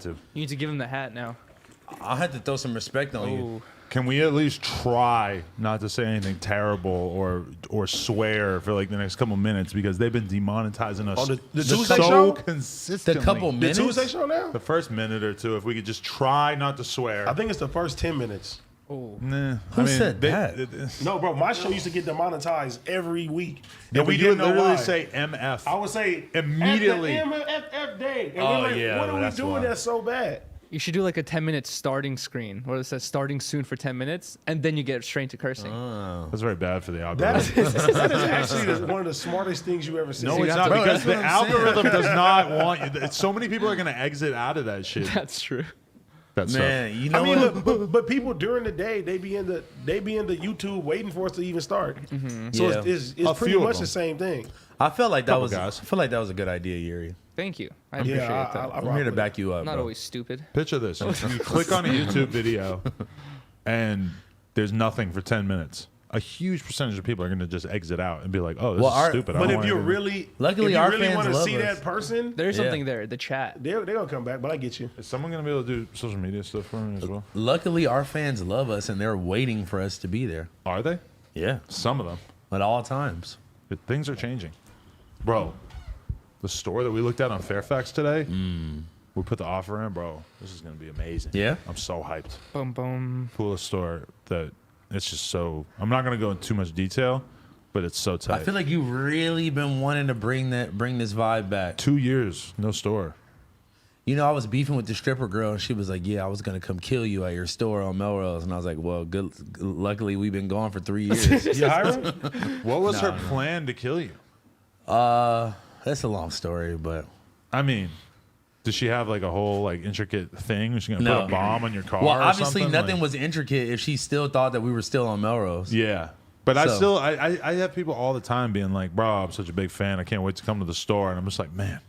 to. You need to give him the hat now. I'll have to throw some respect on you. Can we at least try not to say anything terrible or swear for like the next couple minutes because they've been demonetizing us the Tuesday so show? consistently. The couple minutes? The Tuesday show now? The first minute or two, if we could just try not to swear. I think it's the first 10 minutes. Oh, Nah, Who said that? No, bro, my show used to get demonetized every week. Yeah, And we you didn't would know literally why. say MF. I would say Immediately. at the MFF day. And Oh, we're like, yeah, what are we that's doing why. that's so bad? you should do like a 10-minute starting screen where it says starting soon for 10 minutes, and then you get straight to cursing. That's very bad for the That algorithm. is actually one of the smartest things you ever seen. No, you it's have not to- because Bro, the that's what I'm saying. algorithm does not want you. So many people are going to exit out of that shit. That's true. That stuff. Man, you know I mean, what? look, but people during the day they be in the YouTube waiting for us to even start. So Yeah. it's A pretty few of much them. the same thing. I felt like that Couple was. guys. I feel like that was a good idea, Yuri. Thank you. I appreciate Yeah, that. I'm here to back you up. I'm not bro. always stupid. Picture this. You click on a YouTube video and there's nothing for 10 minutes. A huge percentage of people are going to just exit out and be like, oh, this Well, is stupid. I But don't if wanna you do this. really, Luckily, if you our really fans want to love see us. that person, There's Yeah. something there. The chat. they're gonna come back. But I get you. Is someone going to be able to do social media stuff for me as well? Luckily, our fans love us, and they're waiting for us to be there. Are they? Yeah, Some of them. at all times. But things are changing. Bro, the store that we looked at on Fairfax today, we put the offer in, bro. This is going to be amazing. Yeah? I'm so hyped. Boom, boom. Coolest store that it's just so. I'm not going to go into too much detail, but it's so tight. I feel like you've really been wanting to bring this vibe back. 2 years, no store. You know, I was beefing with the stripper girl, and she was like, "Yeah, I was gonna come kill you at your store on Melrose," and I was like, "Well, good. Luckily, we've been gone for 3 years." You hiring? What was her plan to kill you? That's a long story, but I mean, does she have like a whole like intricate thing? Is she gonna No. put a bomb on your car? well, or obviously something? nothing Like- was intricate if she still thought that we were still on Melrose. Yeah, but I So- still I have people all the time being like, "Bro, I'm such a big fan. I can't wait to come to the store." And I'm just like, man,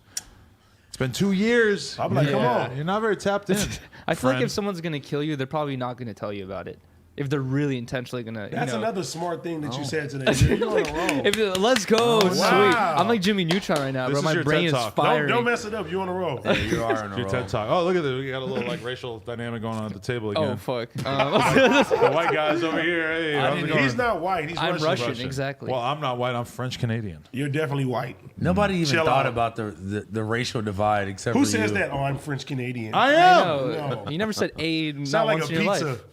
it's been 2 years. I'm like, come on. You're not very tapped in. I feel like friend. if someone's gonna kill you, they're probably not gonna tell you about it. If they're really intentionally gonna, That's you know. another smart thing that you said today. You're on the roll. If let's go, sweet. wow. I'm like Jimmy Neutron right now, This bro. is My your brain TED is Talk. firing. Don't mess it up. You're on the roll. Yeah, you are in a Your row. TED Talk. Oh, look at this. We got a little like racial dynamic going on at the table again. Oh fuck. The white guys over here. Hey, how's it going? He's not white. He's I'm Russian. Russian, exactly. Well, I'm not white. I'm French Canadian. You're definitely white. Nobody even Chill thought out. about the racial divide except Who for says you. that? Oh, I'm French Canadian. I I am. know. No. You never said a not Sound like once a in your pizza. life.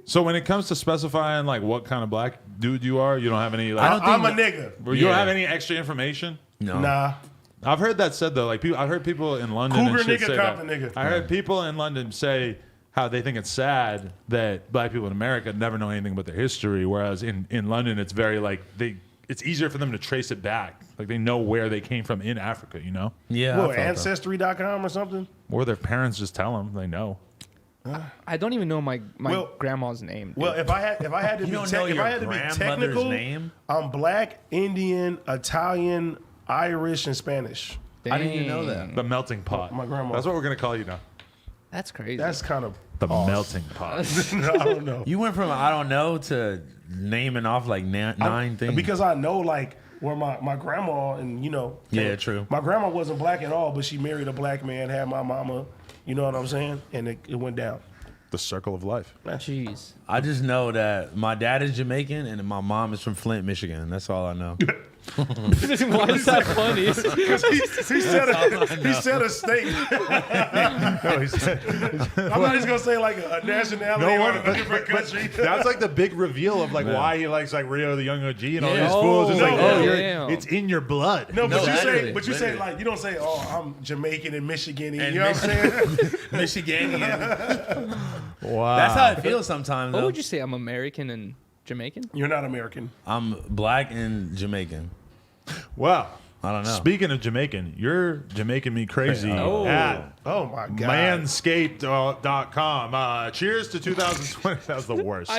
So when it comes to specifying like what kind of black dude you are, you don't have any like. I'm a nigga. You don't Yeah. have any extra information. No. Nah. I've heard that said though. Like people, I've heard people in London Cougar and shit nigga, say cop that. a nigga. I heard people in London say how they think it's sad that black people in America never know anything about their history, whereas in London it's very like it's easier for them to trace it back. Like they know where they came from in Africa, you know, Yeah. What, I felt that. Ancestry.com or something? or their parents just tell them they know. I don't even know my Well- grandma's name. dude. Well, if I had to You be don't know if your I had to be grandmother's technical, name? I'm black, Indian, Italian, Irish, and Spanish. I didn't even know Dang. that. The melting pot. My grandma. That's what we're gonna call you now. That's crazy. That's kind of The melting pot. I don't know. You went from I don't know to naming off like nine things. Because I know like where my grandma and Yeah, true. My grandma wasn't black at all, but she married a black man, had my mama. You know what I'm saying? And it went down. The circle of life. Jeez. I just know that my dad is Jamaican and my mom is from Flint, Michigan. That's all I know. Why is that funny? He said a state. I'm not just gonna say like a nationality No or one, a different country. That's like the big reveal of like why he likes like Rio the Young OG and all Yeah. these fools. It's Oh, like, no. oh, Yeah. it's in your blood. No, but No, you say, literally, but you say literally. like you don't say, "Oh, I'm Jamaican and Michigan." And You know what I'm saying? Michiganian. Wow. That's how it feels sometimes. What Though. would you say? I'm American and Jamaican? You're not American. I'm black and Jamaican. Wow. I don't know. Speaking of Jamaican, you're Jamaican me crazy Oh. at Oh my god. manscaped.com. Cheers to 2020. That was the worst.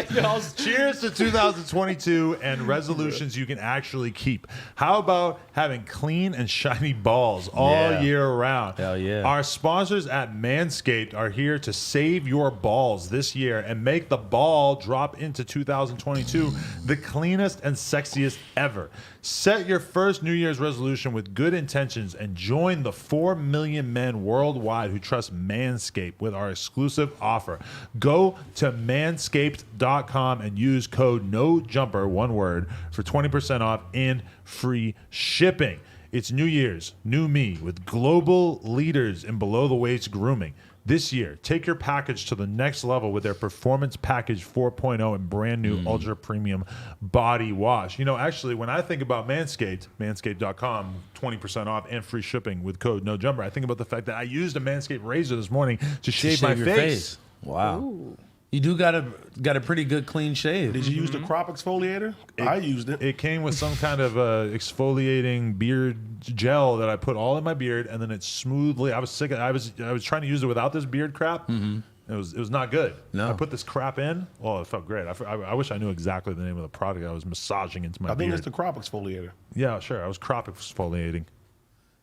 Cheers to 2022 and resolutions you can actually keep. How about having clean and shiny balls all Yeah. year round? Hell yeah. Our sponsors at Manscaped are here to save your balls this year and make the ball drop into 2022 the cleanest and sexiest ever. Set your first New Year's resolution solution with good intentions and join the 4 million men worldwide who trust Manscaped with our exclusive offer. Go to manscaped.com and use code NOJUMPER, one word, for 20% off and free shipping. It's New Year's, new me, with global leaders in below-the-waist grooming. This year, take your package to the next level with their Performance Package 4.0 and brand new Ultra Premium Body Wash. You know, actually, when I think about Manscaped, manscaped.com, 20% off and free shipping with code NOJUMPER, I think about the fact that I used a Manscaped razor this morning to shave my your face. Wow. Ooh. You do got a pretty good clean shave. Did you use the crop exfoliator? I used it. It came with some kind of exfoliating beard gel that I put all in my beard, and then it smoothly. I was sick. I was trying to use it without this beard crap. It was not good. No. I put this crap in. Oh, it felt great. I wish I knew exactly the name of the product I was massaging into my I think beard. it's the crop exfoliator. Yeah, sure. I was crop exfoliating.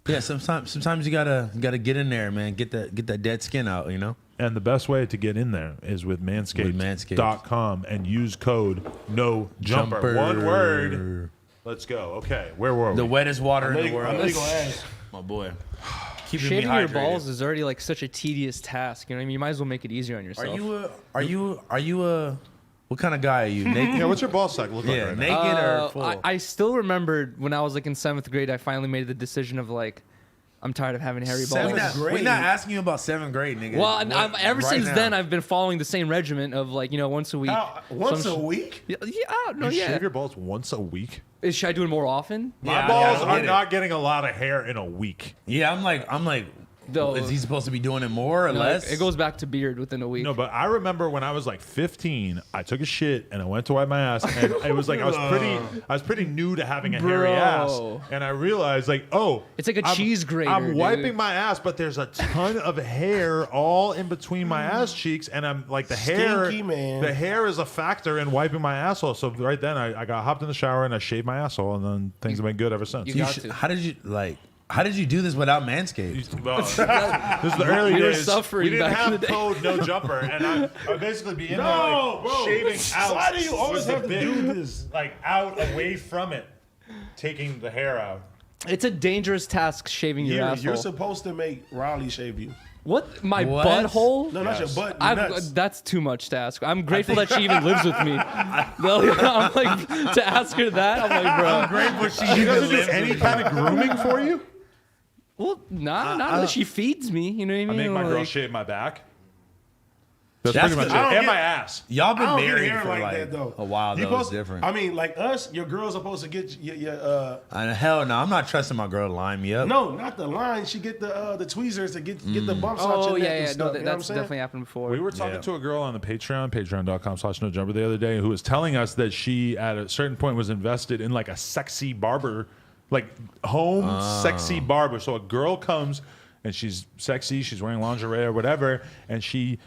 Yeah, sometimes you gotta get in there, man. Get that dead skin out, you know. And the best way to get in there is with Manscaped.com and use code NOJUMPER. One word. Let's go. Okay, where were we? The wettest water in the I world. know you gonna ask. My boy. Keeping Shaving me your hydrated. balls is already like such a tedious task. You know what I mean? You might as well make it easier on yourself. Are you a what kind of guy are you? Naked? Yeah, what's your ball sack look like Yeah, right now? naked or full? I still remembered when I was like in 7th grade, I finally made the decision of like, I'm tired of having hairy balls. Seventh grade? We're not asking you about 7th grade, nigga. Well, ever Right since now. then, I've been following the same regiment of like, you know, once a week. Once a week? Yeah, no, You yeah. shave your balls once a week? Should I do it more often? My Yeah, balls I are get it. not getting a lot of hair in a week. Yeah, I'm like, Though- is he supposed to be doing it more or No, less? it goes back to beard within a week. No, but I remember when I was like 15, I took a shit and I went to wipe my ass, and it was like I was pretty new to having a hairy ass, Bro. and I realized like, oh, It's like a cheese grater, I'm dude. wiping my ass, but there's a ton of hair all in between my ass cheeks, and I'm like the hair, Stinky, man. the hair is a factor in wiping my asshole. So right then I got hopped in the shower and I shaved my asshole, and then things have been good ever since. You You got should- to. How did you do this without Manscaped? Well, this is the early We were days. suffering We didn't back in have the day. code no jumper, and I would basically be in there No, like bro. shaving out. Why do you always with have the to big- do this? Like out away from it, taking the hair out. It's a dangerous task shaving your asshole. You're supposed to make Riley shave you. What? My What? butthole? No, not your butt. Your nuts. That's too much to ask. I'm grateful that she even lives with me. I'm like, to ask her that, I'm like, bro. Grateful She doesn't do any kind of grooming for you. Well, not unless she feeds me. You know what I I mean? make my girl Like- shave my back. That's That's pretty much the- I it. don't And get- my ass. Y'all I been don't get married hair for like like that though. a while You though. It's supposed- different. I mean, like us, your girl's supposed to get your Hell no, I'm not trusting my girl to line me up. no, not the line. She get the tweezers to get the bumps out Oh your neck yeah, and yeah. stuff. No, you know what I'm that's saying? definitely happened before. We were talking Yeah. to a girl on the patreon.com/nojumper the other day, who was telling us that she at a certain point was invested in like a sexy barber, like home sexy barber. So a girl comes and she's sexy, she's wearing lingerie or whatever, and she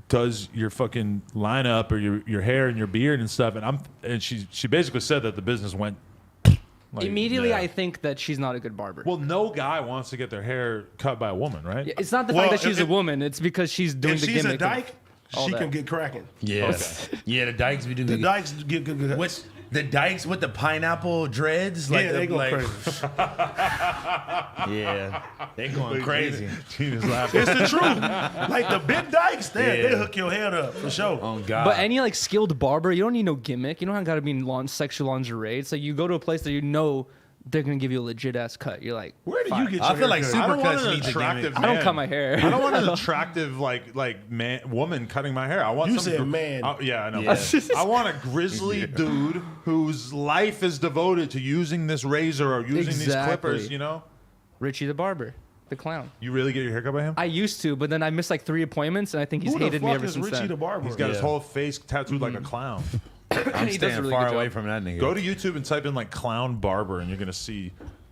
does your fucking lineup or your hair and your beard and stuff. And she basically said that the business went like, Immediately, yeah. I think that she's not a good barber. Well, no guy wants to get their hair cut by a woman, right? Yeah, it's not the Well, fact that she's if- a woman. It's because she's doing If the she's gimmick. a of dyke, all she that. can get cracking. Yes. Yeah, the dykes we do. The dykes get good. With the dykes with the pineapple dreads, like Yeah, they go like, crazy. Yeah, they going crazy. Gina's laughing. It's the truth. Like the big dykes, they Yeah. hook your head up for sure. Oh God. But any like skilled barber, you don't need no gimmick. You don't got to be in sexual lingerie. It's like you go to a place that you know they're gonna give you a legit ass cut. You're like, Where do you fine. get your I feel like haircut? I don't want Supercuts an needs a attractive gimmick. man. I don't cut my hair. I don't want an attractive like man woman cutting my hair. I want You some said man. yeah, I know. Yeah. I want a grizzly dude whose life is devoted to using this razor or using these Exactly. clippers. You know, Richie the barber, the clown. you really get your hair cut by him. I used to, but then I missed like 3 appointments, and I think he's Who the hated me fuck ever is since Richie then. the barber? He's got his Yeah. whole face tattooed like a clown. I'm He does a staying really far good away job. from that nigga. Go to YouTube and type in like clown barber, and you're gonna see.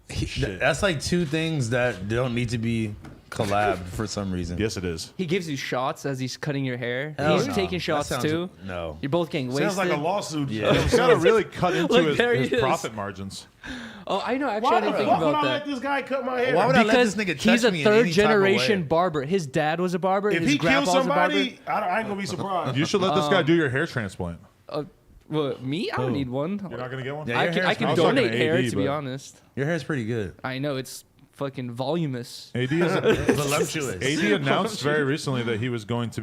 Shit. That's like two things that don't need to be collabed for some reason. Yes, it is. He gives you shots as he's cutting your hair. Hell He's no. taking That shots sounds- too. No. You're both getting wasted. Sounds like a lawsuit. Yeah. He's got to really cut into Look, his, there he his is. profit margins. Oh, I know. Actually, Why I the didn't think fuck would I about let that. this guy cut my hair? Why would I let Because this nigga touch he's a me in any third type of generation way? barber. His dad was a barber. If his he kills grandpa was a barber. somebody, I ain't gonna be surprised. You should let this guy do your hair transplant. Well, me? I don't need one. You're not gonna get one. Yeah, I your can, hair's I can I was talking donate to hair, AD, to be but- honest. Your hair's pretty good. I know, it's fucking voluminous. AD is Voluptuous. AD announced very recently that he was going to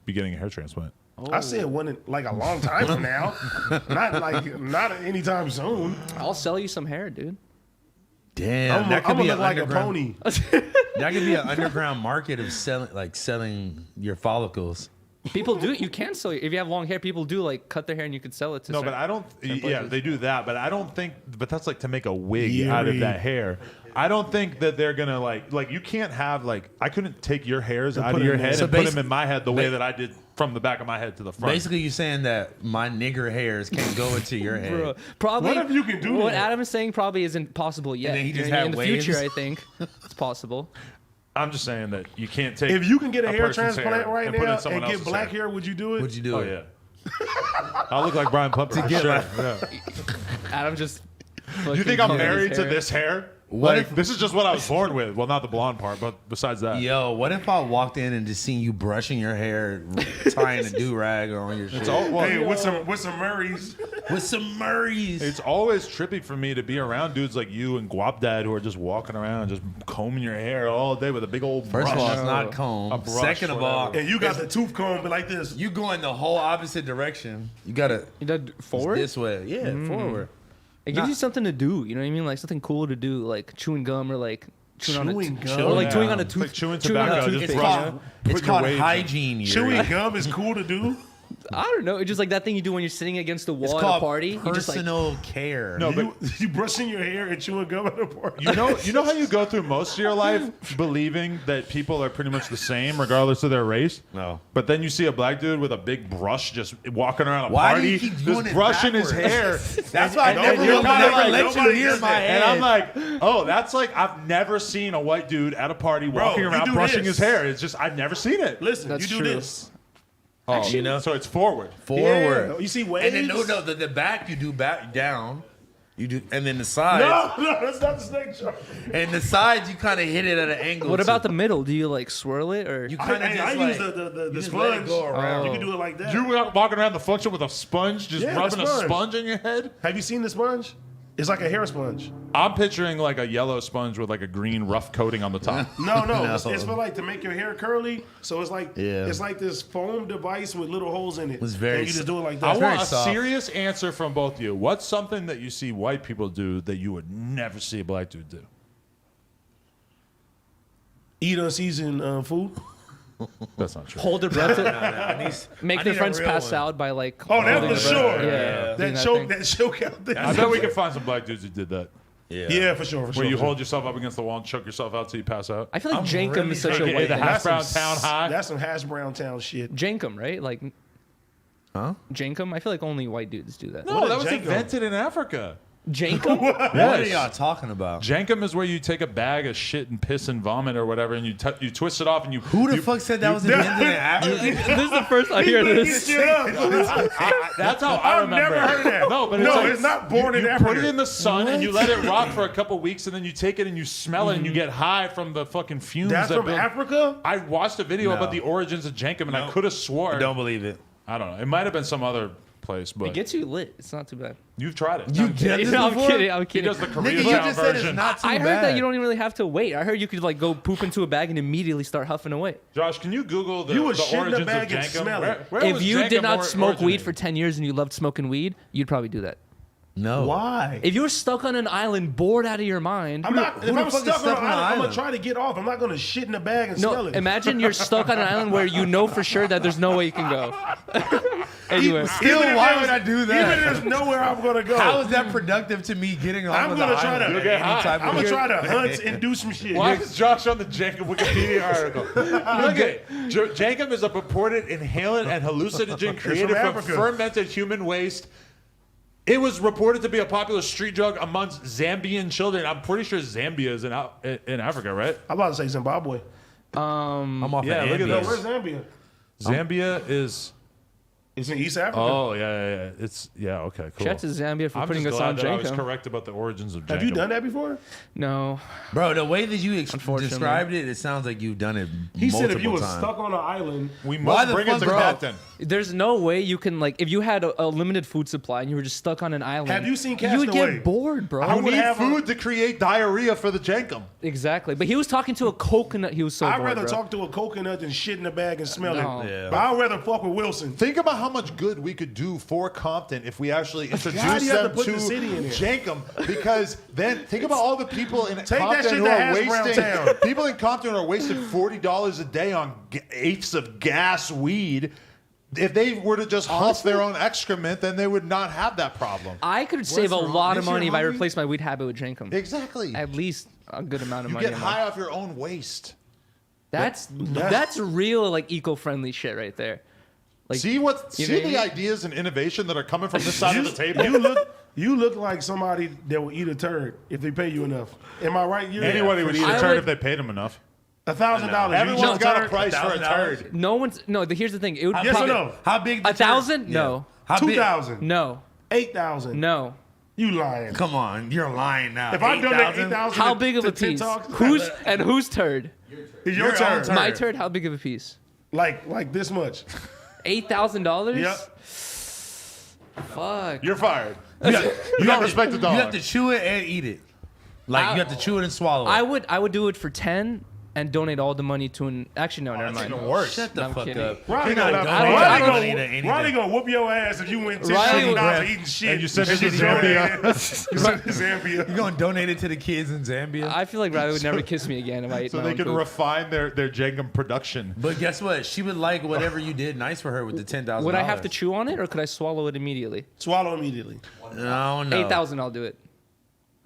be getting a hair transplant. I said one in, like a long time from now, not anytime soon. I'll sell you some hair, dude. Damn, that I'm could be gonna an look like a underground. pony. That could be an underground market of selling your follicles. People do. You can sell. If you have long hair, people do like cut their hair and you could sell it to. No, but certain- I don't. certain Yeah, places. they do that, but I don't think. But that's like to make a wig Eerie. out of that hair. I don't think that they're gonna like. You can't have like. I couldn't take your hairs out put of your it in head there. and put them basi- in my head the way that I did from the back of my head to the front. Basically, you're saying that my nigger hairs can't go into your head. Bro, probably. What if you can do what that? Adam is saying probably isn't possible yet. then he You know just what I had mean? In the waves? future, I think it's possible. I'm just saying that you can't take. If you can get a hair person's transplant hair right and put it in now someone and get else's black hair, would you do it? Would you do Oh it? yeah. I look like Brian Pumper. For sure. Yeah. Adam just. You think I'm married to this hair? What Like, if- this is just what I was born with. Well, not the blonde part, but besides that. Yo, what if I walked in and just seen you brushing your hair, tying a do-rag on your shit? It's all, well, Hey, with some Murrays. with some Murrays. It's always trippy for me to be around dudes like you and Guap Dad who are just walking around, just combing your hair all day with a big old First of all, brush. it's not A comb. brush, Second of all, whatever. And you got the tooth comb like this. you going the whole opposite direction. You gotta You did forward. this way. Yeah, forward. It gives you something to do. You know what I mean? Like something cool to do, like chewing gum or like chewing on a Chewing gum? or like Yeah. chewing on a It's tooth. like chewing on a tobacco, toothpick, just It's brush you it. know? it's Put your called waves in. hygiene. Yuri. Chewing gum is cool to do. I don't know. It's just like that thing you do when you're sitting against a It's wall at a called party. You just like personal care. No, but You brushing your hair and chewing gum at a party. you know how you go through most of your life believing that people are pretty much the same regardless of their race? No. But then you see a black dude with a big brush just walking around a Why do party, you keep doing just it brushing his hair. That's why I And never, you're never kinda like, let you nobody near does my that. head. And I'm like, oh, that's like I've never seen a white dude at a party walking you around do brushing this. his hair. It's just I've never seen it. Listen, That's you do true. this. Oh, you know? so it's forward. forward. Yeah. You see waves? And then the back you do back down. You do, and then the sides. No, that's not the snake charm. And the sides you kind of hit it at an angle. What so about the middle? Do you like swirl it or? You kind of I just use like, the you just let it sponge. go around. You can do it like that. You were walking around the function with a sponge, just Yeah, rubbing the a sponge. sponge in your head. Have you seen the sponge? It's like a hair sponge. I'm picturing like a yellow sponge with like a green rough coating on the top. No, No. It's for like to make your hair curly. So it's like Yeah. it's like this foam device with little holes in it. It's very and you just do it like I that. want a soft. serious answer from both of you. What's something that you see white people do that you would never see a black dude do? Eat unseasoned food. That's not true. hold their breath? Make I their need a friends real pass one. out by like. Oh, that holding for their breath. sure. Yeah. doing That thing. choke out there. I bet we could find some black dudes who did that. Yeah, for sure. Where you hold yourself up against the wall and choke yourself out till you pass out. I feel like Jankum really is such a AKA white the thing. hash brown some- town high. That's some hash brown town shit. Jankum, right? Like Huh? Jankum. I feel like only white dudes do that. No, What that is was Jankum? invented in Africa. Jankum. What are y'all talking about? Jankum is where you take a bag of shit and piss and vomit or whatever, and you twist it off and you. Who the fuck said that was invented in Africa? This is the first I hear this. That's how I I've remember. never heard of that. No, but No, like, it's not born you, in you Africa. put it in the sun and you let it rock for a couple weeks, and then you take it and you smell it and you get high from the fucking fumes. That's that from build- Africa? I watched a video No. about the origins of Jankum, and I could have swore. Don't believe it. I don't know. It might have been some other place, but It gets you lit. It's not too bad. you've tried it. You did this I'm before? kidding. I'm He kidding. does the Nigga, Koreatown you just said version. it's not too I bad. heard that you don't even really have to wait. I heard you could like go poop into a bag and immediately start huffing away. Josh, can you Google the, You would the shit in the origins bag of and Jankum? smell it. Where If was you did Jankum not smoke weed originated? for 10 years and you loved smoking weed, you'd probably do that. No. Why? If you were stuck on an island, bored out of your mind. I'm not. who If the I'm fuck is stuck on stuck an on an island, I'm gonna island? try to get off. I'm not gonna shit in the bag and smell No, it. imagine you're stuck on an island where you know for sure that there's no way you can go. Anyway, Still, Even if why there's- would I do Even that? if there's nowhere I'm gonna go. How is that productive to me getting off I'm of gonna the try island? to- You'll get high. Type of- I'm gonna try to hunt and do some shit. Why is Josh on the Jankum Wikipedia article? Look at Jankum is a purported inhalant and hallucinogen created from Africa. fermented human waste. It was reported to be a popular street drug amongst Zambian children. I'm pretty sure Zambia is in Africa, right? I'm about to say Zimbabwe. I'm off Yeah, of look at No, this. where's Zambia? Zambia is. It's in East Africa. Oh yeah. It's okay, cool. Shout out to Zambia for I'm putting just us on glad that I was Jankum. correct about the origins of Jankum. Have you done that before? No. Bro, the way that you Unfortunately. described it, it sounds like you've done it He multiple said if you was times. stuck on an island, We Why must the bring it fuck, to bro? Captain. There's no way you can like if you had a limited food supply and you were just stuck on an island. Have you seen You would Castaway? get bored, bro. You would need have food to create diarrhea for the Jankum. Exactly. But he was talking to a coconut. He was so I'd bored, rather bro. talk to a coconut than shit in the bag and smell No. it. Yeah. But I'd rather fuck with Wilson. Think about how much good we could do for Compton if we actually Why introduce do you have them to put to the city in there? Jankum. Because then think about all the people in that Compton shit who to are Hash Brown wasting. Town. People in Compton are wasting $40 a day on eighths of gas weed. If they were to just huff their own excrement, then they would not have that problem. I could save a wrong? lot of This money year, if I homie? replaced my weed habit with Jankum. Exactly. At least a good amount of You money. get a high month. off your own waste. That's real like eco-friendly shit right there. Like See you know the what I mean? ideas and innovation that are coming from this side of the table. You look like somebody that will eat a turd if they pay you enough. Am I right? Anybody would eat a I turd would- if they paid them enough. $1,000. Everyone's got a price for a $1,000. turd. no one's no. Here's the thing. It would Yes or probably, no? How big? the 1,000? turd? No. How big? 2,000. No. 8,000. No. You lying. Come on, you're lying now. If I donate 8,000? 8,000 How to- big of to a piece? TikTok, Whose turd? It's Your your own turn. turn. My turd. How big of a piece? Like this much. $8,000? Yep. Fuck. You're fired. You got respect the dollar. You have to chew it and eat it. Like you have to chew it and swallow it. I would do it for 10 and donate all the money to an. Actually, no, never That's mind. even worse. Shut the I'm fuck kidding. up. Ronnie You're not gonna, donating I don't- money to anything. Ronnie gonna whoop your ass if you went $10 Ronnie- million Breath. eating shit. And you send it to shit Zambia. You send it to Zambia. You're gonna donate it to the kids in Zambia. I feel like Riley would never kiss me again if I ate So my they own can food. refine their Jankum production. But guess what? She would like whatever you did nice for her with the $10,000. Would I have to chew on it or could I swallow it immediately? Swallow immediately. No, no. 8,000, I'll do it.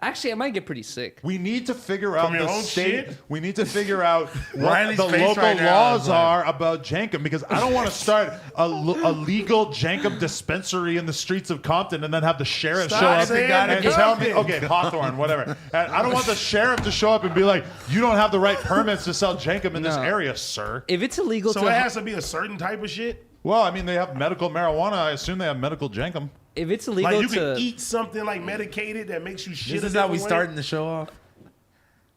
Actually, I might get pretty sick. We need to figure out From your the own state. shit? We need to figure out what Riley's the face local right now laws is like- are about Jankum because I don't want to start a legal Jankum dispensary in the streets of Compton and then have the sheriff Stop show up saying and the tell me, Compton. okay, Hawthorne, whatever. And I don't want the sheriff to show up and be like, you don't have the right permits to sell Jankum in this No. area, sir. If it's illegal So to it has to be a certain type of shit. Well, I mean, they have medical marijuana. I assume they have medical Jankum. if it's illegal Like you to can eat something like medicated that makes you shit. This is a how we different way. starting the show off.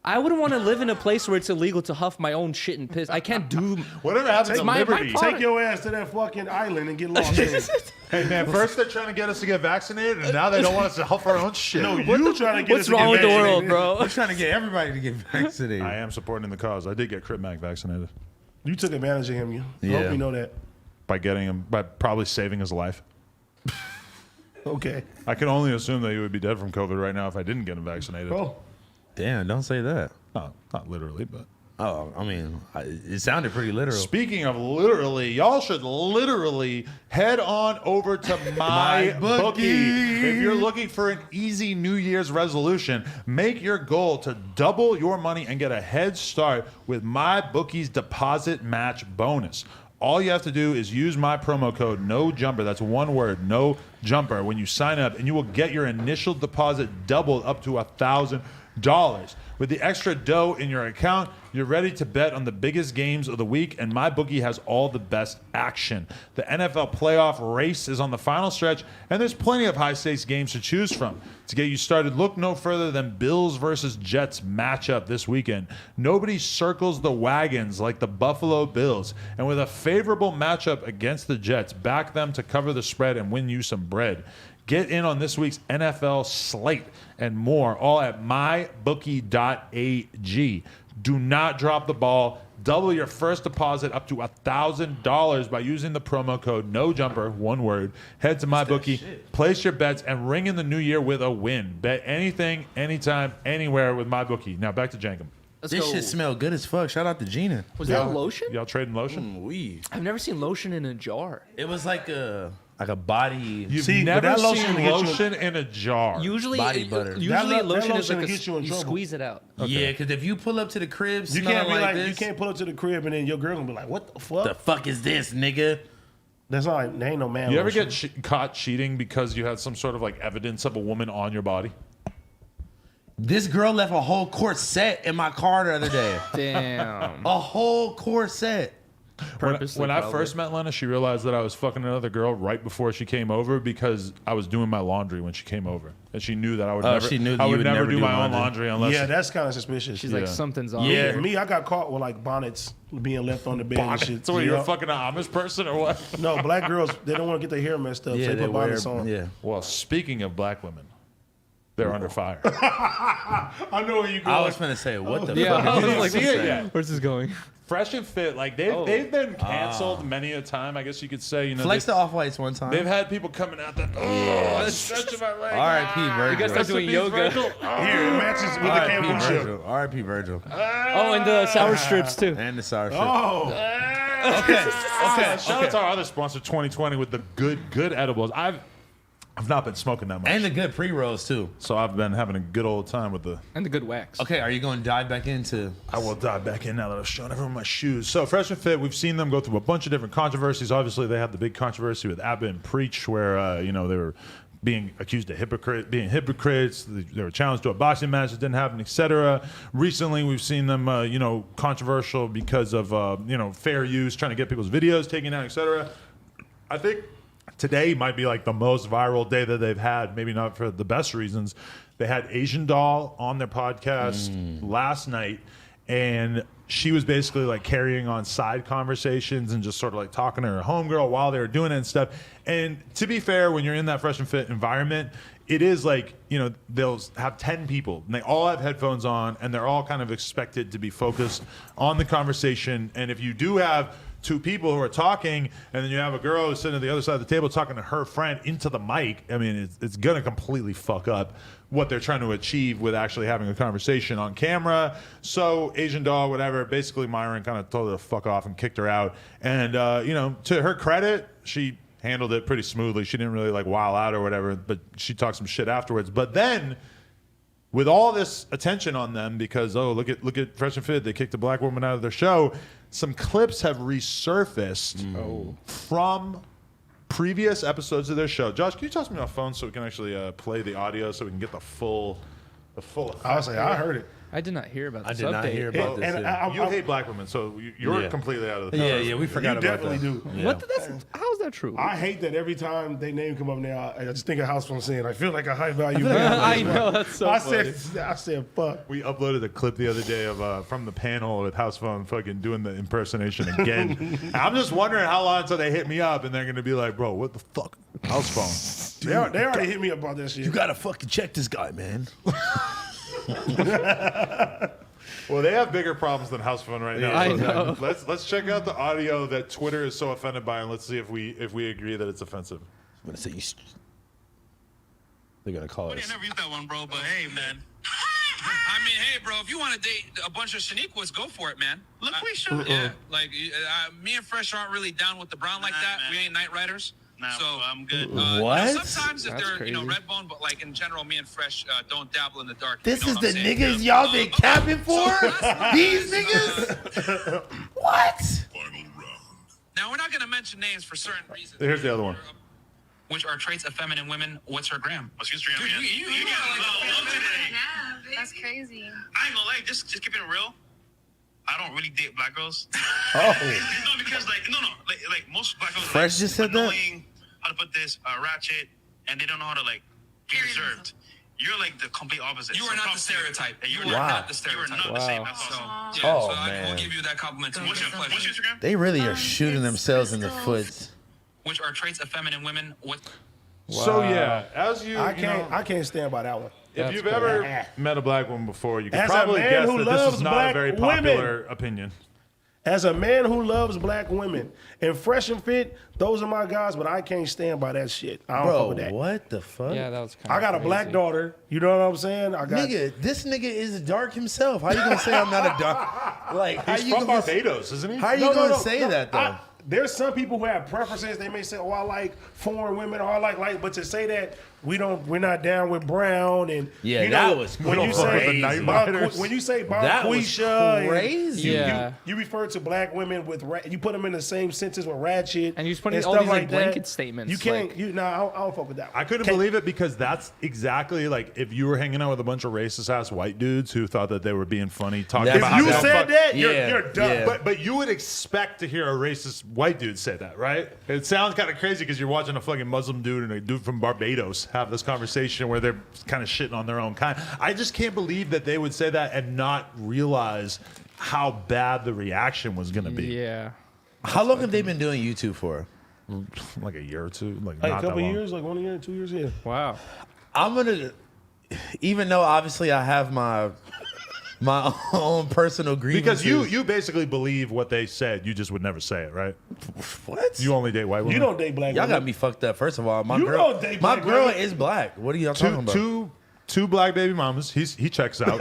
I wouldn't want to live in a place where it's illegal to huff my own shit and piss. I can't do Whatever happens to my Liberty. part. Take your ass to that fucking island and get lost in it. Hey, man, first they're trying to get us to get vaccinated, and now they don't want us to huff our own shit. No, you trying to get us What's to wrong get with the world, vaccinated. bro? We're trying to get everybody to get vaccinated. I am supporting the cause. I did get Crip Mac vaccinated You took advantage of him. I Yeah. hope you know that. by getting him, by probably saving his life. Okay. I can only assume that he would be dead from COVID right now if I didn't get him vaccinated. Bro, Damn, don't say that. No, not literally, but. Oh, I mean, it sounded pretty literal. Speaking of literally, y'all should literally head on over to my My bookie. Bookie. If you're looking for an easy New Year's resolution, make your goal to double your money and get a head start with my bookie's deposit match bonus. All you have to do is use my promo code NOJUMPER. That's one word, no jumper, when you sign up, and you will get your initial deposit doubled up to $1,000. With the extra dough in your account, you're ready to bet on the biggest games of the week, and MyBookie has all the best action. The NFL playoff race is on the final stretch, and there's plenty of high-stakes games to choose from. To get you started, look no further than Bills versus Jets matchup this weekend. Nobody circles the wagons like the Buffalo Bills, and with a favorable matchup against the Jets, back them to cover the spread and win you some bread. Get in on this week's NFL slate and more, all at mybookie.ag. Do not drop the ball. Double your first deposit up to $1,000 by using the promo code NOJUMPER, one word. Head to MyBookie, place your bets, and ring in the new year with a win. Bet anything, anytime, anywhere with MyBookie. Now back to Jankum. Let's This go. shit smell good as fuck. Shout out to Gina. Was that lotion? Y'all trading lotion? I've never seen lotion in a jar. It was like a body. You've See, but never that lotion seen will get you- lotion in a jar. Usually, Body butter. Usually, That lotion is lotion like will get you in you trouble. squeeze it out. Yeah, because if you pull up to the crib, you smelling can't be like this, you can't pull up to the crib and then your girl gonna be like, "What the fuck?" the fuck is this, nigga? That's not like, there ain't no man. You ever lotion. get caught cheating because you had some sort of like evidence of a woman on your body? This girl left a whole corset in my car the other day. Damn. A whole corset. Purposely, When I probably. first met Lena, she realized that I was fucking another girl right before she came over because I was doing my laundry when she came over, and she knew that I would never. She knew that I you would would never never do do my own laundry. laundry unless. Yeah, that's kind of suspicious. She's like, something's on. Yeah. here. Me, I got caught with like bonnets being left on the bed and shit. So you're Yeah. a fucking Amish person or what? No, black girls, they don't want to get their hair messed up, so they put bonnets on. Yeah. Well, speaking of black women, they're under fire. I know where you I going. was finna say, what the Yeah, fuck? I is was this? like, see it yet? where's this going? Fresh and Fit, like they've been canceled many a time. I guess you could say. You know, Flex they, the off-whites one time. they've had people coming out that that's stretching my leg. R.I.P. Virgil. You guys start doing yoga. Here, it matches with the R.I.P. kombucha. Virgil. R.I.P. Virgil. Oh, and the sour strips too. And the sour shit. Oh, Okay. Shout out to our other sponsor, 2020, with the good edibles. I've not been smoking that much, And the good pre-rolls, too. so I've been having a good old time with the. And the good wax. Okay, are you going to dive back into... I will dive back in now that I've shown everyone my shoes. So Fresh and Fit, we've seen them go through a bunch of different controversies. Obviously, they had the big controversy with Abba and Preach, where they were being accused of being hypocrites. They were challenged to a boxing match that didn't happen, etc. Recently, we've seen them, controversial because of fair use, trying to get people's videos taken down, etc. I think today might be like the most viral day that they've had, maybe not for the best reasons. They had Asian Doll on their podcast last night, and she was basically like carrying on side conversations and just sort of like talking to her homegirl while they were doing it and stuff. And to be fair, when you're in that Fresh and Fit environment, it is like, they'll have 10 people and they all have headphones on and they're all kind of expected to be focused on the conversation. And if you do have two people who are talking and then you have a girl who's sitting at the other side of the table talking to her friend into the mic, I mean, it's going to completely fuck up what they're trying to achieve with actually having a conversation on camera. So Asian Doll, whatever, basically Myron kind of told her to fuck off and kicked her out. And, to her credit, she handled it pretty smoothly. She didn't really like wild out or whatever, but she talked some shit afterwards. But then with all this attention on them because, look at Fresh and Fit, they kicked a black woman out of their show, some clips have resurfaced from previous episodes of their show. Josh, can you toss me my phone so we can actually play the audio so we can get the full effect? I was like, I heard it. I did not hear about this did not update. hear about this. And Yeah. You hate black women, so you're Yeah. completely out of the picture. Yeah, we forgot You about that. definitely do. Yeah. What? How's that true? I hate that every time they name come up now, I just think of House Phone saying, I feel like a high value. I know, that's so I funny. said, fuck. We uploaded a clip the other day of from the panel with House Phone fucking doing the impersonation again. And I'm just wondering how long until they hit me up and they're gonna be like, bro, what the fuck? House Phone. They already hit me up about that shit. You gotta fucking check this guy, man. Well, they have bigger problems than House Phone right now. I So know. Let's check out the audio that Twitter is so offended by, and let's see if we agree that it's offensive. I'm gonna say they're gonna call I us. never used that one, bro, but hey, man. I mean, hey, bro, if you want to date a bunch of Shaniquas, go for it, man. Look, we should. Yeah, like, me and Fresh aren't really down with the brown like that. Man. We ain't night riders. Nah, so I'm good. What? Sometimes if That's they're, crazy. red bone, but like in general, me and Fresh don't dabble in the dark. This you know is what the I'm saying? niggas y'all been capping for? These niggas? What? Now, we're not going to mention names for certain reasons. Here's the other one. Which are traits of feminine women. What's her gram? What's your gram? Dude, you got like today. That's crazy. I ain't gonna lie, just keeping it real. I don't really date black girls. Oh. No, because like most black girls are Fresh like, just said that? annoying, how to put this, ratchet, and they don't know how to like be reserved. You're like the complete opposite. You are not the stereotype. You are not the stereotype. You are not the same. That's awesome. Oh, so I man. will give you that compliment. What's your Instagram? They really are shooting it's themselves in the crystals. foot. Which are traits of feminine women? What? So yeah, as you, I can't stand by that one. if you've ever met a black woman before, you can As a probably man guess who that this loves is not a black very women. popular opinion. As a man who loves black women and Fresh and Fit, those are my guys, but I can't stand by that shit. I don't fuck Bro, with that. what the fuck? Yeah, that was kind I of got a black daughter. You know what I'm saying? I got Nigga, this nigga is dark himself. How you gonna say I'm not a dark? Like, how He's you from gonna Barbados, isn't he? How are you gonna say that though? There's some people who have preferences. They may say, "Oh, I like foreign women," or "I like," but to say that we're not down with Brown and Yeah, you that know, was when you crazy. say when you say That was Bonquisha, crazy. you refer to black women with you put them in the same sentence with ratchet And you're just putting and all stuff these like that. blanket statements. You can't. like- I don't fuck with that. I couldn't believe it because that's exactly like if you were hanging out with a bunch of racist ass white dudes who thought that they were being funny, talking That's- about If how you they said fuck- that, Yeah, you're dumb. yeah. But you would expect to hear a racist white dude say that, right? It sounds kind of crazy because you're watching a fucking Muslim dude and a dude from Barbados have this conversation where they're kind of shitting on their own kind. I just can't believe that they would say that and not realize how bad the reaction was going to be. Yeah. How long have they been doing YouTube for? Like a year or two, like Like not a that couple long. years, like 1 year, 2 years, yeah. Wow. I'm gonna, even though obviously I have my own personal grievances. Because you basically believe what they said, you just would never say it, right? what? You only date white women. You don't date black Y'all women. got me fucked up. First of all, my You girl, don't date my black girl women. is black. What are y'all talking about? Two black baby mamas. He checks out.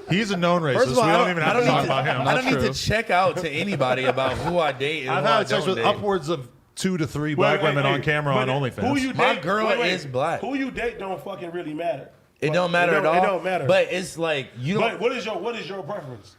He's a known racist. First of all, we don't even have to talk about him. I don't need true. to check out to anybody about who I date and I've who I had sex don't with date. upwards of 2 to 3 black women on camera on but OnlyFans. Who you My date, girl is black. Who you date don't fucking really matter. It don't matter at all. It don't matter. But it's like you don't. But what is your preference?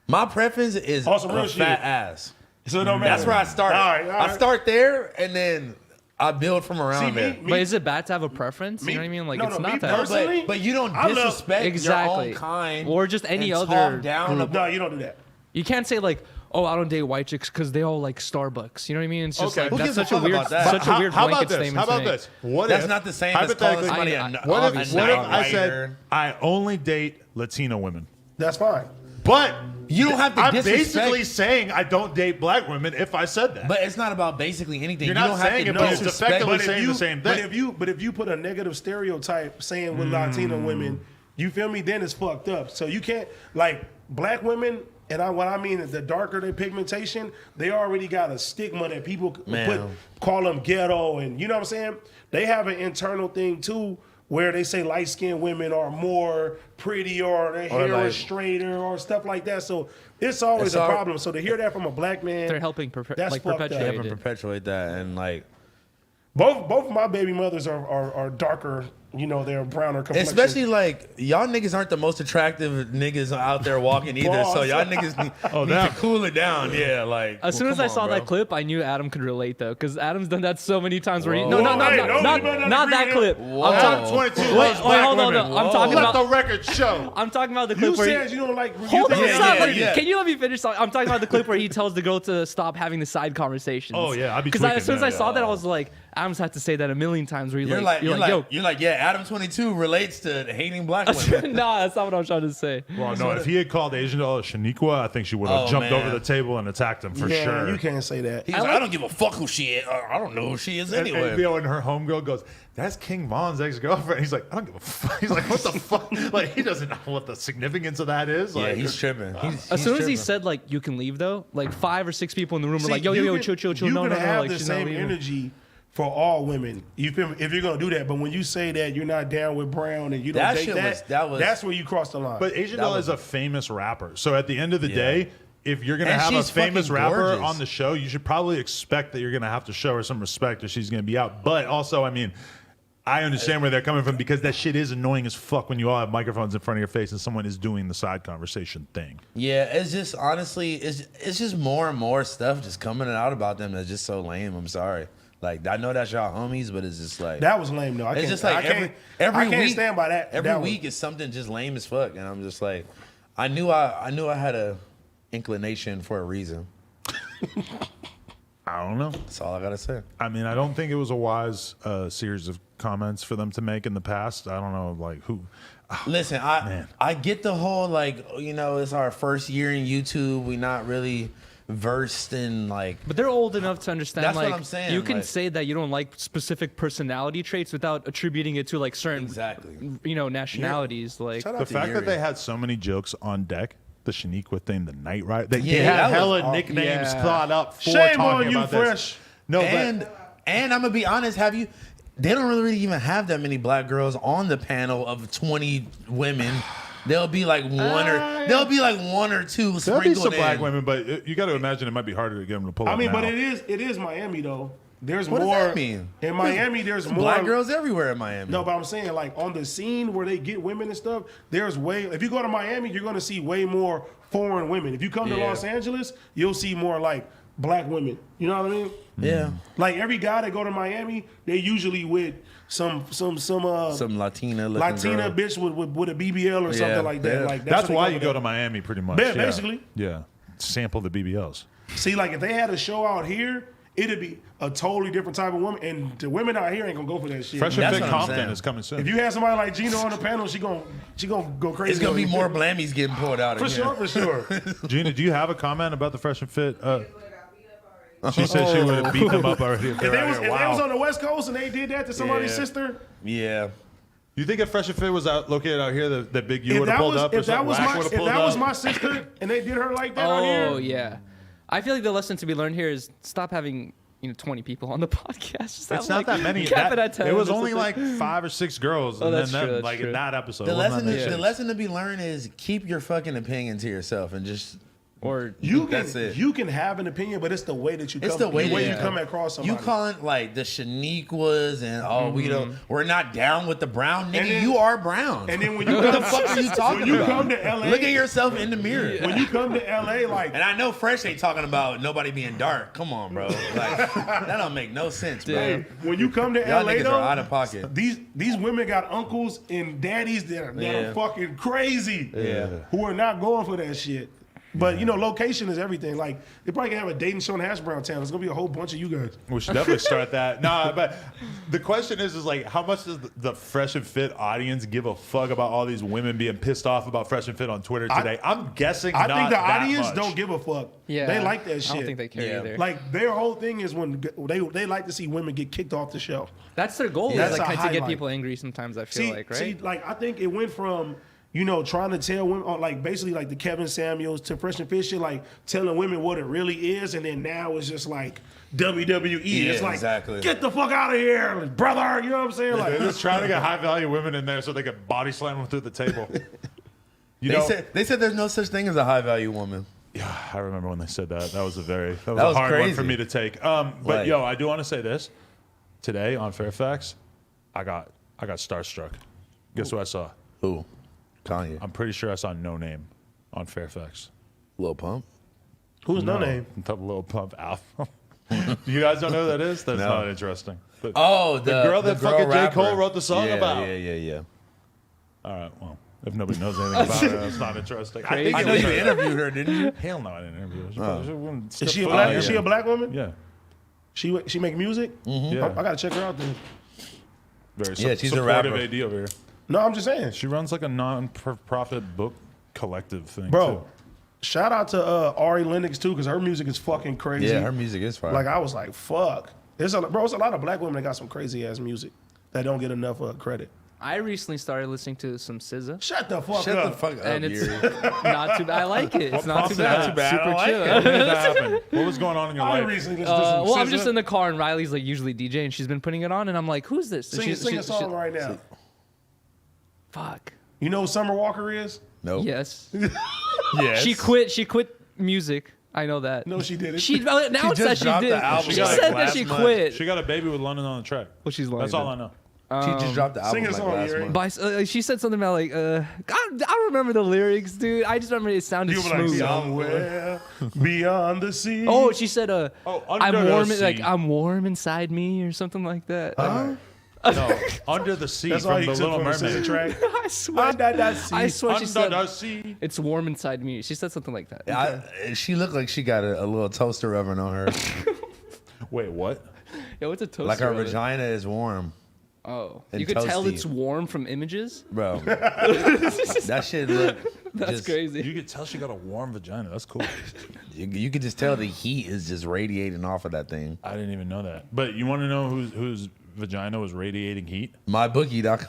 My preference is On some a real fat shit. ass. So it don't matter. That's where I start. All right, all I right. start there and then I build from around there. But is it bad to have a preference? You know what I mean? Like, no, it's no, me not that. personally- But you don't I love- disrespect Exactly. your own kind Or just any and other talk down group. about. No, you don't do that. You can't say like, oh, I don't date white chicks because they all like Starbucks. You know what I mean? It's just Okay. like Who that's gives a such a fuck weird, about that? such a weird how blanket about this? statement. How to about make. this? What That's if, not the same as calling somebody I- a What a if I said writer. I only date Latino women? That's fine. But You don't have to I'm disrespect- basically saying I don't date black women if I said that. But it's not about basically anything. You're you not don't have saying to it, but it's disrespect. effectively But saying the same thing. But if you put a negative stereotype saying with Latino women, you feel me? Then it's fucked up. So you can't like black women. And what I mean is the darker their pigmentation, they already got a stigma that people call them ghetto, and you know what I'm saying? They have an internal thing too, where they say light skinned women are more pretty or their hair like- is straighter or stuff like that. So it's always It's a all- problem. So to hear that from a black man, They're helping that's like fucked up. perpetuate Never it. perpetuate that and like. Both of my baby mothers are darker. You know, they're browner complexion. Especially like y'all niggas aren't the most attractive niggas out there walking either. So Boss. y'all niggas need damn. to cool it down. Yeah, like As soon well, as I come saw on, that bro. clip, I knew Adam could relate though, because Adam's done that so many times. Where he, Whoa. no, Whoa, hey, don't not even that agree clip. Whoa. I'm Top talking. 22 Wait, loves black hold on, women. no. I'm talking Let about. the record show. I'm talking about the You clip where. said He, you don't like. hold on, Yeah, stop. yeah, Like, yeah. Can you let me finish? I'm talking about the clip where he tells the girl to stop having the side conversations. Oh, yeah, I'd be Because tweaking as soon as that, I saw yeah. that, I was like, Adam's had to say that a million times. Where You're like, yo. yeah, Adam 22 relates to hating black women. Nah, that's not what I'm trying to say. Well, no, if he had called Asian doll a Shaniqua, I think she would have Oh, jumped man. over the table and attacked him for Yeah, sure. you can't say that. He's like, I don't give a fuck who she is. I don't know who she is And, anyway. you know, and her homegirl goes, "That's King Von's ex-girlfriend." He's like, "I don't give a fuck." He's like, "What the fuck?" Like, he doesn't know what the significance of that is. yeah, Like, he's tripping. He's As soon as he tripping. said like you can leave though, like 5 or 6 people in the room were See, like, yo, you chill. You No, can have like the she's not same leaving. energy for all women. You feel me? If you're gonna do that, but when you say that you're not down with Brown and you don't That date shit that, was- that's where you cross the line. But Asian That doll was- is a famous rapper. So at the end of the Yeah. day, if you're gonna And have a she's famous fucking rapper gorgeous. on the show, you should probably expect that you're gonna have to show her some respect or she's gonna be out. But also, I mean, I understand where they're coming from because that shit is annoying as fuck when you all have microphones in front of your face and someone is doing the side conversation thing. Yeah, it's just honestly, it's just more and more stuff just coming out about them that's just so lame. I'm sorry. Like I know that's y'all homies, but it's just like that was lame though. I it's can't, just like I every I can't week, stand by that. Every that week is something just lame as fuck, and I'm just like, I knew I had a inclination for a reason. I don't know. That's all I gotta say. I mean, I don't think it was a wise series of comments for them to make in the past. I don't know, like who. Listen, Man. I get the whole like, you know, it's our first year in YouTube. We not really versed in like. But they're old enough to understand. That's what like, I'm saying, You can like- say that you don't like specific personality traits without attributing it to like certain, Exactly. you know, nationalities. Like, Shout out The to fact Yuri. that they had so many jokes on deck, the Shaniqua thing, the Night Rider, they Yeah, had that was hella all- nicknames yeah. thought up for Shame talking on you, about this. Fresh. No, And I'm gonna be honest, they don't really even have that many black girls on the panel of 20 women. There'll be like one or two there'll be sprinkled some black in. women, but you got to imagine it might be harder to get them to pull I up mean, now. but it is Miami though. there's What more. does that mean? In Miami, there's more Black girls everywhere in Miami. No, but I'm saying like on the scene where they get women and stuff, there's way. If you go to Miami, you're gonna see way more foreign women. If you come to Yeah. Los Angeles, you'll see more like black women. You know what I mean? Yeah. Like every guy that go to Miami, they usually with some Latina looking Latina girl. bitch with a BBL or something like that. yeah. Like That's what why they you go to Miami, pretty much. Yeah, basically. Yeah. Sample the BBLs. See, like if they had a show out here, it'd be a totally different type of woman, and the women out here ain't gonna go for that shit. Fresh That's and Fit what I'm Compton saying. is coming soon. If you had somebody like Gina on the panel, she gonna go crazy. It's gonna on be you. more blammies getting pulled out for again. sure, for sure. Gina, do you have a comment about the Fresh and Fit? She said she would have beat them up already. If If they they were was, out if here. they was Wow. on the West Coast and they did that to somebody's Yeah. sister, Yeah. You think if Fresh and Fit was located out here, that Big U if would have that pulled was up or if that something? was Wack my would've if pulled that was up? my sister and they did her like that out Oh here, yeah, I feel like the lesson to be learned here is stop having 20 people on the podcast. Just It's have, not like, that many. cap it That- at 10 it was or only like something. 5 or 6 girls, Oh, and that's then true, that's like in true. that episode. The it wasn't that many the chicks. lesson to be learned is keep your fucking opinion to yourself and just Or That's it. you can have an opinion, but it's the way that you It's come, the way that you you come across somebody. You calling like the Shaniquas and we don't we're not down with the brown nigga. And then- you are brown. and then when you what come, the fuck are you talking when you about? come to LA, Look at yourself in the mirror. when you come to LA, like And I know Fresh ain't talking about nobody being dark. Come on, bro. Like that don't make no sense, bro. Damn. when you come to Y'all LA niggas though, are out of pocket. these women got uncles and daddies that are Yeah. fucking crazy. Yeah. Who are not going for that shit. But location is everything. Like they probably gonna have a dating show in Hash Brown Town. It's gonna be a whole bunch of you guys. We should definitely start that. Nah, but the question is like, how much does the Fresh and Fit audience give a fuck about all these women being pissed off about Fresh and Fit on Twitter today? I'm guessing I not think the that audience much. don't give a fuck. yeah, They like that shit. I don't think they care Yeah. either. Like their whole thing is when they like to see women get kicked off the show. That's their goal. Yeah. is That's like a to get highlight. people angry. Sometimes I feel like, right? See, like I think it went from trying to tell women, like basically like the Kevin Samuels to Fresh and Fit shit, like telling women what it really is, and then now it's just like WWE. Yeah, it's like exactly. get the fuck out of here, brother. You know what I'm saying? They're Like just trying to get high value women in there so they can body slam them through the table. They said there's no such thing as a high value woman. Yeah, I remember when they said that. That was a That a was hard one crazy. for me to take. But Like- yo, I do want to say this. Today on Fairfax, I got starstruck. Guess who I saw? Who? Kanye. I'm pretty sure I saw No Name on Fairfax. Lil Pump. who's no name? The Lil Pump album. You guys don't know who that is? That's No. not interesting. But Oh, the girl that fucking J. rapper. Cole wrote the song Yeah, about. Yeah. All right, well, if nobody knows anything about it, it's not interesting. I, think I it know was you her. interviewed her, didn't you? Hell no, I didn't interview her. Is she a black? yeah. Is she a black woman? Yeah. She make music? Yeah. I gotta check her out then. Very Yeah, she's a supportive rapper. AD over here. No, I'm just saying. She runs like a non-profit book collective thing. Bro, too. shout out to Ari Lennox too, because her music is fucking crazy. Yeah, her music is fire. Like I was like, fuck. There's a lot of black women that got some crazy ass music that don't get enough credit. I recently started listening to some SZA, Shut the fuck Shut up. the fuck up, and it's Yuri. not too bad. I like it. It's not too prompted bad. that? Super I chill. like When did that happen? What was going on in your I life? recently listened to some Well, I'm SZA. just in the car, and Riley's like usually DJ, and she's been putting it on, and I'm like, "Who's this?" And Sing a song right now. Fuck. You know who Summer Walker is? Nope. Yes. Yes. She quit music. I know that. No, she didn't. She now it just says she dropped did. the album She like said that last she month. quit. She got a baby with London on the track. Well, she's lying. That's all I know. She just dropped the album Sing a like song, last Yuri. month. But she said something about like I don't remember the lyrics, dude. I just remember it sounded You were like smooth. somewhere beyond the sea. Oh, she said Under I'm the warm sea. like I'm warm inside me or something like that. No, Under the Sea That's all from he The took Little from the SZA Mermaid. track. I swear. Under the sea. I swear she Under said the Sea. it's warm inside me. She said something like that. She looked like she got a little toaster oven on her. Wait, what? Yo, what's a toaster? Like her oven? vagina is warm, Oh, and you could tell toasty. it's warm from images. bro. That shit look. That's just- crazy. You could tell she got a warm vagina. That's cool. You could just tell the heat is just radiating off of that thing. I didn't even know that. But you want to know whose vagina was radiating heat? MyBookie.com.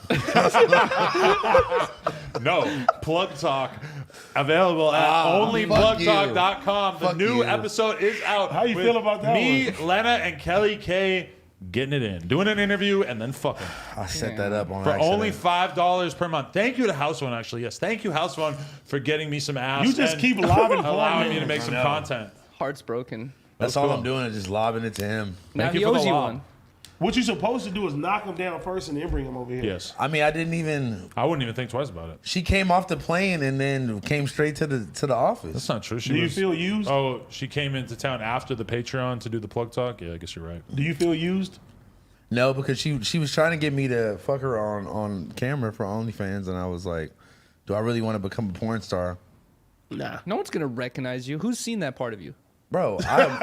No, Plug Talk. Available at fuck onlyplugtalk.com. The Fuck new you. episode is out. How you with feel about that Me, one? Lena, and Kelly K getting it in. Doing an interview and then fucking. I set that up on For accident. only $5 per month. Thank you to House One, actually. Yes, thank you, House One, for getting me some ass. You just and keep lobbing porn allowing me to names. make some content. Heart's broken. That's all I'm doing is just lobbing it to him. Now Thank he you for the owes you lob. one. What you're supposed to do is knock him down first and then bring him over here. Yes. I mean, I didn't even. I wouldn't even think twice about it. She came off the plane and then came straight to the office. That's not true. She Do you was, feel used? Oh, she came into town after the Patreon to do the plug talk? Yeah, I guess you're right. Do you feel used? No, because she was trying to get me to fuck her on camera for OnlyFans, and I was like, do I really want to become a porn star? Nah. No one's gonna recognize you. Who's seen that part of you? Bro, I'm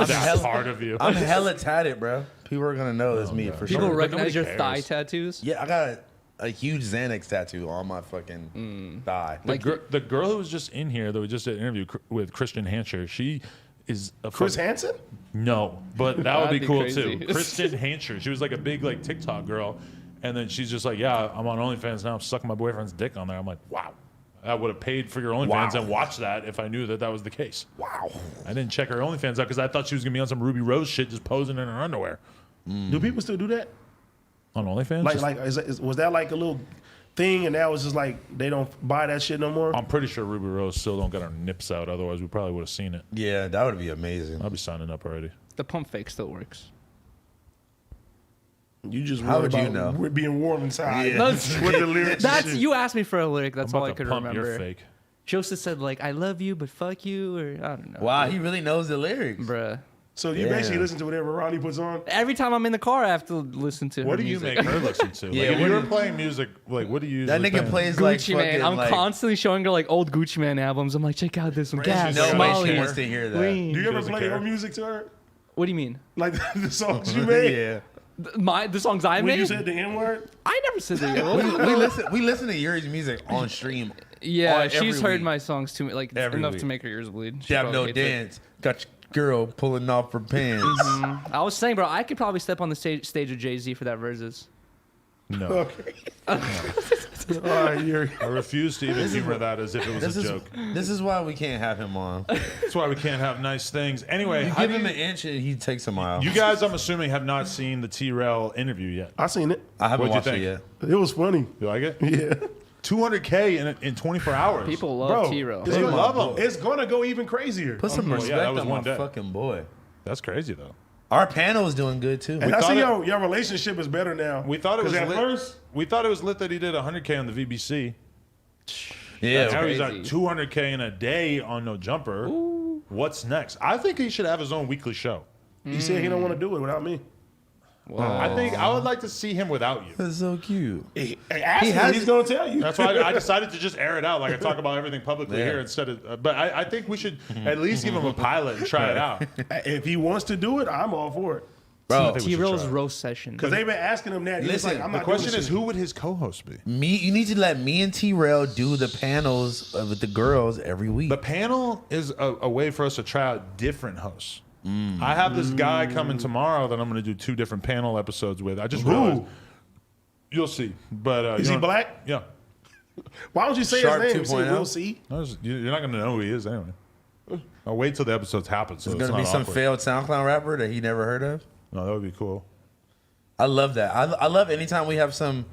That's part of you. I'm hella tatted, bro. People are gonna know it's me for People sure. recognize your cares. thigh tattoos. Yeah, I got a huge Xanax tattoo on my fucking thigh. The girl who was just in here that we just did an interview with, Christian Hancher, she is a Chris fucking- Hansen? No, but that would That'd be be cool crazy. too. Kristen Hancher. She was like a big like TikTok girl, and then she's just like, yeah, I'm on OnlyFans now. I'm sucking my boyfriend's dick on there. I'm like, wow. I would have paid for your OnlyFans and watched that if I knew that was the case. Wow. I didn't check her OnlyFans out because I thought she was gonna be on some Ruby Rose shit, just posing in her underwear Do people still do that? on OnlyFans. Was that like a little thing and now it's just like they don't buy that shit no more? I'm pretty sure Ruby Rose still don't got her nips out. Otherwise, we probably would have seen it. Yeah, that would be amazing. I'll be signing up already. The pump fake still works. You just How worry would you about know? being warm inside. Yeah. That's, With the lyrics. that's you asked me for a lyric. That's I'm all about I to could pump remember. your fake. Joseph said like, "I love you, but fuck you," or I don't know. Wow, he really knows the lyrics. Bruh. So you Yeah. basically listen to whatever Ronnie puts on. Every time I'm in the car, I have to listen to. What her do you music. make her listen to? Like, Yeah, if what you do were you- playing music, like what do you? That usually nigga play? plays like Gucci Man. fucking, I'm like, constantly showing her like old Gucci Man albums. I'm like, check out this one. Gas, no way Molly, she wants to hear that. Lean. Do you ever doesn't play care. your music to her? What do you mean? Like the songs you made? Yeah. The songs I When made? you said the N-word? I never said that. We listen to Yuri's music on stream. Yeah, every she's heard week. my songs too, like Every enough week. to make her ears bleed. She She have probably no hates it. dance. Got your girl pulling off her pants. I was saying, bro, I could probably step on the stage with Jay-Z for that versus. No, Okay. All right, you're. I refuse to even humor that as if it was This a is joke. this is why we can't have him on. That's why we can't have nice things. Anyway, how Give do him you, an inch and he takes a mile. you guys, I'm assuming, have not seen the T-Rail interview yet. I seen it. I haven't What'd you watched it think? yet. It was funny. You like it? Yeah. 200K in 24 hours. People love Bro, T-Rail. it's They gonna- love him. It's gonna go even crazier. Put some Well, yeah, respect that was on one my day. fucking boy. That's crazy though. Our panel is doing good too. And I thought see it- your relationship is better now. We thought it was 'Cause at lit. first, We thought it was lit that he did 100K on the VBC. Yeah, Now he's at crazy. 200K in a day on No Jumper. What's next? I think he should have his own weekly show. he said he don't want to do it without me. I think I would like to see him without you. that's so cute. Ask him, has he's it. gonna tell you. That's why I decided to just air it out. Like I talk about everything publicly Yeah. here instead of. But I think we should at least give him a pilot and try it out. If he wants to do it, I'm all for it. Bro, we should T-Rail's try. roast session. Because they've been asking him that. He's Listen, like, I'm The not question doing is, shit. who would his co-host be? you need to let me and T-Rail do the panels with the girls every week. The panel is a way for us to try out different hosts. I have this guy coming tomorrow that I'm going to do 2 different panel episodes with. I just realized. You'll see. But Is he black? Yeah. Why don't you say Shark his name? See, 2.0? we'll see. You're not going to know who he is anyway. I'll wait till the episodes happen. So There's it's gonna be not some awkward. failed SoundCloud rapper that he never heard of. No, that would be cool. I love that. I love anytime we have some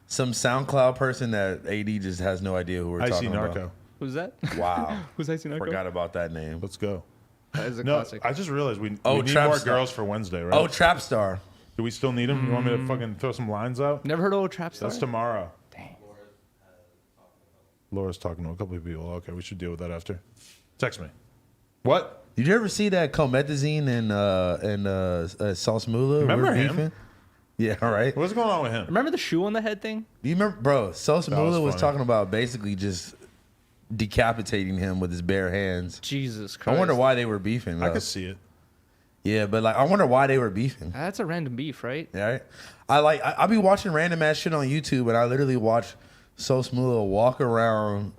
SoundCloud person that AD just has no idea who we're I see talking Narco. about. Who's that? Wow, Who's I seen forgot about that name. Let's go. That is a No, classic. I just realized we need Trap more Star. girls for Wednesday, right? Oh, Trap Star. Do we still need them? You want me to fucking throw some lines out? Never heard of old Trap Star? That's tomorrow. Laura's talking to a couple of people. Okay, we should deal with that after. Text me. What? Did you ever see that Comethazine and Sauce Mula? Remember were him? beefing? Yeah, all right. What's going on with him? Remember the shoe on the head thing? Do you remember, bro? Sauce That Mula was was funny. talking about basically just decapitating him with his bare hands. Jesus I Christ. wonder why they were beefing. I though. could see it. Yeah, but like, I wonder why they were beefing. That's a random beef, right? Yeah, right? I be watching random ass shit on YouTube, and I literally watch Sauce Mula walk around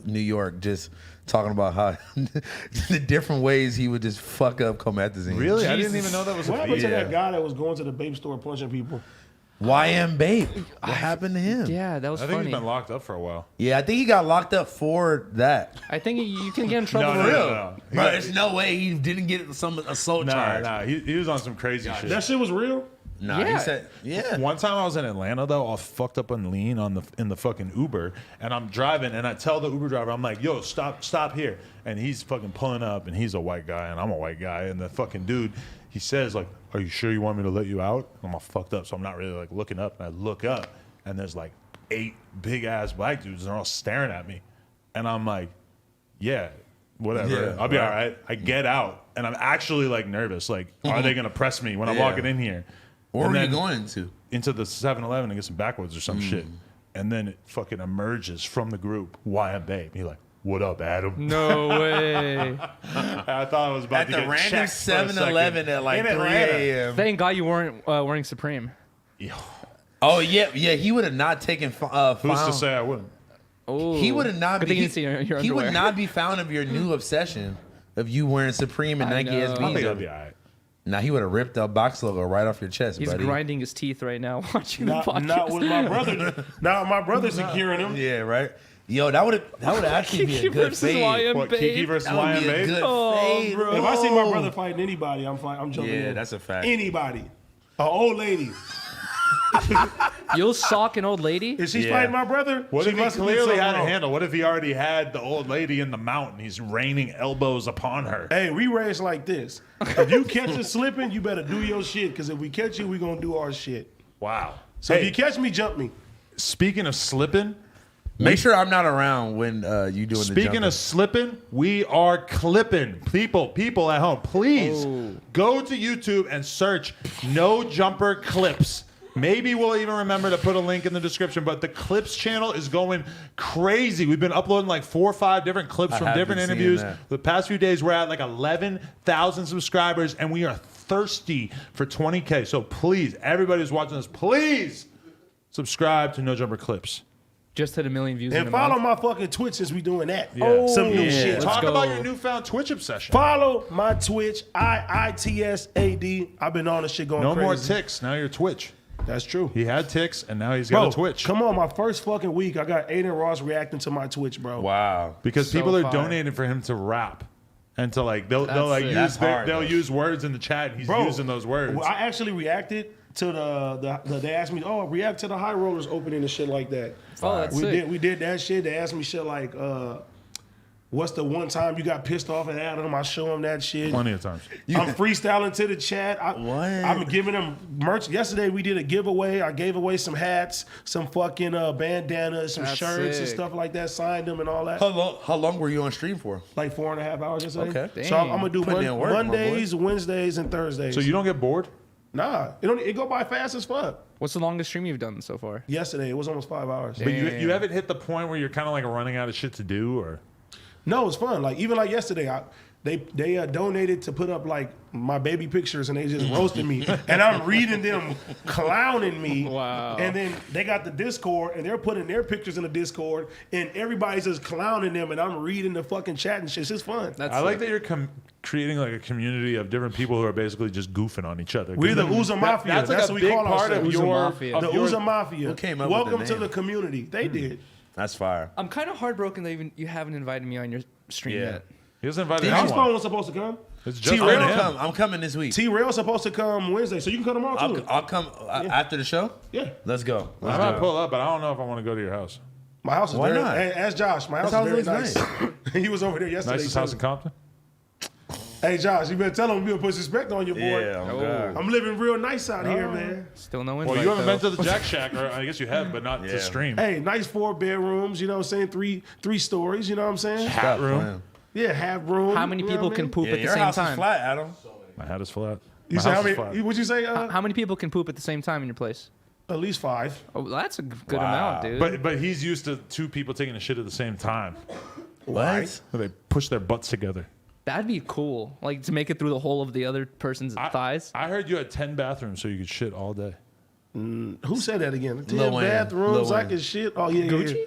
New York just talking about how the different ways he would just fuck up Comethazine. Really? I didn't Jesus. even know that was What a happened beef. to Yeah. that guy that was going to the babe store punching people? YM Babe. What happened to him? Yeah, that was I think funny. he's been locked up for a while. Yeah, I think he got locked up for that. I think you can get in trouble. No, for no, real. no. He Bro, got- there's no way he didn't get some assault Nah, charge. nah. He was on some crazy shit. That shit was real? Nah, Yeah. he said, yeah. One time I was in Atlanta though, all fucked up on lean in the fucking Uber, and I'm driving, and I tell the Uber driver, I'm like, "Yo, stop here," and he's fucking pulling up, and he's a white guy, and I'm a white guy, and the fucking dude, he says like, "Are you sure you want me to let you out?" I'm all fucked up, so I'm not really like looking up, and I look up, and there's like 8 big ass black dudes, and they're all staring at me, and I'm like, "Yeah, whatever, Yeah, I'll be right. all right." I get out, and I'm actually like nervous, like, are they gonna press me when I'm walking in here? Where And were you then- going into? into the 7-Eleven to get some backwoods or some shit. And then it fucking emerges from the group, YM Babe. He like, "What up, Adam?" No way. I thought I was about At to the get random checked for a 7-Eleven second. at like In 3 Atlanta. a.m. Thank God you weren't wearing Supreme. Oh, yeah. He would have not taken Who's to found. say I wouldn't? Oh, He would have not Good be. thing you didn't see your He would underwear. not be found of your new obsession of you wearing Supreme and I Nike know. I think it'll SBs. be all right. Nah, he would have ripped the box logo right off your chest, He's buddy. grinding his teeth right now watching the podcast. Not with my brother. Now my brother's securing him. Yeah, right. Yo, that would actually be Kiki a good versus fade. YM What, Babe. Kiki versus That would YM be a Babe? good Oh, fade, bro. If I see my brother fighting anybody, I'm jumping in. Yeah, that's a fact. Anybody. An old lady. You'll sock an old lady? If she's Yeah. fighting my brother, What she if he must be clearly something had a wrong. handle? What if he already had the old lady in the mountain? He's raining elbows upon her. Hey, we raised like this. If you catch us slipping, you better do your shit. Because if we catch you, we gonna do our shit. Wow. So Hey, if you catch me, jump me. speaking of slipping, Make sure I'm not around when you doing the speaking jumping. of slipping, we are clipping. People at home, please go to YouTube and search No Jumper Clips. Maybe we'll even remember to put a link in the description, but the Clips channel is going crazy. We've been uploading like 4 or 5 different clips I from have different been seeing interviews. that. The past few days, we're at like 11,000 subscribers, and we are thirsty for 20K. So please, everybody who's watching this, please subscribe to No Jumper Clips. Just hit 1 million views in And a follow month. my fucking Twitch since we doing that. Yeah. Some new Yeah. shit. Let's Talk go. about your newfound Twitch obsession. Follow my Twitch, IITSAD. I've been on this shit going No crazy. more ticks. Now you're Twitch. That's true. He had ticks, and now he's got Bro, a Twitch. come on, my first fucking week, I got Aiden Ross reacting to my Twitch, bro. Wow. Because So people are fire. donating for him to rap, and to like they'll like it. use That's hard, they'll though. use words in the chat. And he's Bro, using those words. Well, I actually reacted to the they asked me, oh, react to the High Rollers opening and shit like that. Oh, that's we sick. did that shit. They asked me shit like, what's the one time you got pissed off at Adam? I show him that shit. Plenty of times. I'm freestyling to the chat. What? I'm giving them merch. Yesterday we did a giveaway. I gave away some hats, some fucking bandanas, some That's shirts and sick. stuff like that. Signed them and all that. How long were you on stream for? Like 4.5 hours yesterday. Okay. So I'm gonna do Putting in work, my boy. Mondays, Wednesdays, and Thursdays. So you don't get bored? Nah, it go by fast as fuck. What's the longest stream you've done so far? Yesterday it was almost 5 hours. But you Damn. haven't hit the point where you're kind of like running out of shit to do, or No, it's fun. Like even like yesterday, they donated to put up like my baby pictures and they just roasted me, and I'm reading them clowning me. Wow. And then they got the Discord and they're putting their pictures in the Discord, and everybody's just clowning them, and I'm reading the fucking chat and shit. It's just fun. That's I like sick. that you're creating like a community of different people who are basically just goofing on each other. We're the 'Cause Uza Mafia. That's like That's a what we big call part of ourselves. your Uza Mafia. The of your- Uza Mafia. Who came up with Welcome the to name? the community. They did. That's fire. I'm kind of heartbroken that you haven't invited me on your stream Yeah. yet. He doesn't invite House anyone. phone was supposed to come. It's just T-Rail on him. I'm coming this week. T-Rail's supposed to come Wednesday, so you can come tomorrow too. I'll come after the show. Yeah. Let's go. I might pull up, but I don't know if I want to go to your house. My house is Why very. not? Hey, ask Josh. My house That is very sounds nice. He was over there yesterday. Nicest too. house in Compton. Hey Josh, you better tell him we'll put respect on your boy. Yeah. Oh God. I'm living real nice out here, man. Still no invite. Well, you haven't been though. to the Jack Shack, or I guess you have, but not Yeah. to stream. Hey, nice 4 bedrooms. You know what I'm saying? Three stories. You know what I'm saying? Hat room. Playing. Yeah, half room. How many you know people what I can mean? poop Yeah, at the your same house is time? flat, Adam. My hat is flat. You My say how house is many? flat. What'd you say? How many people can poop at the same time in your place? At least 5. Oh, that's a good Wow. amount, dude. But he's used to 2 people taking a shit at the same time. What? They push their butts together. That'd be cool, like to make it through the whole of the other person's thighs. I heard you had 10 bathrooms, so you could shit all day. Who said that again? 10 Lil Wayne. bathrooms. Lil I Wayne. can shit. Oh yeah, Gucci? yeah.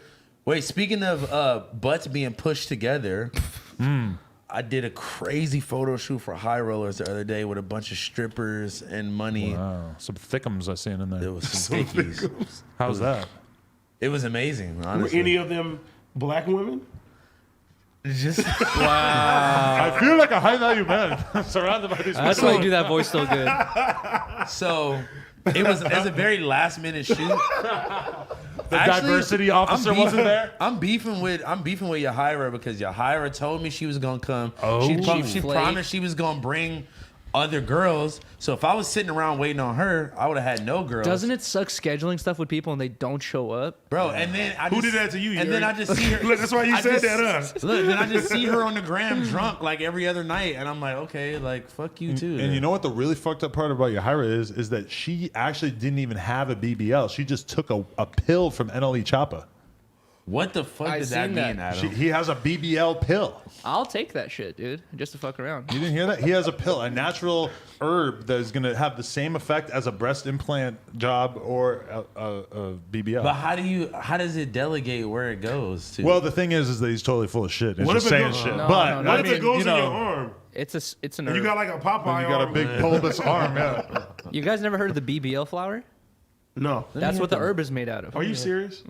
Wait, speaking of butts being pushed together, I did a crazy photo shoot for High Rollers the other day with a bunch of strippers and money. Wow. Some thickums I seen in there. There was some thickies. How's that? It was amazing, Were honestly. any of them black women? Just I feel like a high value man surrounded by these That's people. why you do that voice so good. so it's a very last minute shoot. The diversity officer wasn't there. I'm beefing with Yahira because Yahira told me she was gonna come. Oh. She promised she was gonna bring other girls. So if I was sitting around waiting on her, I would have had no girls. Doesn't it suck scheduling stuff with people and they don't show up? Bro, and then Who did that to you? And then I just see her. Look, that's why you said that, huh? Look, then I just see her on the gram drunk like every other night, and I'm like, okay, like fuck you too. And you know what the really fucked up part about Yahira is that she actually didn't even have a BBL. She just took a pill from NLE Choppa. What the fuck I did that seen mean, that. Adam? He has a BBL pill. I'll take that shit, dude, just to fuck around. You didn't hear that? He has a pill, a natural herb that is going to have the same effect as a breast implant job or a BBL. But how does it delegate where it goes to? Well, the thing is that he's totally full of shit. He's What just if it saying goes- shit. No, but no, What I if mean, it goes you in know, your arm? It's an And you herb. got like a Popeye you got a arm. big bulbous arm. Yeah. You guys never heard of the BBL flower? No. That's what the herb is made out of. Are you serious?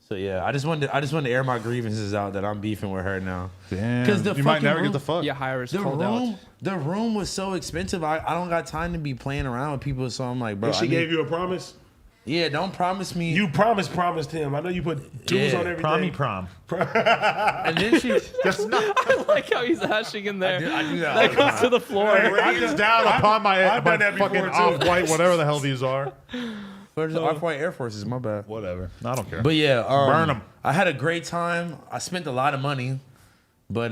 So yeah, I just wanted to air my grievances out that I'm beefing with her now. Damn. 'Cause the you might fucking never room- get the fuck. Yeah, Hira's The called room, out. the room was so expensive. I don't got time to be playing around with people. So I'm like, bro, And she gave you a promise? yeah, don't promise me. You promised him. I know you put twos Yeah, on everything. Prom. and then she. That's not. I like how he's hashing in there. I do that. That goes to the floor. Rains down upon my I've done that fucking before, too. off-white, whatever the hell these are. Where's the Off-White Air Forces? My bad. Whatever. I don't care. But yeah, Burn 'em. I had a great time. I spent a lot of money, but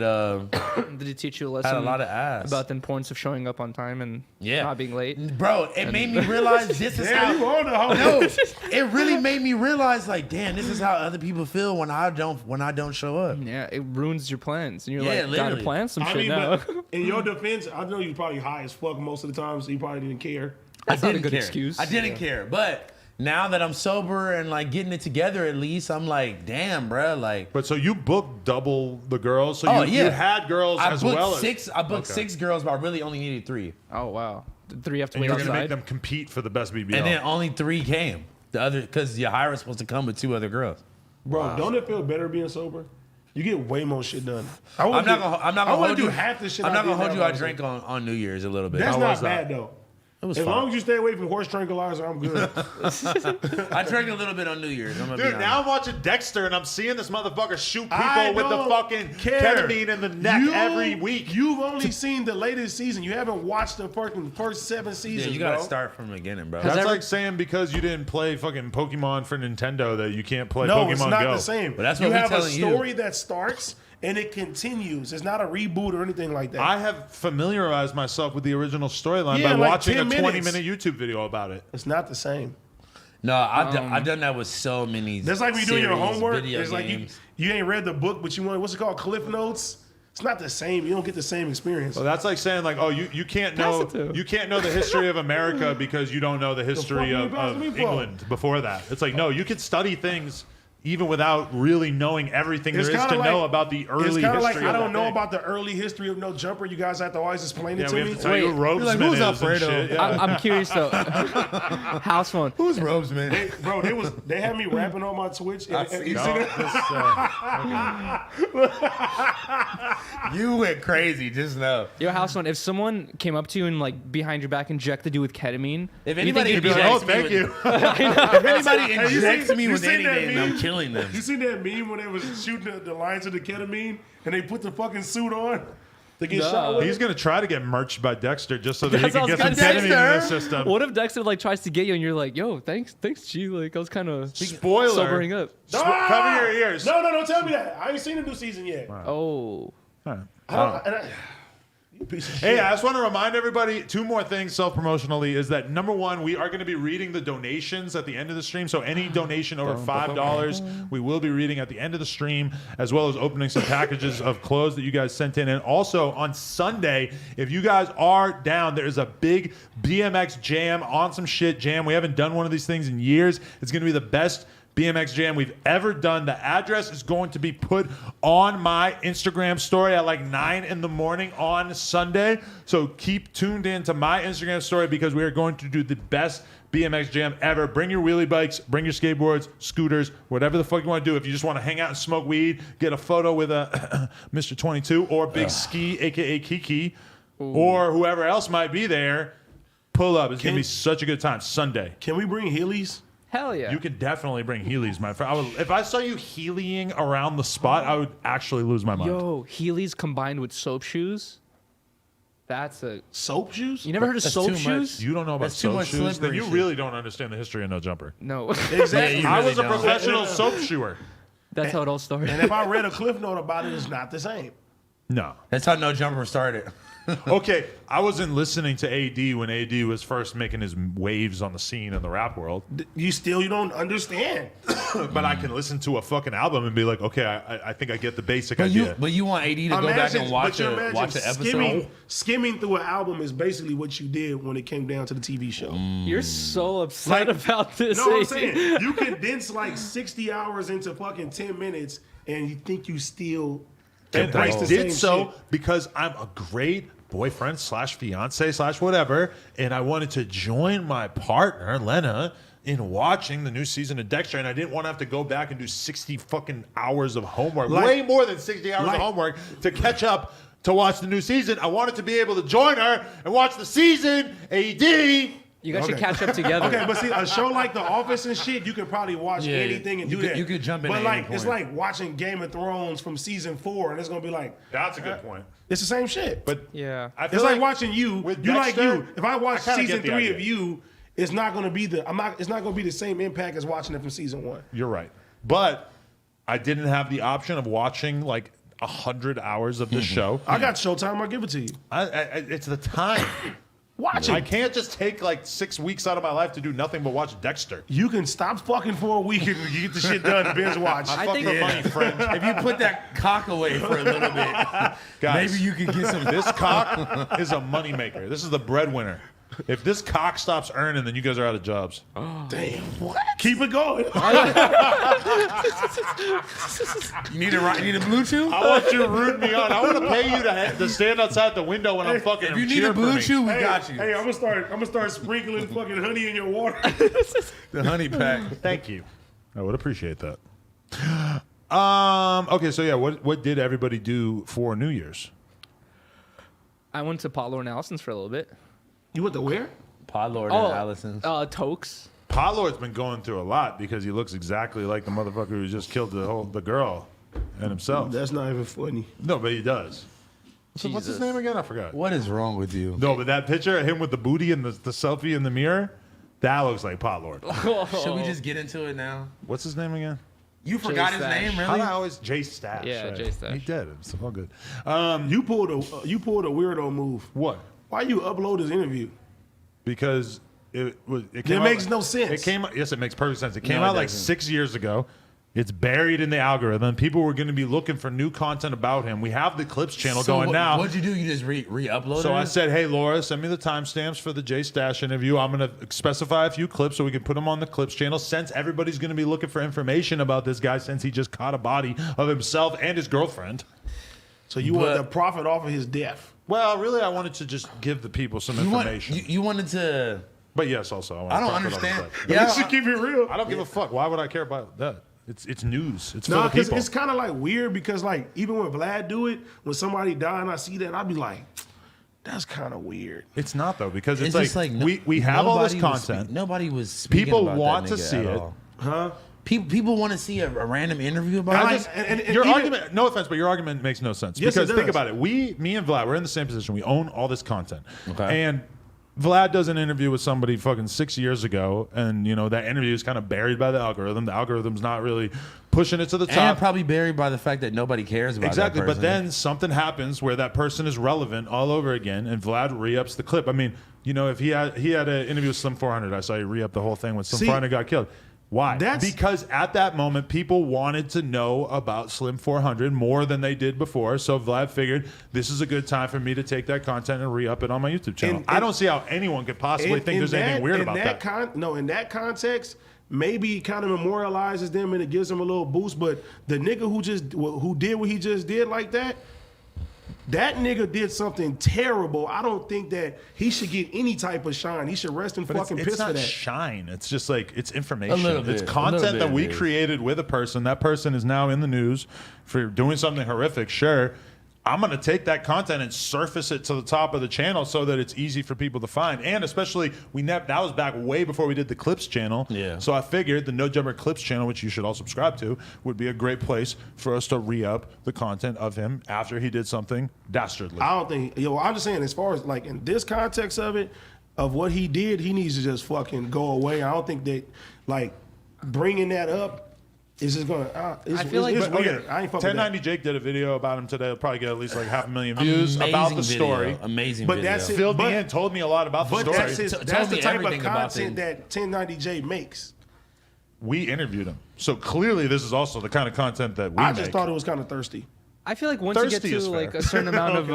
Did he teach you a lesson had a lot of ass. about the importance of showing up on time and not being late? Bro, it made me realize this is Yeah, you how. on the whole. No, it really made me realize, like, damn, this is how other people feel when I don't show up. Yeah, it ruins your plans. And you're Yeah, like, gotta literally. plan some I shit mean, now. but in your defense, I know you're probably high as fuck most of the time, so you probably didn't care. That's I not a didn't good care. excuse. I didn't care, but now that I'm sober and like getting it together, at least I'm like, damn, bro, like. But so you booked double the girls. So Oh, you yeah. had girls I as booked well. six. I booked Okay. 6 girls, but I really only needed 3. Oh, wow. Did 3 have to And wait you're gonna make outside? them compete for the best BBL. And then only 3 came. The other, because Yahira's supposed to come with 2 other girls. Bro, don't it feel better being sober? You get way more shit done. I I'm not gonna wanna hold do you. half the shit. I'm not did gonna hold now you. I when drank was on New Year's a little bit. That's How not was that? bad though. It was As fun. long as you stay away from horse tranquilizer, I'm good. I drank a little bit on New Year's. I'm gonna be Dude, honest. now I'm watching Dexter and I'm seeing this motherfucker shoot I people with the don't fucking care. ketamine in the neck every week. You've only seen the latest season. You haven't watched the fucking first 7 Yeah, seasons. you gotta bro. start from the beginning, bro. Has That's ever- like saying because you didn't play fucking Pokemon for Nintendo that you can't play No, Pokemon it's not Go. the same. But that's you what we have a telling you. story that starts and it continues. It's not a reboot or anything like that. I have familiarized myself with the original storyline Yeah, by like watching a 10 minutes. 20-minute YouTube video about it. It's not the same. No, I've done that with so many. That's like when you're doing your series, homework. video It's like games. you ain't read the book, but you want what's it called? Cliff Notes. It's not the same. You don't get the same experience. So that's like saying like, oh, you can't Pass know it to. you can't know the history of America because you don't know the history fuck you of passing me for? England before that. It's like no, you can study things even without really knowing everything there is kinda to know about the early It's history. kind of like of I that don't know thing. about the early history of No Jumper. You guys have to always explain it Yeah, to we me. have to tell you Wait, what you're like, Robesman who's is and Alfredo? shit. Yeah. I'm curious though. House phone. Who's Robes, man? Bro, they had me rapping on my Twitch. And you No, see this, that? You went crazy just now. Yo, house phone. If someone came up to you and like behind your back injected you with ketamine, If you anybody think You'd you'd be be like, like, oh, thank you. If anybody you injects seen- me you with seen that anything, meme? I'm killing them. You seen that meme when they was shooting the lines of the ketamine and they put the fucking suit on to get shot with? He's gonna try to get merched by Dexter just so that he That's can what I get was some gonna ketamine say, in the sir. system. What if Dexter like tries to get you and you're like, yo, thanks, G. Like I was kind of Spoiler. sobering up. Cover your ears. No, don't tell me that. I ain't seen the new season yet. Oh, You piece of Hey, shit. I just want to remind everybody 2 more things self-promotionally is that number 1, we are going to be reading the donations at the end of the stream. So any donation over $5, we will be reading at the end of the stream, as well as opening some packages of clothes that you guys sent in. And also on Sunday, if you guys are down, there is a big BMX jam on some shit jam. We haven't done one of these things in years. It's going to be the best BMX Jam we've ever done. The address is going to be put on my Instagram story at like 9 in the morning on Sunday. So keep tuned in to my Instagram story because we are going to do the best BMX Jam ever. Bring your wheelie bikes, bring your skateboards, scooters, whatever the fuck you want to do. If you just want to hang out and smoke weed, get a photo with a Mr. 22 or Big Ski, aka Kiki, or whoever else might be there, pull up. It's going to be such a good time. Sunday. Can we bring Heelys? Hell yeah. You can definitely bring Heelys, my friend. If I saw you Heelying around the spot, I would actually lose my mind. Yo, Heelys combined with soap shoes. That's a... Soap shoes? You never heard of That's soap too much. shoes? You don't know about That's too soap much shoes? Then slippery you shit. really don't understand the history of No Jumper. No. Exactly. Yeah, I you was a really don't. professional soap shoer. That's how it all started. And if I read a cliff note about it, it's not the same. No. That's how No Jumper started. Okay, I wasn't listening to AD when AD was first making his waves on the scene in the rap world. You don't understand. But I can listen to a fucking album and be like, okay, I think I get the basic idea. But you want AD to go back and watch an episode? Skimming through an album is basically what you did when it came down to the TV show. You're so upset about this. No, I'm saying you condense like 60 hours into fucking 10 minutes, and you think you still And I embrace the did same so shit. because I'm a great boyfriend / fiance / whatever, and I wanted to join my partner Lena in watching the new season of Dexter, and I didn't want to have to go back and do 60 fucking hours of homework, way more than 60 hours of homework to catch up to watch the new season. I wanted to be able to join her and watch the season. AD. You guys should catch up together. Okay, but see, a show like The Office and shit, you can probably watch Yeah, anything and you do could- that. you could jump in But at like, any it's point. like watching Game of Thrones from season 4, and it's gonna be like, That's a good point. it's the same shit. But Yeah. I feel it's like watching you. with You like Dexter, you. If I watch I kinda season get the 3 idea. of you, it's not gonna be It's not gonna be the same impact as watching it from season 1. You're right. But I didn't have the option of watching like 100 hours of this show. I got Showtime. I'll give it to you. It's the time. Watch it. I can't just take like 6 weeks out of my life to do nothing but watch Dexter. You can stop fucking for a week and you get the shit done. Binge watch. I think- fuck the money, friend. If you put that cock away for a little bit, Guys, maybe you could get some. this cock is a moneymaker. This is the breadwinner. If this cock stops earning, then you guys are out of jobs. Damn. What? Keep it going. You need a Bluetooth. I want you to root me on. I want to pay you to stand outside the window when I'm fucking. If you need a cheer for me. Bluetooth, we got you. Hey, I'm gonna start sprinkling fucking honey in your water. The honey pack. Thank you. I would appreciate that. Okay, so yeah, what did everybody do for New Year's? I went to Paulo and Allison's for a little bit. You went to where? Pod Lord Oh, and Allison's. Tokes. Pollard's been going through a lot because he looks exactly like the motherfucker who just killed the girl and himself. That's not even funny. No, but he does. So what's his Jesus. name again? I forgot. What is wrong with you? No, but that picture of him with the booty and the selfie in the mirror, that looks like Pollard. Should we just get into it now? What's his name again? You forgot his Stash. name, How really? do I always Jay Stash? Yeah, right. Jay Stash. He did. It's all good. You pulled a weirdo move. What? Why you upload his interview? Because it came out makes no sense. It came. Yes, it makes perfect sense. It came No, it out like doesn't. 6 years ago. It's buried in the algorithm. People were going to be looking for new content about him. We have the clips channel So going now. What'd you do? You just re-uploaded So I it? said, hey, Laura, send me the timestamps for the Jay Stash interview. I'm going to specify a few clips so we can put them on the clips channel since everybody's going to be looking for information about this guy since he just caught a body of himself and his girlfriend. So you want to profit off of his death? Well, really, I wanted to just give the people some information. You wanted to. But yes, also, I want I to don't profit off understand. his life. You Yeah, should keep it real. I don't give a fuck. Why would I care about that? It's news. It's for No, the because people. it's kind of like weird because like even when Vlad do it, when somebody die and I see that, I'd be like, that's kind of weird. It's not though because it's, just like, no- we have all this nobody was content. nobody was speaking People about want that to nigga see at it. all. Huh? People want to see a random interview about And it. like- Just- and your even- argument, no offense, but your argument makes no sense. Yes, it because think does. about it. Me and Vlad, we're in the same position. We own all this content. Okay. And Vlad does an interview with somebody fucking 6 years ago, and you know that interview is kind of buried by the algorithm. The algorithm's not really pushing it to the top. And probably buried by the fact that nobody cares about Exactly, that but person. then something happens where that person is relevant all over again, and Vlad re-ups the clip. I mean, you know, if he had an interview with Slim 400, I saw you re-up the whole thing when Slim See, 400 got killed. Why? that's- Because at that moment, people wanted to know about Slim 400 more than they did before. So Vlad figured this is a good time for me to take that content and re-up it on my YouTube channel. And- I don't see how anyone could possibly think there's anything weird about that. In that context, maybe kind of memorializes them and it gives them a little boost. But the nigga who did what he just did like that nigga did something terrible. I don't think that he should get any type of shine. He should rest in fucking piss it's for not that. shine. It's just like it's information. A little It's bit. content that we It is. created with a person. That person is now in the news for doing something horrific. Sure. I'm going to take that content and surface it to the top of the channel so that it's easy for people to find. And especially, that was back way before we did the Clips channel. Yeah. So I figured the No Jumper Clips channel, which you should all subscribe to, would be a great place for us to re-up the content of him after he did something dastardly. I don't think, I'm just saying, as far as like in this context of it, of what he did, he needs to just fucking go away. I don't think that, like, bringing that up is just gonna. I feel like it's But, weird. I ain't fucking with 1090 that. Jake did a video about him today. It'll probably get at least like 500,000 views about the Amazing video. story. Amazing But video. that's it. Filled But- me in, told me a lot about the But story. that's Told that's the me type of everything about content it. that 1090J makes. We interviewed him. So clearly this is also the kind of content that we I make. just thought it was kind of thirsty. I feel like once you Thirsty get is to like fair. a certain amount of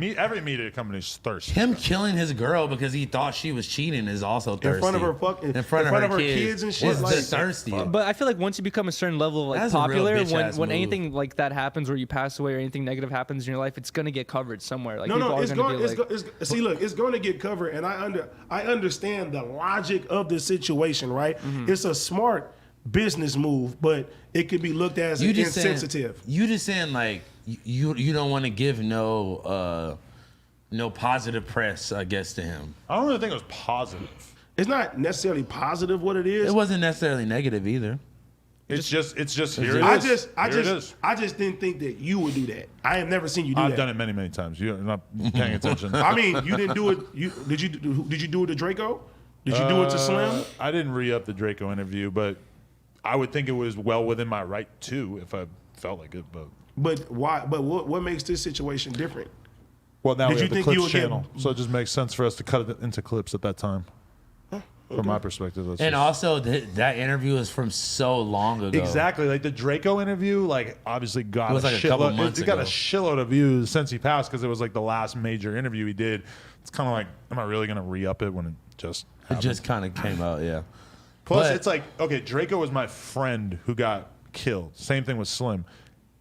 Every media company is thirsty. Him killing his girl because he thought she was cheating is also thirsty. In front of her fucking, in front of her kids and shit. What's Like, thirsty? but I feel like once you become a certain level of like That's a real popular, bitch-ass when move. anything like that happens or you pass away or anything negative happens in your life, it's gonna get covered somewhere. Like people No, are it's gonna going. be like, See, look, it's going to get covered, and I understand the logic of the situation, right? Mm-hmm. It's a smart business move, but it could be looked at as insensitive. You just saying like you don't want to give no positive press, I guess, to him. I don't really think it was positive. It's not necessarily positive what it is. It wasn't necessarily negative either. It's just here it I is. just Here it is. didn't think that you would do that. I have never seen you do I've that. done it many times. You're not paying attention. I mean, you didn't do it. Did you do it to Draco? Did you do it to Slim? I didn't re-up the Draco interview, but I would think it was well within my right to if I felt like it. But why? But what makes this situation different? Well, now Did we you have the think you Clips would get- channel, so it just makes sense for us to cut it into clips at that time. From my perspective, that's And just- also, that interview is from so long ago. exactly like the Draco interview, like obviously got It was a like a couple shitload. months It got a ago. shitload of views since he passed because it was like the last major interview he did. It's kind of like, am I really gonna re-up it when it just It happened? just kind of came out, yeah. Plus, But- it's like, okay, Draco was my friend who got killed. Same thing with Slim.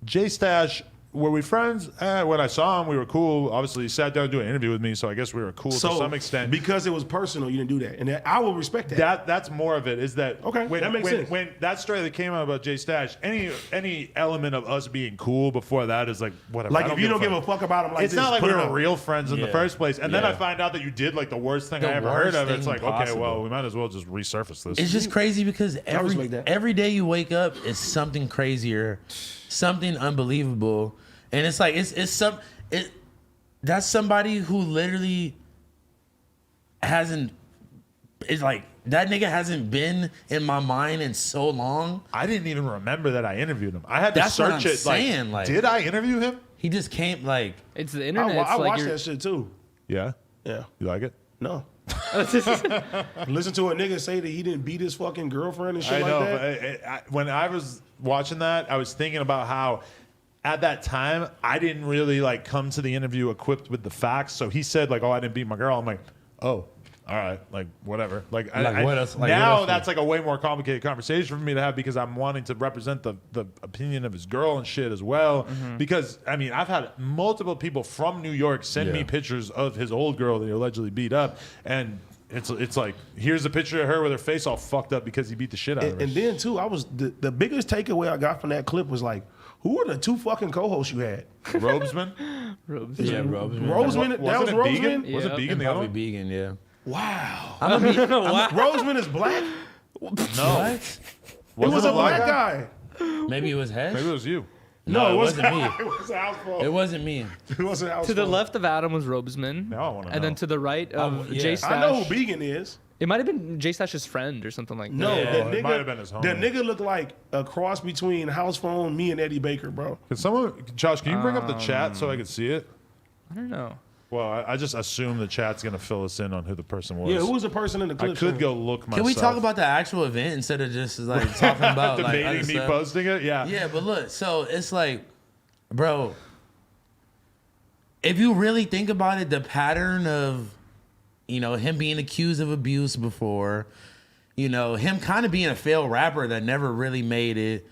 J Stash, were we friends? When I saw him, we were cool. Obviously, he sat down to do an interview with me, so I guess we were cool to some extent. because it was personal, you didn't do that, and I will respect that. That's more of it. Is that Okay, that makes sense. When that story that came out about J Stash, any element of us being cool before that is like whatever. Like I if you don't give a fuck about him, like it's this, not like put we it were up. real friends in the Yeah. first place, and then I Yeah. find out that you did like the worst thing The I ever heard worst of. It's thing like, okay, possible. well, we might as well just resurface this. It's just crazy because respect that. every day you wake up is something crazier, something unbelievable, and it's like that's somebody who literally hasn't. It's like that nigga hasn't been in my mind in so long. I didn't even remember that I interviewed him. I had to That's what search I'm it. saying, like- did I interview him? He just came like it's the internet. I It's like watched you're, that shit too. Yeah. Yeah, You like it? no. Listen to a nigga say that he didn't beat his fucking girlfriend and shit I like know. that. But when I was watching that, I was thinking about how at that time I didn't really like come to the interview equipped with the facts. So he said like, "Oh, I didn't beat my girl." I'm like, "Oh, all right, like whatever." Like what else- like, what now else that's like a way more complicated conversation for me to have because I'm wanting to represent the opinion of his girl and shit as well. Because I mean, I've had multiple people from New York send me Yeah. pictures of his old girl that he allegedly beat up, and it's like here's a picture of her with her face all fucked up because he beat the shit out of her. And then too, I was the biggest takeaway I got from that clip was like, who were the two fucking co-hosts you had? Robesman? robes. yeah, bro. Roseman, that was Wasn't it Began? Roseman. Wasn't Yeah. Began the other Probably one? vegan, yeah. Wow, Wow. Roseman is black. No. What? It was a black guy. Maybe it was Hesh. Maybe it was you. No, it wasn't wasn't me. It was a house phone. It wasn't me. It wasn't a house To the phone. left of Adam was Robesman. Now I wanna And then know. to the right of yeah. J Stash. I know who Began is. It might have been J Stash's friend or something like that. No, Yeah, that it nigga. might have been his that homie. nigga looked like a cross between House Phone, me, and Eddie Baker, bro. Can someone, Josh, can you bring up the chat so I can see it? I don't know. Well, I just assume the chat's going to fill us in on who the person was. Yeah, who was the person in the I clip? could go look myself. Can we talk about the actual event instead of just like talking about like debating other me stuff? posting it? Yeah. Yeah, but look, so it's like, bro, if you really think about it, the pattern of, him being accused of abuse before, You know, him kind of being a failed rapper that never really made it.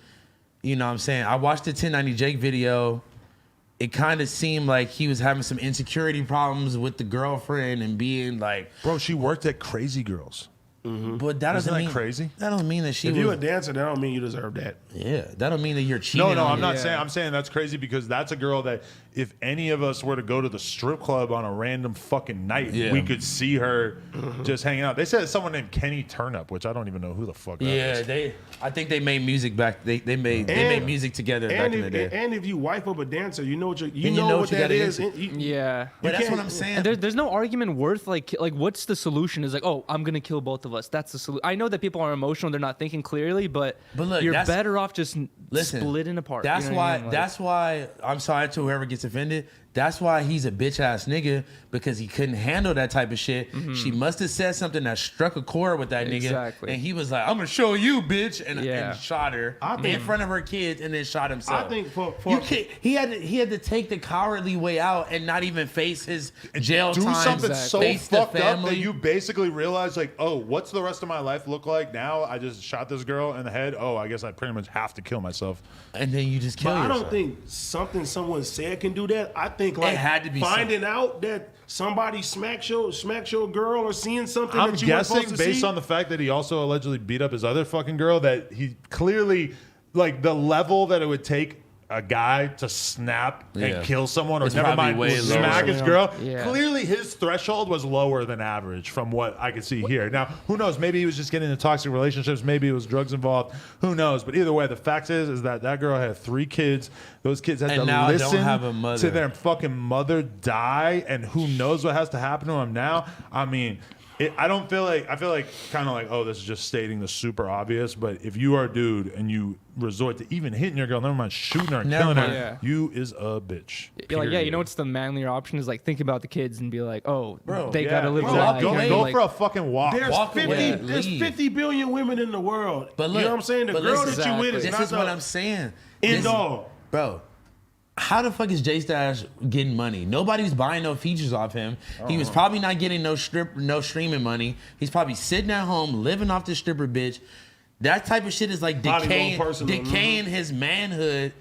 You know what I'm saying? I watched the 1090 Jake video. It kind of seemed like he was having some insecurity problems with the girlfriend and being like, Bro, she worked at Crazy Girls. but that doesn't that mean crazy? That don't mean that she If was. you're a dancer, that don't mean you deserve that. Yeah, that don't mean that you're cheating. No, on I'm not Yeah. saying. I'm saying that's crazy because that's a girl that if any of us were to go to the strip club on a random fucking night, Yeah. we could see her just hanging out. They said it's someone named Kenny Turnup, which I don't even know who the fuck that Yeah, is. I think they made music back. They made music together back And in the day. and if you wife up a dancer, you know what you you know what what you that gotta is. do. And you- Yeah. But that's can't- what I'm saying. And there's no argument worth like what's the solution? Is like, oh, I'm gonna kill both of us. That's the solution. I know that people are emotional, they're not thinking clearly, but look, you're that's- better off just splitting apart. That's You know what why. I mean? Like, That's why. I'm sorry to whoever gets offended. That's why he's a bitch ass nigga because he couldn't handle that type of shit. She must have said something that struck a chord with that nigga, Exactly. and he was like, "I'm gonna show you, bitch," and Yeah. shot her in front of her kids, and then shot himself. I think for you can't, he had to take the cowardly way out and not even face his jail Do time. something so face the fucked up family. that you basically realize, like, oh, what's the rest of my life look like now? I just shot this girl in the head. Oh, I guess I pretty much have to kill myself. and then you just kill But I yourself. don't think something someone said can do that. I think like had to be finding out that somebody smacks your girl or seeing something I'm that you weren't guessing supposed to based see. on the fact that he also allegedly beat up his other fucking girl that he clearly, like, the level that it would take a guy to snap Yeah. and kill someone or It's never probably mind way smack lower. his girl. Yeah. Clearly his threshold was lower than average from what I could see here. Now, who knows? Maybe he was just getting into toxic relationships. Maybe it was drugs involved. Who knows? But either way, the fact is that that girl had 3 kids. Those kids had And to now don't listen have a mother. to their fucking mother die, and who knows what has to happen to them now. I mean, I feel like kind of like, oh, this is just stating the super obvious, but if you are a dude and you resort to even hitting your girl, never mind shooting her and Never killing her, mind. Yeah. you is a bitch. you're like, yeah, you Period. know what's the manlier option is like think about the kids and be like, oh, Bro, they Yeah, gotta live a exactly. life. Go, You know, go like- for a fucking walk. There's Walk 50, away, there's leave. 50 billion women in the world. But look, you know what I'm saying? The but girl listen, that you with is this not is what the I'm saying. end all. Bro, how the fuck is J Stash getting money? Nobody's buying no features off him. He was probably not getting no streaming money. He's probably sitting at home living off this stripper bitch. That type of shit is like Probably more decaying, personal, decaying his manhood,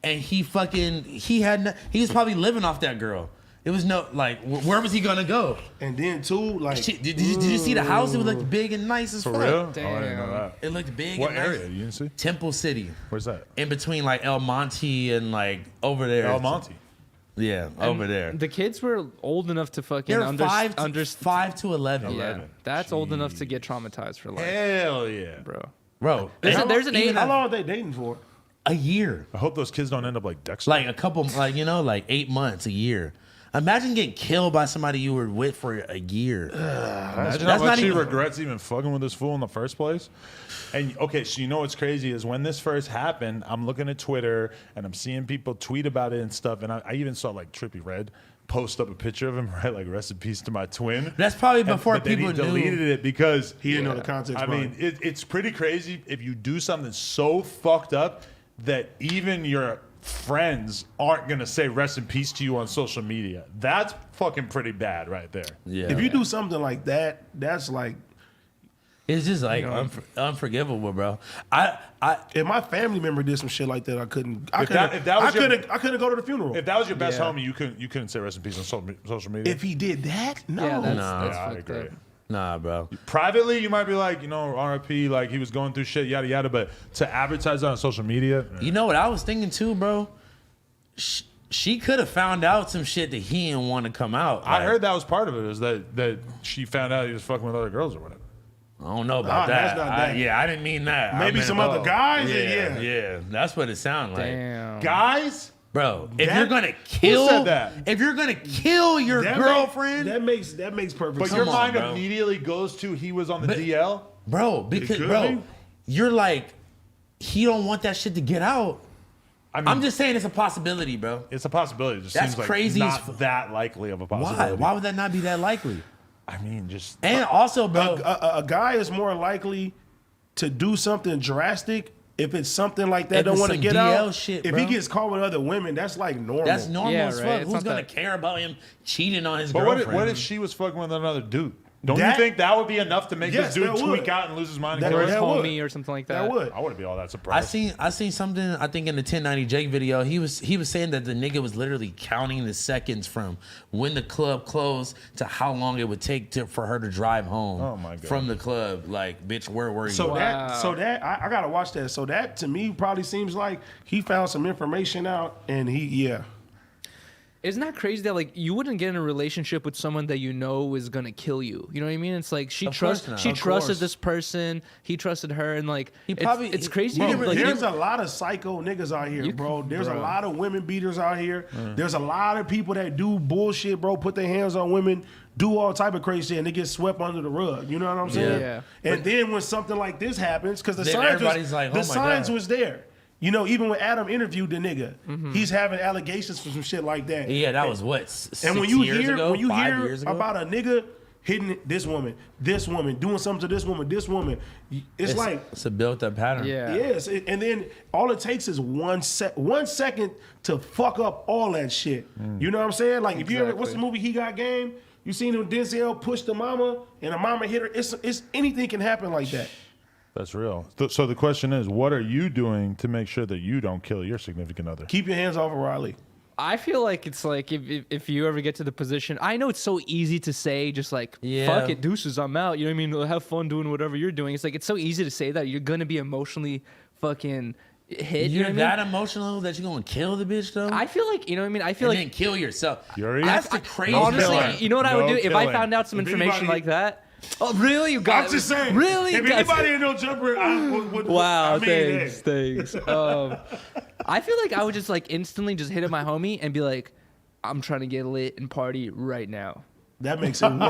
and he was probably living off that girl. It was no like where was he gonna go? And then too, like Shit, did you see the house? It looked big and nice as For fuck. real? Oh, I Damn. didn't know that. It looked big. What and nice. area? You didn't see? Temple City. Where's that? In between like El Monte and like over there. El Monte. Yeah, over there. The kids were old enough to fucking They're understand. 5 to 11. Yeah, that's old enough to get traumatized for life, Hell yeah. bro. Bro, There's an age. how long are they dating for? a year. I hope those kids don't end up like Dexter. Like a couple, like, like 8 months, a year. Imagine getting killed by somebody you were with for a year. Imagine that's how much not he even- regrets even fucking with this fool in the first place. And okay, so you know what's crazy is when this first happened, I'm looking at Twitter and I'm seeing people tweet about it and stuff. And I even saw like Trippie Redd post up a picture of him, right? Like, rest in peace to my twin. That's probably before But then people he deleted knew. it because He didn't know the context. I mean, it's pretty crazy if you do something so fucked up that even your friends aren't gonna say rest in peace to you on social media. That's fucking pretty bad right there. Yeah. if you do something like that, that's like It's just like unforgivable, bro. if my family member did some shit like that, I couldn't. If that was your- I couldn't go to the funeral. If that was your best Yeah. homie, you couldn't say rest in peace on social media. If he did that, no. Yeah, that's Nah. that's Yeah, I fucked agree. up. Nah, bro. Privately, you might be like, RIP, like he was going through shit, yada yada. But to advertise that on social media, You know what I was thinking too, bro? She could have found out some shit that he didn't want to come out. I Like, heard that was part of it. Is that she found out he was fucking with other girls or whatever. I don't know Nah, about that's that. not that. Yeah, I didn't mean that. I Maybe meant- some other guys. Yeah, Yeah. That's what it sounded like. Damn. Guys, Bro, if That- you're gonna kill, said that? if you're gonna kill your That girlfriend, that makes perfect but sense. your on, mind bro. immediately goes to he was on the But- DL. bro, because could bro, be. you're like, he don't want that shit to get out. I mean, I'm just saying it's a possibility, bro. it's a possibility. It just That's seems like crazy as not that likely of a Why? possibility. Why would that not be that likely? I mean, just And also, bro, a guy is more likely to do something drastic if it's something like that. If Don't it's want to some get DL out. shit, if bro. he gets caught with other women, that's like normal. that's normal Yeah, as right. fuck. It's Who's not gonna that- care about him cheating on his But girlfriend? what if she was fucking with another dude? Don't you think that would be enough to make Yes, this dude that would. tweak out and lose his mind? That and Or kill his us? would. homie or something like that. That would. I wouldn't be all that surprised. I seen something, I think in the 1090 Jake video, he was saying that the nigga was literally counting the seconds from when the club closed to how long it would take for her to drive home Oh my God. from the club. Like, bitch, where were you? So Wow. that I gotta watch that. So that to me probably seems like he found some information out and Isn't that crazy that like you wouldn't get in a relationship with someone that you know is gonna kill you? You know what I mean? It's like she Of course not. trusted Of course. this person, he trusted her, and like it's crazy. Bro, like, there's a lot of psycho niggas out here, bro. There's a lot of women beaters out here. There's a lot of people that do bullshit, bro. Put their hands on women, do all type of crazy shit, and they get swept under the rug. You know what I'm saying? Yeah. And then when something like this happens, because the Then signs everybody's like, the oh my signs God. was there. You know, even when Adam interviewed the nigga, he's having allegations for some shit like that. Yeah, that was what, 6 And when you years hear ago, 5 years ago? about a nigga hitting this woman, doing something to this woman, it's like it's a built-up pattern. yeah. yes, and then all it takes is 1 second to fuck up all that shit. You know what I'm saying? Like if you ever, what's the movie He Got Game? You seen him Denzel push the mama and the mama hit her. It's anything can happen like that. That's real. So the question is, what are you doing to make sure that you don't kill your significant other? Keep your hands off of Riley. I feel like it's like if you ever get to the position, I know it's so easy to say, just like Yeah. fuck it, deuces, I'm out. You know what I mean? Have fun doing whatever you're doing. It's like it's so easy to say that you're gonna be emotionally fucking hit. You You're know what I that mean? emotional that you're gonna kill the bitch though? I feel like, you know what I mean? I feel and like then kill yourself. Yuri? That's the crazy honestly, part. you know what I would No do if I killing. found out some If information anybody- like that? Oh, really? You got I'm just saying. Really? If Guys- anybody ain't no jumper, Wow, I mean, thanks. I feel like I would just like instantly just hit at my homie and be like, I'm trying to get lit and party right now. that makes it worse.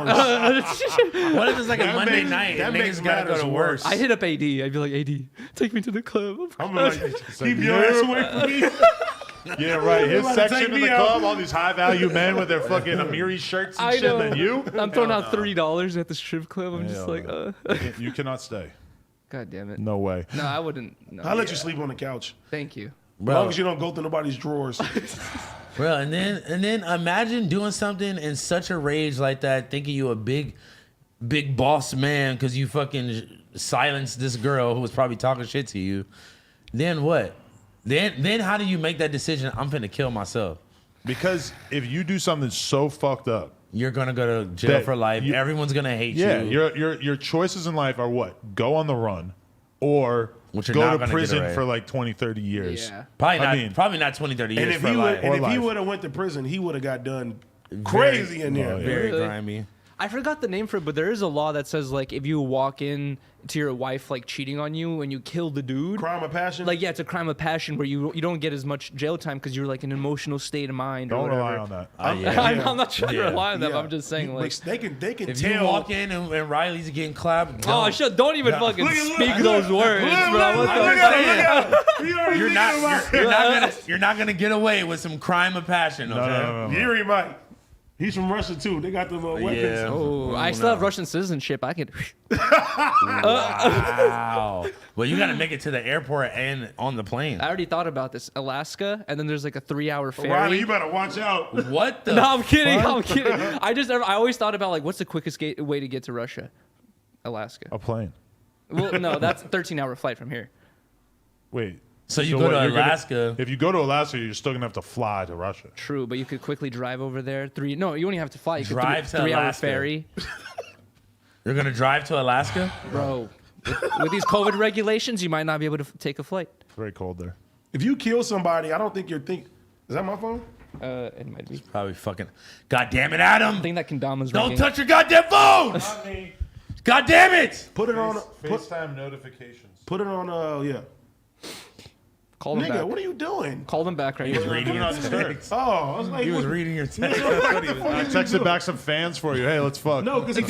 What if it's like a That Monday makes- night that and makes niggas gotta go matters to worse. work? I hit up AD. I'd be like, AD, take me to the club. I'm like, keep your ass away from me. Yeah, right. His about to take section of me the out. club, all these high value men with their fucking Amiri shirts and I shit, know. and then you? I'm throwing out $30 at the strip club. I'm just Hell like, no. You cannot stay. God damn it. No way. No, I wouldn't. No. I'll let you sleep on the couch. Thank you. As long as you don't go through nobody's drawers. Bro, and then imagine doing something in such a rage like that, thinking you a big boss man because you fucking silenced this girl who was probably talking shit to you. Then what? Then how do you make that decision? I'm finna kill myself. Because if you do something so fucked up, You're gonna go to jail That for life. you- Everyone's gonna hate yeah, you. your choices in life are what? Go on the run or Which you're go not to gonna get prison away. for like 20, 30 years. Yeah. Probably not 20, 30 years And if for he would, life. and if he life. would have went to prison, he would have got done crazy in there. Oh, yeah. Very Really? grimy. I forgot the name for it, but there is a law that says like if you walk in to your wife like cheating on you and you kill the dude, Crime of passion. like yeah, it's a crime of passion where you don't get as much jail time because you're like in an emotional state of mind. Don't or whatever. rely on that. Yeah. I'm not trying to Yeah. rely on them. Yeah. I'm just saying like. they can If tell. you walk in and Riley's getting clapped, Oh don't. shit! Don't even fucking Look, speak look, those words, Look, bro. look, What the look fuck? at him, look at him. He already You're thinking not. about You're not gonna get away with some crime of passion. Okay? No. Yuri might. He's from Russia too. They got them weapons. Yeah. Oh, I still have Russian citizenship. I could. Wow. Well, you got to make it to the airport and on the plane. I already thought about this. Alaska, and then there's like a 3-hour ferry. Riley, you better watch out. What the? No, I'm kidding. fuck? I'm kidding. I always thought about like what's the quickest way to get to Russia? Alaska. A plane. Well, no, that's a 13-hour flight from here. Wait. So you go what, to you're gonna- Alaska. if you go to Alaska, you're still gonna have to fly to Russia. True, but you could quickly drive over there. You only have to fly. You Drive could to 3-hour Alaska. ferry, You're gonna drive to Alaska? bro. With these COVID regulations, you might not be able to take a flight. It's very cold there. If you kill somebody, I don't think you're thinking. Is that my phone? It might be. Probably fucking. God damn it, Adam! I think that kendama's Don't ringing. touch your goddamn phone! God damn it! Put it on. Put, FaceTime notifications. put it on. Yeah. Call them Nigga, back. what are you doing? Call them back right He was now. reading Do your not disturb. text. Oh, I was like, He was what- reading your text. I texted back some fans for you. Hey, let's fuck. No, because he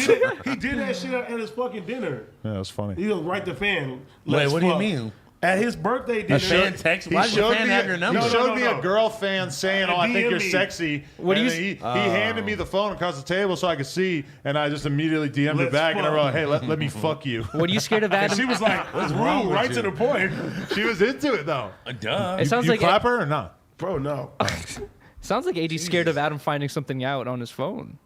did that shit at his fucking dinner. Yeah, that's funny. He was right to fan. Wait, Let's what do you fuck. mean? At his birthday dinner. fan text? He Why does your showed fan me have your number? He No, showed no, me no. a girl fan saying, "Oh, I think DM you're me. sexy." What do and you then he handed me the phone across the table so I could see, and I just immediately DM'd her Let's back, and I fuck. wrote, "Hey, let me fuck you." What are you scared of, And Adam? she was like, "What's wrong?" Right to the point. She was into it though. Duh. It sounds You like clap her or not? Bro, no. sounds like AD's scared of Adam finding something out on his phone.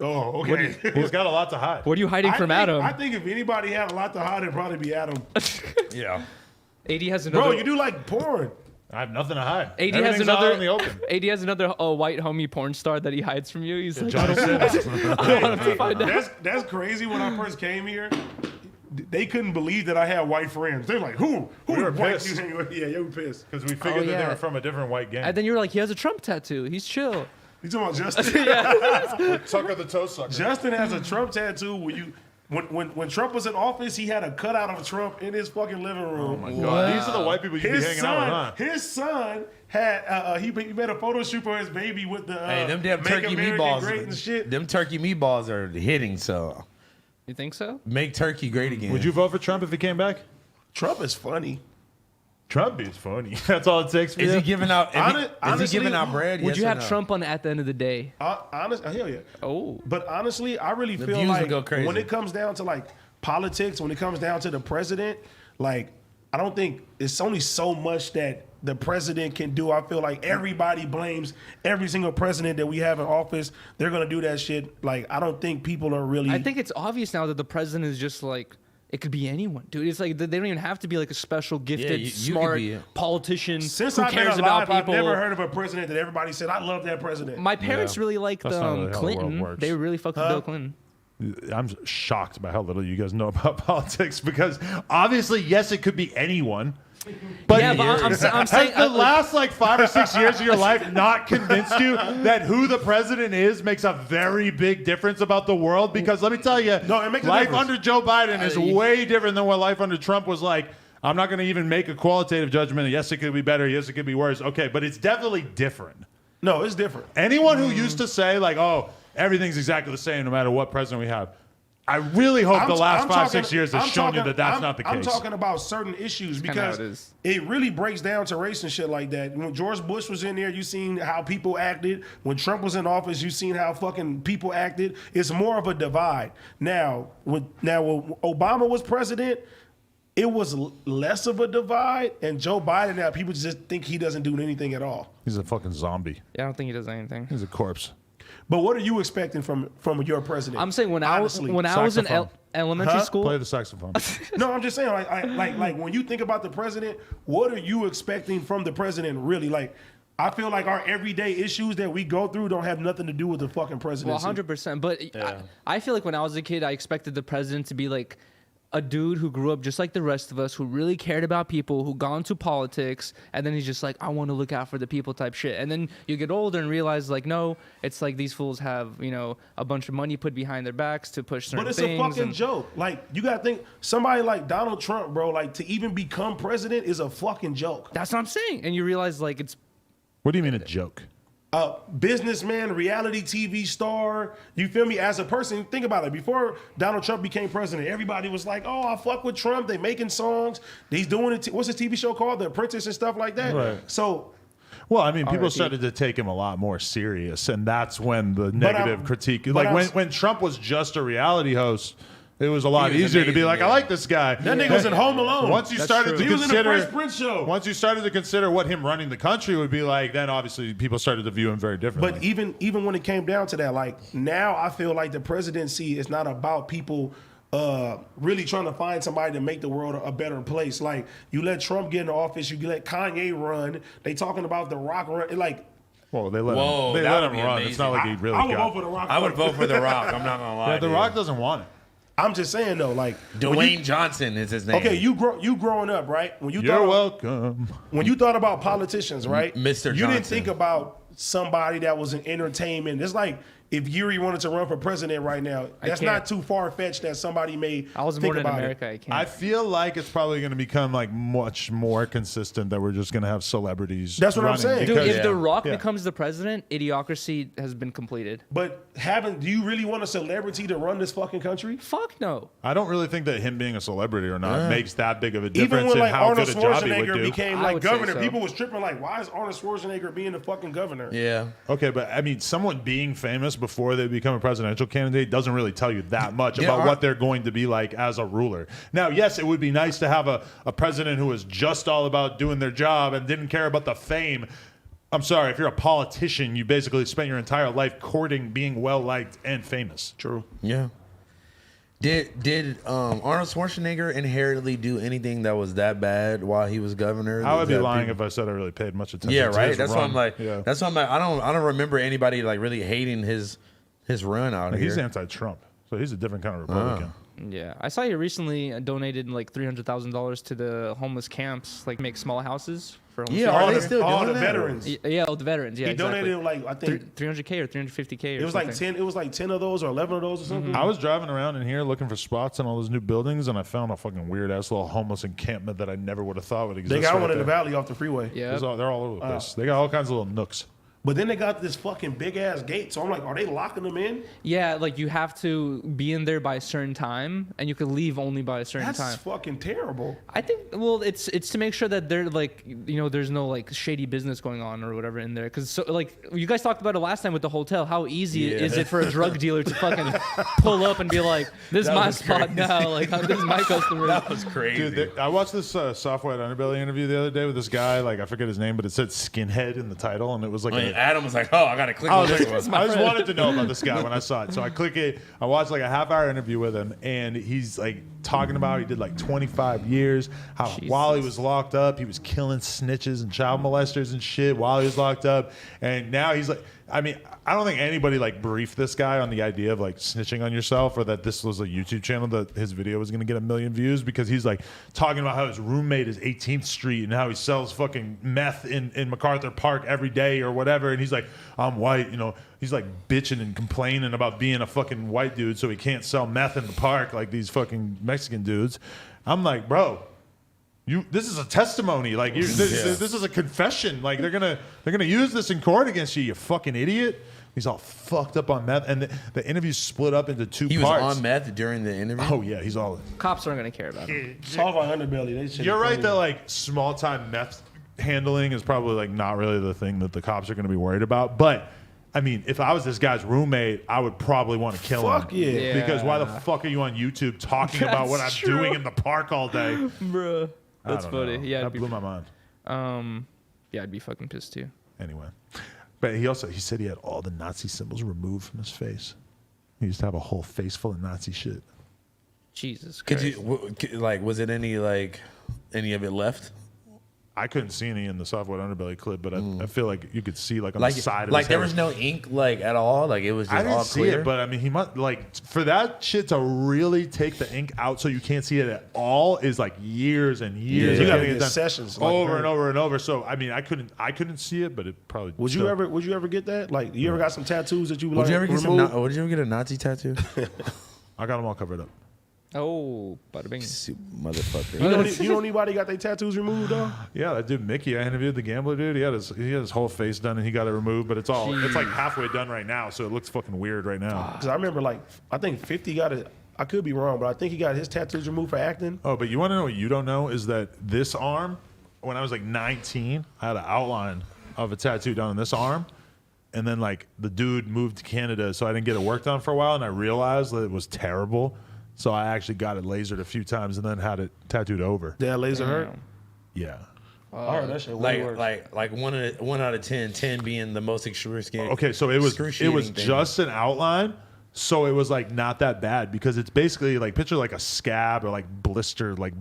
Oh, okay. He's got a lot to hide. What are you hiding from Adam? I think if anybody had a lot to hide, it'd probably be Adam. Yeah. AD has another. Bro, you do like porn. I have nothing to hide. AD has Everything's another out in the open. AD has another white homie porn star that he hides from you. He's like, Johnny Sins. I don't want him to find out. That's crazy. When I first came here, they couldn't believe that I had white friends. They're like, who We were white pissed. you hang with? Yeah, you were pissed. Because we figured that yeah. they were from a different white gang. And then you were like, he has a Trump tattoo. He's chill. You talking about Justin? Tucker the toe sucker. Justin has a Trump tattoo. When Trump was in office, he had a cutout of Trump in his fucking living room. Oh my God. These are the white people you be His hanging out with, huh? his son had he made a photo shoot for his baby with the Hey, them damn Make turkey America Great and meatballs. shit. Them turkey meatballs are hitting. So You think so? make turkey great again. Would you vote for Trump if he came back? Trump is funny. Trump is funny. That's all it takes for Is you. he giving out? Is Honestly, he giving out bread? Would Yes you or have no? Trump on at the end of the day? Hell yeah. Oh. But honestly, I really The feel views like would go crazy. when it comes down to like politics, when it comes down to the president, like I don't think it's only so much that the president can do. I feel like everybody blames every single president that we have in office. They're gonna do that shit. Like I don't think people are really. I think it's obvious now that the president is just like, it could be anyone, dude. It's like they don't even have to be like a special, gifted, you could smart be politician Since who I've been cares alive, about people. I've never heard of a president that everybody said, "I love that president." My parents really liked That's not really how the world Clinton. works. They really fucked with Bill Clinton. I'm shocked by how little you guys know about politics because obviously, yes, it could be anyone. But, Yeah, but I'm saying has the last like 5 or 6 years of your life not convinced you that who the president is makes a very big difference about the world? Because let me tell you, No, it makes a life difference. under Joe Biden is way different than what life under Trump was like. I'm not going to even make a qualitative judgment. Yes, it could be better. Yes, it could be worse. Okay, but it's definitely different. No, it's different. Anyone who used to say like, "Oh, everything's exactly the same no matter what president we have," I really hope the last 5, 6 years has shown you that that's not the case. I'm talking about certain issues kinda because how it is. it really breaks down to race and shit like that. When George Bush was in there, you seen how people acted. When Trump was in office, you seen how fucking people acted. It's more of a divide. Now, when Obama was president, it was less of a divide, and Joe Biden now people just think he doesn't do anything at all. He's a fucking zombie. Yeah, I don't think he does anything. He's a corpse. But what are you expecting from your president? I'm saying when I was Honestly. in Saxophone. elementary school, Play the saxophone. No, I'm just saying, like when you think about the president, what are you expecting from the president? Really, like, I feel like our everyday issues that we go through don't have nothing to do with the fucking presidency. well, 100%. But I feel like when I was a kid, I expected the president to be like a dude who grew up just like the rest of us, who really cared about people, who got into politics, and then he's just like, I want to look out for the people type shit. And then you get older and realize like, no, it's like these fools have, you know, a bunch of money put behind their backs to push certain But it's things. a fucking joke. Like, you gotta think, somebody like Donald Trump, bro, like to even become president is a fucking joke. That's what I'm saying. And you realize like it's What do you mean a joke? Businessman, reality TV star. You feel me? As a person, think about it. Before Donald Trump became president, everybody was like, "Oh, I fuck with Trump. They making songs. He's doing it. What's his TV show called? The Apprentice and stuff like that." Right. So, Well, I mean, people R.I.P. started to take him a lot more serious, and that's when the negative critique. but Like I'm- when Trump was just a reality host, it was a lot He was easier to be amazing, like, yeah. I like this guy. that nigga was in Home Alone. Once you That's started true. to He was in the consider, Fresh Prince show. once you started to consider what him running the country would be like, then obviously people started to view him very differently. But even when it came down to that, like now I feel like the presidency is not about people really trying to find somebody to make the world a better place. Like you let Trump get in office, you let Kanye run. They talking about The Rock run. Like well, they let Whoa, him, they that let would him be run. It's not like he really I would got. vote for The Rock. I would vote for The Rock. I'm not gonna lie. Yeah, The dude. Rock doesn't want it. I'm just saying though, like when Dwayne Johnson is his name. Okay, you growing up, right? When you You're thought welcome. when you thought about politicians, right? Mr. You didn't Johnson. think about somebody that was in entertainment. It's like if Yuri wanted to run for president right now, that's can't. not too far fetched that somebody may I was think born in about America. it. I can't. I feel like it's probably going to become like much more consistent that we're just going to have celebrities. That's what I'm running saying. Dude, because- if The Rock Yeah. becomes the president, idiocracy has been completed. But do you really want a celebrity to run this fucking country? Fuck no. I don't really think that him being a celebrity or not makes that big of a difference Even when in like how Arnold good a job he would Schwarzenegger do. became I like would say governor, so. people was tripping like, why is Arnold Schwarzenegger being the fucking governor? Yeah. Okay, but I mean, someone being famous before they become a presidential candidate doesn't really tell you that much Yeah, about what they're going to be like as a ruler. Now, yes, it would be nice to have a president who was just all about doing their job and didn't care about the fame. I'm sorry, if you're a politician, you basically spent your entire life courting being well liked and famous. True. Yeah. Did Arnold Schwarzenegger inherently do anything that was that bad while he was governor? I would be That lying people- if I said I really paid much attention. Yeah, to right. his That's why run. I'm like. Yeah. That's why I'm like. I don't remember anybody like really hating his run out Like, here. he's anti-Trump, so he's a different kind of Republican. Yeah, I saw he recently donated like $300,000 to the homeless camps, like make small houses for homeless Yeah, people. are they still all doing the that? veterans. Yeah, the veterans. Yeah, He exactly. donated like I think 300K or 350K. Or it was like something. 10. It was like 10 of those or 11 of those or something. I was driving around in here looking for spots in all those new buildings, and I found a fucking weird ass little homeless encampment that I never would have thought would exist. They got right one in the there. valley off the freeway. Yeah. They're all over the place. They got all kinds of little nooks. But then they got this fucking big ass gate. So I'm like, are they locking them in? Yeah, like you have to be in there by a certain time, and you can leave only by a certain That's time. fucking terrible. I think, well, it's to make sure that they're like, there's no like shady business going on or whatever in there. Because so like you guys talked about it last time with the hotel. How easy is it for a drug dealer to fucking pull up and be like, "This is That my was spot crazy. now. Like this is my customer." That was crazy. Dude, I watched this Soft White Underbelly interview the other day with this guy. Like I forget his name, but it said "skinhead" in the title, and it was like. I mean, Adam was like, "Oh, I gotta click I on was this like, one." I just wanted to know about this guy when I saw it. So I click it. I watched like a half-hour interview with him, and he's like talking about he did like 25 years. How while he was locked up, he was killing snitches and child molesters and shit while he was locked up. And now he's like, I mean, I don't think anybody like briefed this guy on the idea of like snitching on yourself or that this was a YouTube channel that his video was going to get 1 million views, because he's like talking about how his roommate is 18th Street and how he sells fucking meth in MacArthur Park every day or whatever. And he's like, I'm white, he's like bitching and complaining about being a fucking white dude so he can't sell meth in the park like these fucking Mexican dudes. I'm like, bro, this is a testimony. Like this is a confession. Like they're gonna use this in court against you, you fucking idiot. He's all fucked up on meth, and the interview's split up into two He was parts. on meth during the interview. Oh yeah, he's all. Cops aren't gonna care about it. Soft on underbelly. They should. You're right that like small time meth handling is probably like not really the thing that the cops are going to be worried about. But I mean, if I was this guy's roommate, I would probably want to kill him. Fuck yeah. Because why the fuck are you on YouTube talking about what I'm That's true. doing in the park all day? Bruh. I That's don't funny. know. Yeah, that blew my mind. yeah, I'd be fucking pissed too. Anyway, but he said he had all the Nazi symbols removed from his face. He used to have a whole face full of Nazi shit. Jesus Could Christ. you like? Was it any of it left? I couldn't see any in the Softwood Underbelly clip, but I feel like you could see like on Like the side of like his there head. was no ink like at all. Like it was just I didn't all see clear. it, but I mean, he must like for that shit to really take the ink out so you can't see it at all is like years and years. Yeah. of You gotta getting it get done sessions like over that. and over and over. So I mean, I couldn't see it, but it probably Would you ever get that? Like, you ever got some tattoos that you would like you ever get remove? would you ever get a Nazi tattoo? I got them all covered up. Oh, bada bing. Motherfucker. You know anybody got their tattoos removed though? Yeah, that dude Mickey. I interviewed the gambler dude. He had his whole face done and he got it removed, but it's like halfway done right now, so it looks fucking weird right now. Because I remember I think 50 got it. I could be wrong, but I think he got his tattoos removed for acting. Oh, but you want to know what you don't know is that this arm, when I was like 19, I had an outline of a tattoo done on this arm. And then like the dude moved to Canada, so I didn't get it worked on for a while, and I realized that it was terrible. So I actually got it lasered a few times and then had it tattooed over. Did that laser hurt? Yeah. I heard that shit way worse. Like 1 out of 10, 10 being the most excruciating. Okay, so it was excruciating thing. just an outline, so it was like not that bad because it's basically like picture like a scab or like blister, like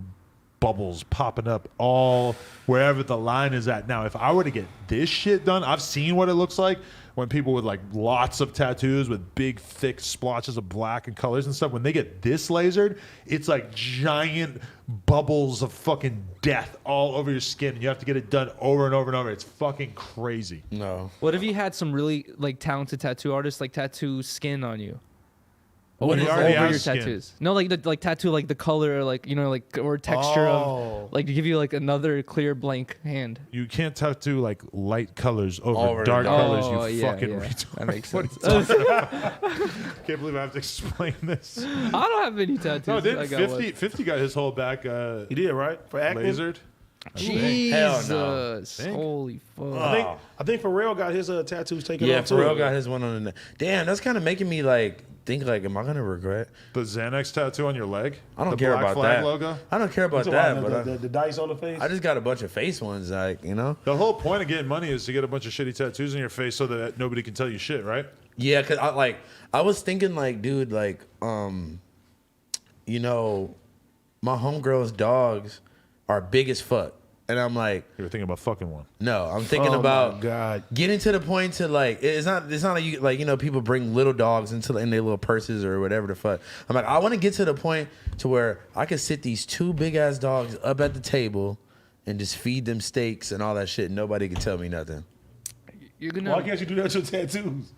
bubbles popping up all wherever the line is at. Now, if I were to get this shit done, I've seen what it looks like when people with like lots of tattoos with big thick splotches of black and colors and stuff, when they get this lasered, it's like giant bubbles of fucking death all over your skin. And you have to get it done over and over and over. It's fucking crazy. No. What if you had some really like talented tattoo artists like tattoo skin on you? What he is already that? Over has your skin. tattoos. No, like the tattoo, like the color, like or texture of, like to give you like another clear blank hand. You can't tattoo like light colors over Over dark dark. colors. Oh, You yeah, fucking yeah. retard. That makes What sense. are you talking about? Can't believe I have to explain this. I don't have any tattoos. No, I didn't got 50 got his whole back He did, right? For acting? lasered? Jesus, Think? holy fuck! I think Pharrell got his tattoos taken Yeah, off too. Pharrell got his one on the. Damn, that's kind of making me like think like, am I gonna regret? The Xanax tattoo on your leg? I don't the care Black about Flag that. logo? I don't care about So that, what, but the dice on the face. I just got a bunch of face ones, like, you know. The whole point of getting money is to get a bunch of shitty tattoos on your face so that nobody can tell you shit, right? Yeah, cause I was thinking like, dude, like, you know, my homegirl's dogs are big as fuck, and I'm like, You were thinking about fucking one. no, I'm thinking Oh, my about God. getting to the point to like, it's not like you like, you know, people bring little dogs in their little purses or whatever the fuck. I'm like, I want to get to the point to where I can sit these 2 big ass dogs up at the table and just feed them steaks and all that shit. Nobody can tell me nothing. You're gonna. Why can't you do that with your tattoos?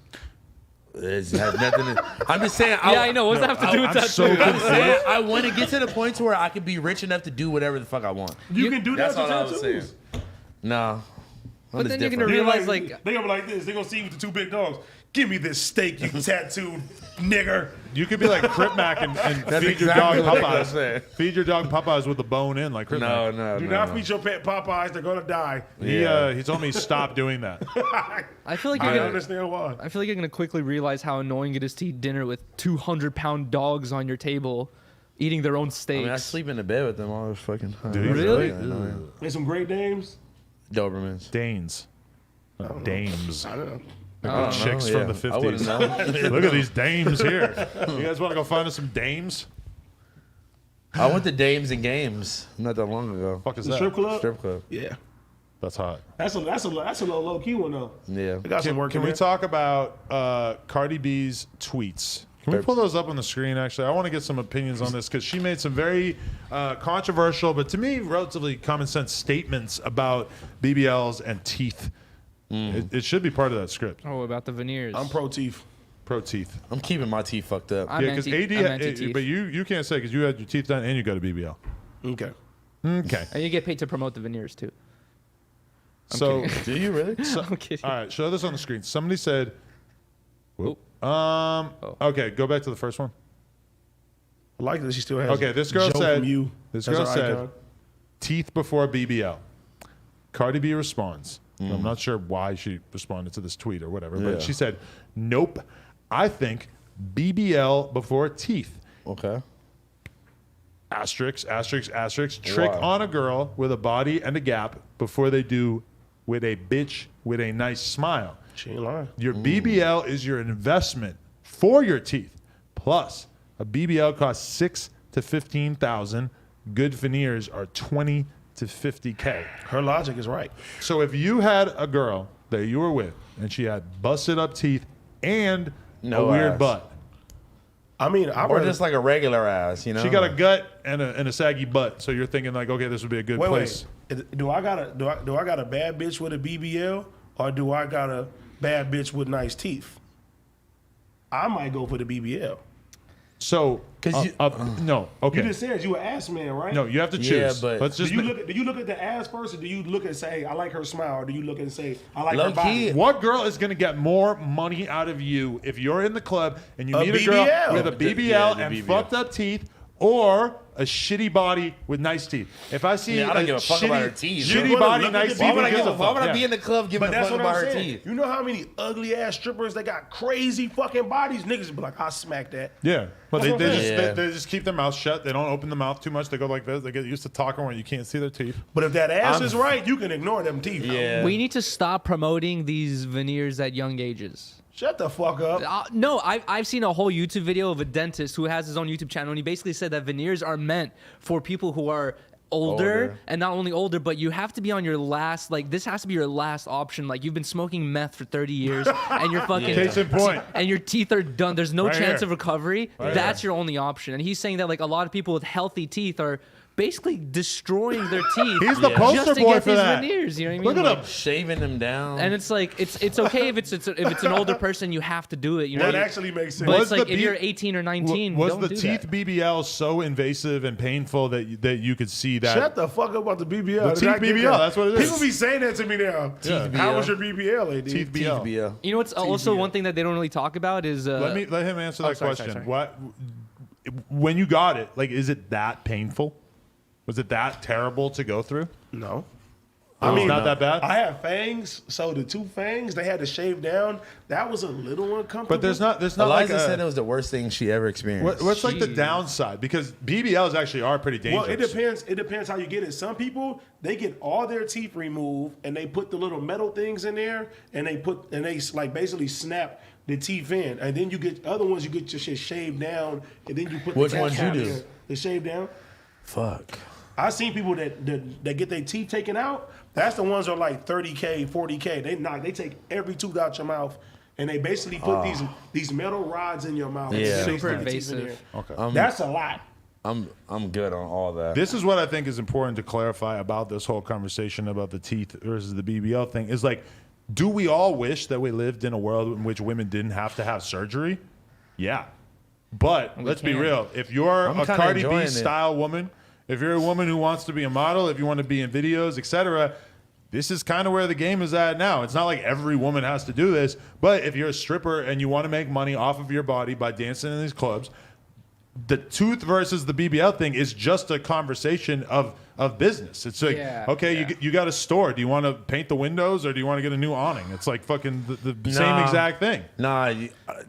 It's have nothing. I'm just saying. Yeah, I know. What's that have to do with that? so I'm saying I want to get to the point to where I can be rich enough to do whatever the fuck I want. You can do that That's with your all I was saying. tattoos. No. But then you're They're gonna realize like they gonna be like this. They gonna see you with the 2 big dogs. Give me this steak, you tattooed nigger. You could be like Crip Mac and That's feed your exactly dog what I was saying. Popeyes. Feed your dog Popeyes with the bone in, like Crip Mac. No. Do not feed your pet Popeyes. They're gonna die. He told me stop doing that. I feel like I you're don't gonna. understand why. I feel like you're gonna quickly realize how annoying it is to eat dinner with 200-pound dogs on your table, eating their own I steaks. mean, I sleep in the bed with them all the fucking time. Do you Really? There's some great names. Dobermans. Danes. Dames. I don't know. Like the chicks Oh, from the I wouldn't 50s. know. Look at these dames here. You guys want to go find us some dames? I went to Dames and Games not that long ago. Fuck is The that? strip club. Strip club. Yeah, That's hot. that's a little low key one though. Yeah. They got some work. Can in we there. talk about Cardi B's tweets? Can we pull those up on the screen, actually? I want to get some opinions on this because she made some very controversial, but to me, relatively common sense statements about BBLs and teeth. It should be part of that script. Oh, about the veneers. I'm pro teeth. Pro teeth. I'm keeping my teeth fucked up. I'm Yeah, because anti- AD, I'm anti-teeth. but you can't say because you had your teeth done and you got a BBL. Okay. Okay. And you get paid to promote the veneers too. So, Do you really? I'm kidding. all right, show this on the screen. Somebody said, Oh. okay, go back to the first one. I like that she still has. Okay, this girl Joe said, from you this as girl her said, icon. teeth before BBL. Cardi B responds. I'm not sure why she responded to this tweet or whatever, Yeah. but she said, nope, I think BBL before teeth. Okay. Asterisk, asterisk, asterisk. Trick Why? on a girl with a body and a gap before they do with a bitch with a nice smile. She ain't lying. Your BBL is your investment for your teeth. Plus, a BBL costs $6,000 to $15,000. Good veneers are $20,000 to $50,000. Her logic is right. So if you had a girl that you were with and she had busted up teeth and No a weird ass. butt, I mean, I Or rather just like a regular ass, you know? she got a gut and a saggy butt, so you're thinking like, okay, this would be a good place. wait. Do I got a bad bitch with a BBL or do I got a bad bitch with nice teeth? I might go for the BBL. So, 'Cause you- no, okay, You just said you an ass man, right? no, you have to choose. Yeah, but- let's Do just. you look at the ass first, or do you look and say, I like her smile, or do you look and say, I like Low her body? key. What girl is going to get more money out of you if you're in the club and you A meet a girl BBL. with a BBL Yeah, the and BBL. fucked up teeth, or a shitty body with nice teeth? If I see Yeah, I don't a give a fuck shitty, about her teeth. shitty You're gonna body, look at nice the teeth, Why would who gives a why would fuck? I be Yeah. in the club giving But a that's fuck what about I'm her saying. teeth? You know how many ugly ass strippers that got crazy fucking bodies? Niggas be like, I'll smack that. Yeah, but That's what I'm they saying. just keep their mouth shut. They don't open the mouth too much. They go like this. They get used to talking where you can't see their teeth. But if that ass is right, you can ignore them teeth. Yeah. We need to stop promoting these veneers at young ages. Shut the fuck up. No, I've seen a whole YouTube video of a dentist who has his own YouTube channel, and he basically said that veneers are meant for people who are older, and not only older, but you have to be on your last, like, this has to be your last option. Like, you've been smoking meth for 30 years, and you're fucking... Case in point. And your teeth are done. There's no Right chance here. of recovery. Right That's here. your only option. And he's saying that, like, a lot of people with healthy teeth are basically destroying their teeth He's the just poster to boy get for these that. veneers. You know what I mean? Look at Like, him. Shaving them down. and it's like it's okay if it's an older person, you have to do it. You know, That actually makes sense. but Was it's like the if B- you're 18 or 19, Was don't the do teeth that. BBL so invasive and painful that you could see that? Shut the fuck up about the BBL. The Did I teeth get BBL, that? that's what it is. People be saying that to me now. Teeth How BL. was your BBL, AD? teeth Teeth BL. BL. You know what's also one thing that they don't really talk about is Let him answer that sorry, question. sorry. What when you got it? Like, is it that painful? Was it that terrible to go through? No. I mean, not that bad. I have fangs, so the 2 fangs they had to shave down. That was a little uncomfortable. But there's not Eliza like said it was the worst thing she ever experienced. what's like the Jeez. downside? Because BBLs actually are pretty dangerous. Well, it depends. It depends how you get it. Some people they get all their teeth removed and they put the little metal things in there and they like basically snap the teeth in, and then you get other ones. You get your shit shaved down, and then you put Which the ones you do? there, the shave down. Fuck. I've seen people that get their teeth taken out. That's the ones that are like 30K, 40K. They take every tooth out your mouth, and they basically put these metal rods in your mouth. Yeah. And they Super stick the teeth in invasive. there. Okay. That's a lot. I'm good on all that. This is what I think is important to clarify about this whole conversation about the teeth versus the BBL thing. Is like, do we all wish that we lived in a world in which women didn't have to have surgery? Yeah. But let's be can. real. If you're I'm a kinda Cardi B enjoying it. style woman, if you're a woman who wants to be a model, if you want to be in videos, etc., this is kind of where the game is at now. It's not like every woman has to do this, but if you're a stripper and you want to make money off of your body by dancing in these clubs, the tooth versus the BBL thing is just a conversation of business. It's like, okay, you got a store. Do you want to paint the windows or do you want to get a new awning? It's like fucking the same exact thing. Nah,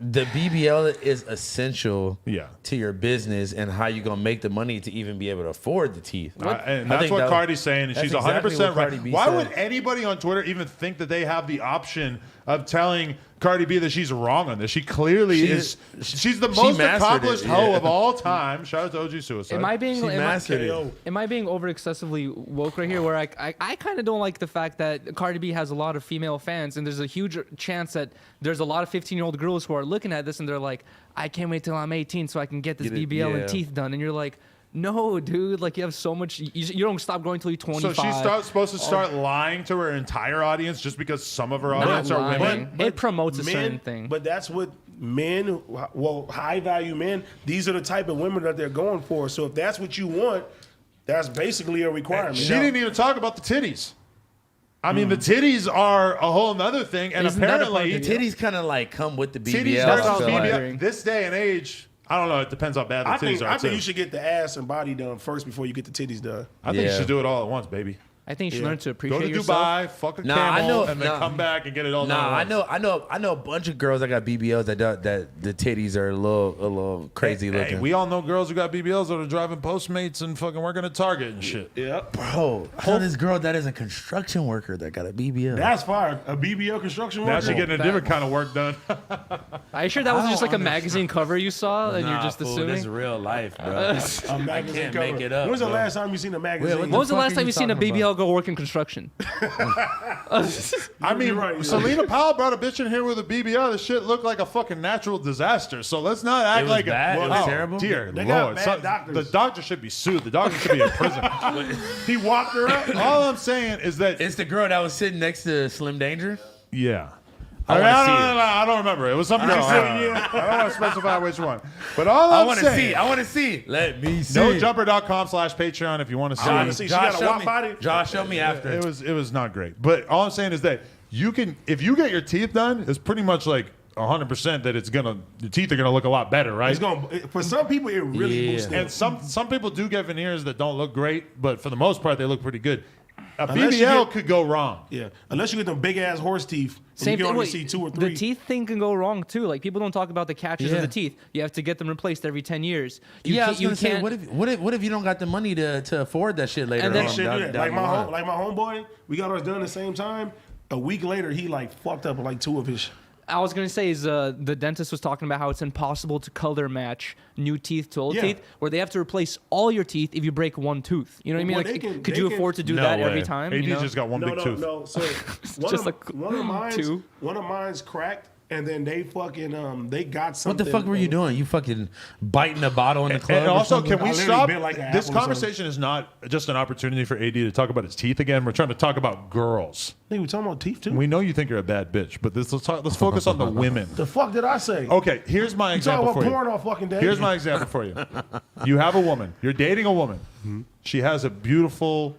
the BBL is essential Yeah. to your business and how you gonna make the money to even be able to afford the teeth. And I that's think what that- Cardi's saying, and that's she's exactly 100% what Cardi right. B Why said. would anybody on Twitter even think that they have the option of telling Cardi B that she's wrong on this? She clearly is. She's the most mastered accomplished it, hoe yeah. of all time. Shout out to OG Suicide. Am I being She mastered it. am I being over excessively woke right here? Where I kind of don't like the fact that Cardi B has a lot of female fans, and there's a huge chance that there's a lot of 15-year-old girls who are looking at this and they're like, I can't wait till I'm 18 so I can get this Get it, BBL yeah. and teeth done. And you're like, no, dude, like you have so much. You don't stop growing till you're 25. So she's supposed to start lying to her entire audience just because some of her Not audience are lying. women? It promotes a certain thing. But that's what men, well, high value men, these are the type of women that they're going for. So if that's what you want, that's basically a requirement. She didn't even talk about the titties. I mean, the titties are a whole nother thing, and Isn't that a part apparently of The titties kind of like come with the BBL. titties I versus feel BBL. like. This day and age, I don't know. It depends how bad the I titties think, are. I think too. you should get the ass and body done first before you get the titties done. I think you Yeah. should do it all at once, baby. I think you should learn to Go appreciate to yourself. Dubai, fuck a Nah, camel, I know- and then nah. come back and get it all done. Nah, at once. I know a bunch of girls that got BBLs that the titties are a little crazy Hey, looking. we all know girls who got BBLs that are driving Postmates and fucking working at Target and shit. Yep. Bro, I know this girl that is a construction worker that got a BBL. That's fire. A BBL construction Now worker. she's getting a different kind of work done. Are you sure that was I just don't like a magazine cover you saw and you're just assuming? This is real life, bro. A magazine can't cover. make it up, When's the bro. last time you seen a magazine? what When was the fuck last are time you you seen a talking BBL go work in construction? I mean, You're right, you're Selena Powell brought a bitch in here with a BBL. The shit looked like a fucking natural disaster. So let's not act was like bad? It was terrible? Dear They got Lord, bad doctors. the doctor should be sued. The doctor should be in prison. He walked her up. All I'm saying is that It's the girl that was sitting next to Slim Danger. yeah. I wanna see it. I don't remember. It was something. No, I don't want to specify which one. But all I I'm want to saying, see. I want to see. Let me see. NoJumper.com/Patreon if you want to see. I want to see. She got a show walk me. body. Josh, show me after. It was not great. But all I'm saying is that you can, if you get your teeth done, it's pretty much like 100% that your teeth are gonna look a lot better, right? It's gonna. For some people, it really Yeah. boosts them. And some people do get veneers that don't look great, but for the most part, they look pretty good. A Unless you BBL get- could go wrong. Yeah, unless you get them big ass horse teeth, and Same you can thing. only Wait, see 2 or 3. The teeth thing can go wrong too. Like people don't talk about the catches Yeah. of the teeth. You have to get them replaced every 10 years. You Yeah, I can't- was you gonna say, can't- what if you don't got the money to afford that shit later And then- on? Shit, down- do that. down Like the my line? like my homeboy, we got ours done at the same time. A week later, he like fucked up like 2 of his. I was gonna say is the dentist was talking about how it's impossible to color match new teeth to old Yeah. teeth, where they have to replace all your teeth if you break one tooth. You know what I mean? Well, Like, they can- could they you can- afford to do No that way. every time? AD you know? just got one No, big no, tooth. no. So one Just of, like one of mine's two. one of mine's cracked, and then they fucking they got What something. the fuck were you doing? You fucking biting a bottle in the club? And or also, something? can we I literally stop? bit like an This apple or conversation is not just an opportunity for AD to talk about his teeth again. We're trying to talk about girls. Think we talking about teeth too? We know you think you're a bad bitch, but let's focus on the women. The fuck did I say? Okay, here's my You talking example about for you. porn all fucking day. Here's my example for you. You have a woman. You're dating a woman. She has a beautiful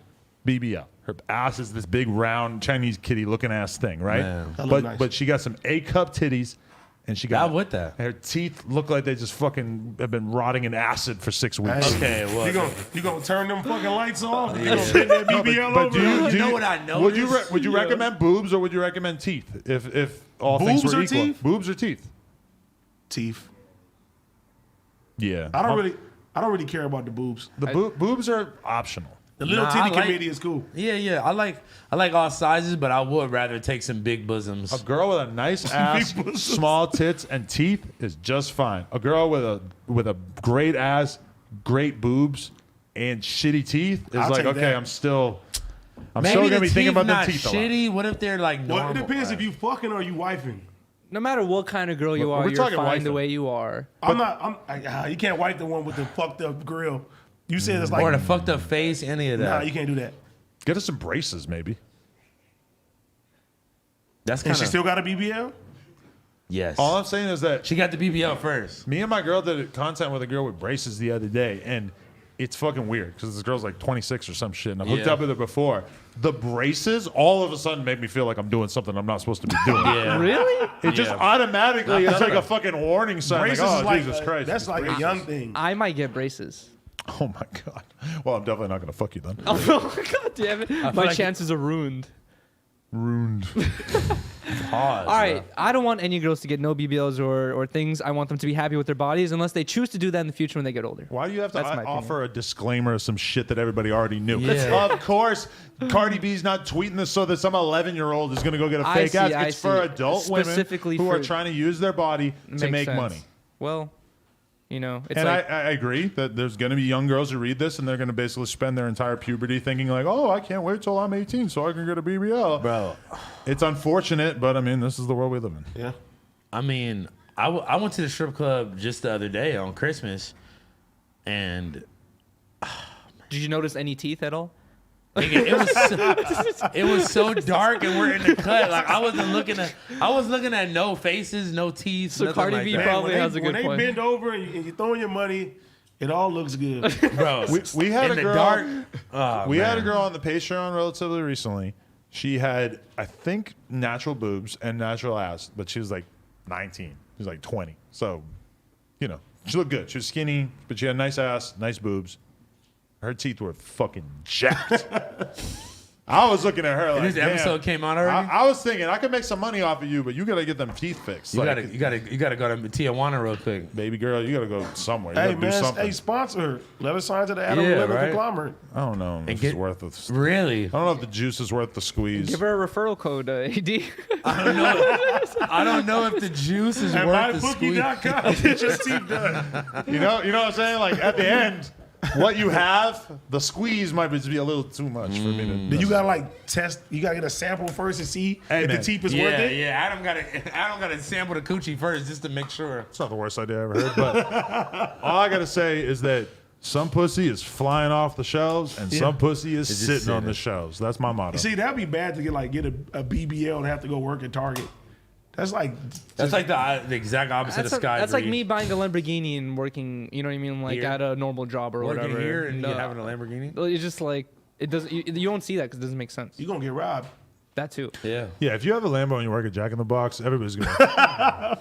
BBL. Her ass is this big round Chinese kitty looking ass thing, right? Man. That look But nice. but she got some A cup titties and she got Not with that. her teeth look like they just fucking have been rotting in acid for 6 weeks. Okay, well, You gonna turn them fucking lights off? You gonna put that BBL But over do there? you know what I know? Would you recommend boobs or would you recommend teeth? If all things Boobs were or equal, teeth? boobs or teeth? Teeth. Yeah, I don't really care about the boobs. boobs are optional. The little Nah, titty I like- committee is cool. Yeah. I like all sizes, but I would rather take some big bosoms. A girl with a nice ass, small tits, and teeth is just fine. A girl with a great ass, great boobs, and shitty teeth is I'll like, take okay, that. I'm still Maybe gonna the be thinking teeth about not them teeth a lot. shitty. What if they're like normal? Well, it depends if you fucking or you wifing. No matter what kind of girl you We're are, you're talking fine the wifing. way you are. You can't wipe the one with the fucked up grill. You said it's like, or the fucked up face, any of that. nah, you can't do that. Get us some braces, maybe. That's And kind she of still got a BBL? yes. All I'm saying is that She got the BBL first. me and my girl did content with a girl with braces the other day, and it's fucking weird because this girl's like 26 or some shit, and I've hooked Yeah. up with her before. The braces all of a sudden make me feel like I'm doing something I'm not supposed to be doing. Yeah. Really? It just automatically, it's like a fucking warning sign. Like, Braces oh, is like Jesus Christ. that's like a young thing. I might get braces. Oh my God. Well, I'm definitely not going to fuck you then. Oh, God damn it. My like chances are ruined. Ruined. Pause. All right, I don't want any girls to get no BBLs or things. I want them to be happy with their bodies unless they choose to do that in the future when they get older. Why do you have to That's my opinion. offer a disclaimer of some shit that everybody already knew? Yeah. Of course, Cardi B's not tweeting this so that some 11-year-old is going to go get a I fake see, ass. I It's for see. adult women Specifically who are for- trying to use their body to Makes make sense. money. Well, you know, it's And like I agree that there's going to be young girls who read this and they're going to basically spend their entire puberty thinking like, oh, I can't wait till I'm 18 so I can get a BBL. Bro, It's unfortunate, but I mean, this is the world we live in. Yeah. I mean, I went to the strip club just the other day on Christmas, and did you notice any teeth at all? nigga, it was so dark, and we're in the cut. Like I was looking at no faces, no teeth. So nothing Cardi like B that. probably has a good when point. they bend over and you're throwing your money, it all looks good. Bro. We had in a the girl. dark. Oh, We had a man. girl on the Patreon relatively recently. She had, I think, natural boobs and natural ass, but she was like 19. She was like 20. So, you know, she looked good. She was skinny, but she had nice ass, nice boobs. Her teeth were fucking jacked. I was looking at her like, This episode damn. came out already. I was thinking I could make some money off of you, but you gotta get them teeth fixed. You Like, gotta go to Tijuana real quick. baby girl, you gotta go somewhere. You Hey gotta do man, something. hey sponsor, let us sign to the Adam Yeah, Oh, Lillard right. conglomerate. I don't know if get- it's worth it. Really? I don't know if the juice is worth the squeeze. Give her a referral code, AD. I don't know if the juice is And worth the squeeze. MyBookie.com, get your teeth done. You know what I'm saying? Like at the end, what you have, the squeeze might just be a little too much for me to. Then you gotta like test. You gotta get a sample first to see Hey, if the man. teeth is worth Yeah, it. yeah. Adam gotta sample the coochie first just to make sure. It's not the worst idea I ever heard, but all I gotta say is that some pussy is flying off the shelves and some pussy is It's just sitting on sitting. the shelves. That's my motto. You see, that'd be bad to get a BBL and have to go work at Target. That's like That's like the exact opposite of Sky. That's like Breed. me buying a Lamborghini and working, you know what I mean, like Here? at a normal job or working whatever. here and No. you having a Lamborghini. It's just like it doesn't. You don't see that because it doesn't make sense. you gonna get robbed. That too. Yeah. Yeah, if you have a Lambo and you work at Jack in the Box, everybody's gonna.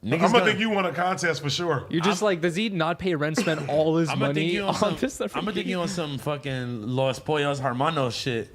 Niggas I'm gonna think you won a contest for sure. You're just like, does he not pay rent, spend all his I'm gonna think money you on on this? some. I'm gonna think you on some fucking Los Pollos Hermanos shit.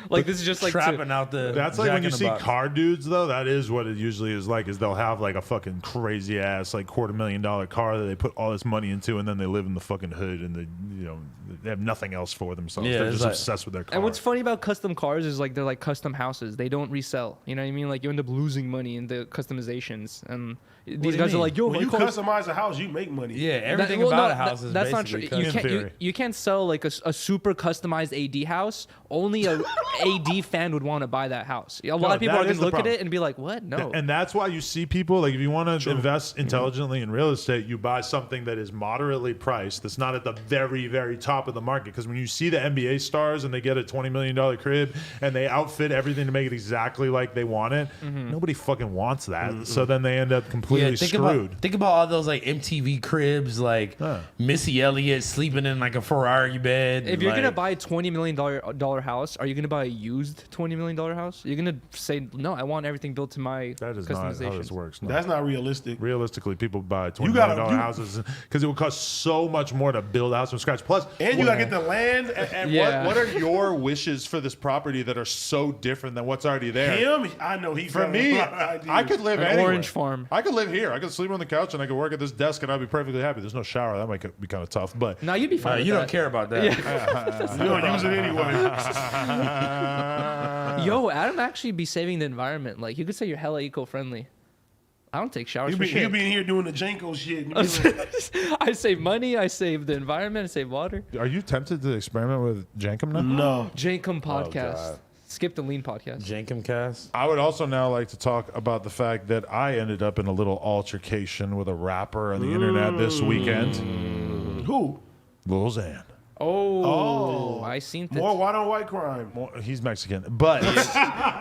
Like this is just like trapping out the. That's like Jack when you in the see Box. car dudes, though. That is what it usually is like. Is they'll have like a fucking crazy ass like $250,000 car that they put all this money into, and then they live in the fucking hood, and they have nothing else for themselves. Yeah, They're it's just like- obsessed with their car. And what's funny about custom cars is like they're like custom houses. They don't resell. You know what I mean? Like you end up losing money in the customizations. And these do you guys are mean? like, yo, When my you car's- customize a house, you make money. Yeah, everything Well, about no, a house is that's not true. basically You custom. can't you can't sell like a super customized AD house. Only a AD fan would want to buy that house. A lot of people that are is gonna the look at problem. it and be like, what? No. And that's why you see people like if you want to invest intelligently in real estate, you buy something that is moderately priced. That's not at the very, very top of the market. Because when you see the NBA stars and they get a $20 million crib and they outfit everything to make it exactly like they want it, nobody fucking wants that. So then they end up completely completely screwed. Think about all those like MTV cribs, like Missy Elliott sleeping in like a Ferrari bed. If you're like, gonna buy a $20 million house, are you gonna buy a used $20 million house? You're gonna say no. I want everything built to my That is not how this works. No. That's not realistic. Realistically, people buy $20 million houses because it would cost so much more to build a house from scratch. Plus, and you gotta get the land. And what are your wishes for this property that are so different than what's already there? Him, I know he. For me, I could live anywhere. Orange farm. I could live here. I could sleep on the couch and I could work at this desk and I'd be perfectly happy. There's no shower. That might be kind of tough, but No, you'd be fine. you with don't care about that. You don't use it anyway. Yo, Adam actually be saving the environment. Like you could say you're hella eco-friendly. I don't take showers for You shit. be in here doing the Janko shit. I save money. I save the environment. I save water. Are you tempted to experiment with Jankum now? No. Jankum podcast. God. Skip the lean podcast. Jankum cast. I would also now like to talk about the fact that I ended up in a little altercation with a rapper on the internet this weekend. Who? Lil Xan. Oh, I seen this. More white on white crime. He's Mexican, but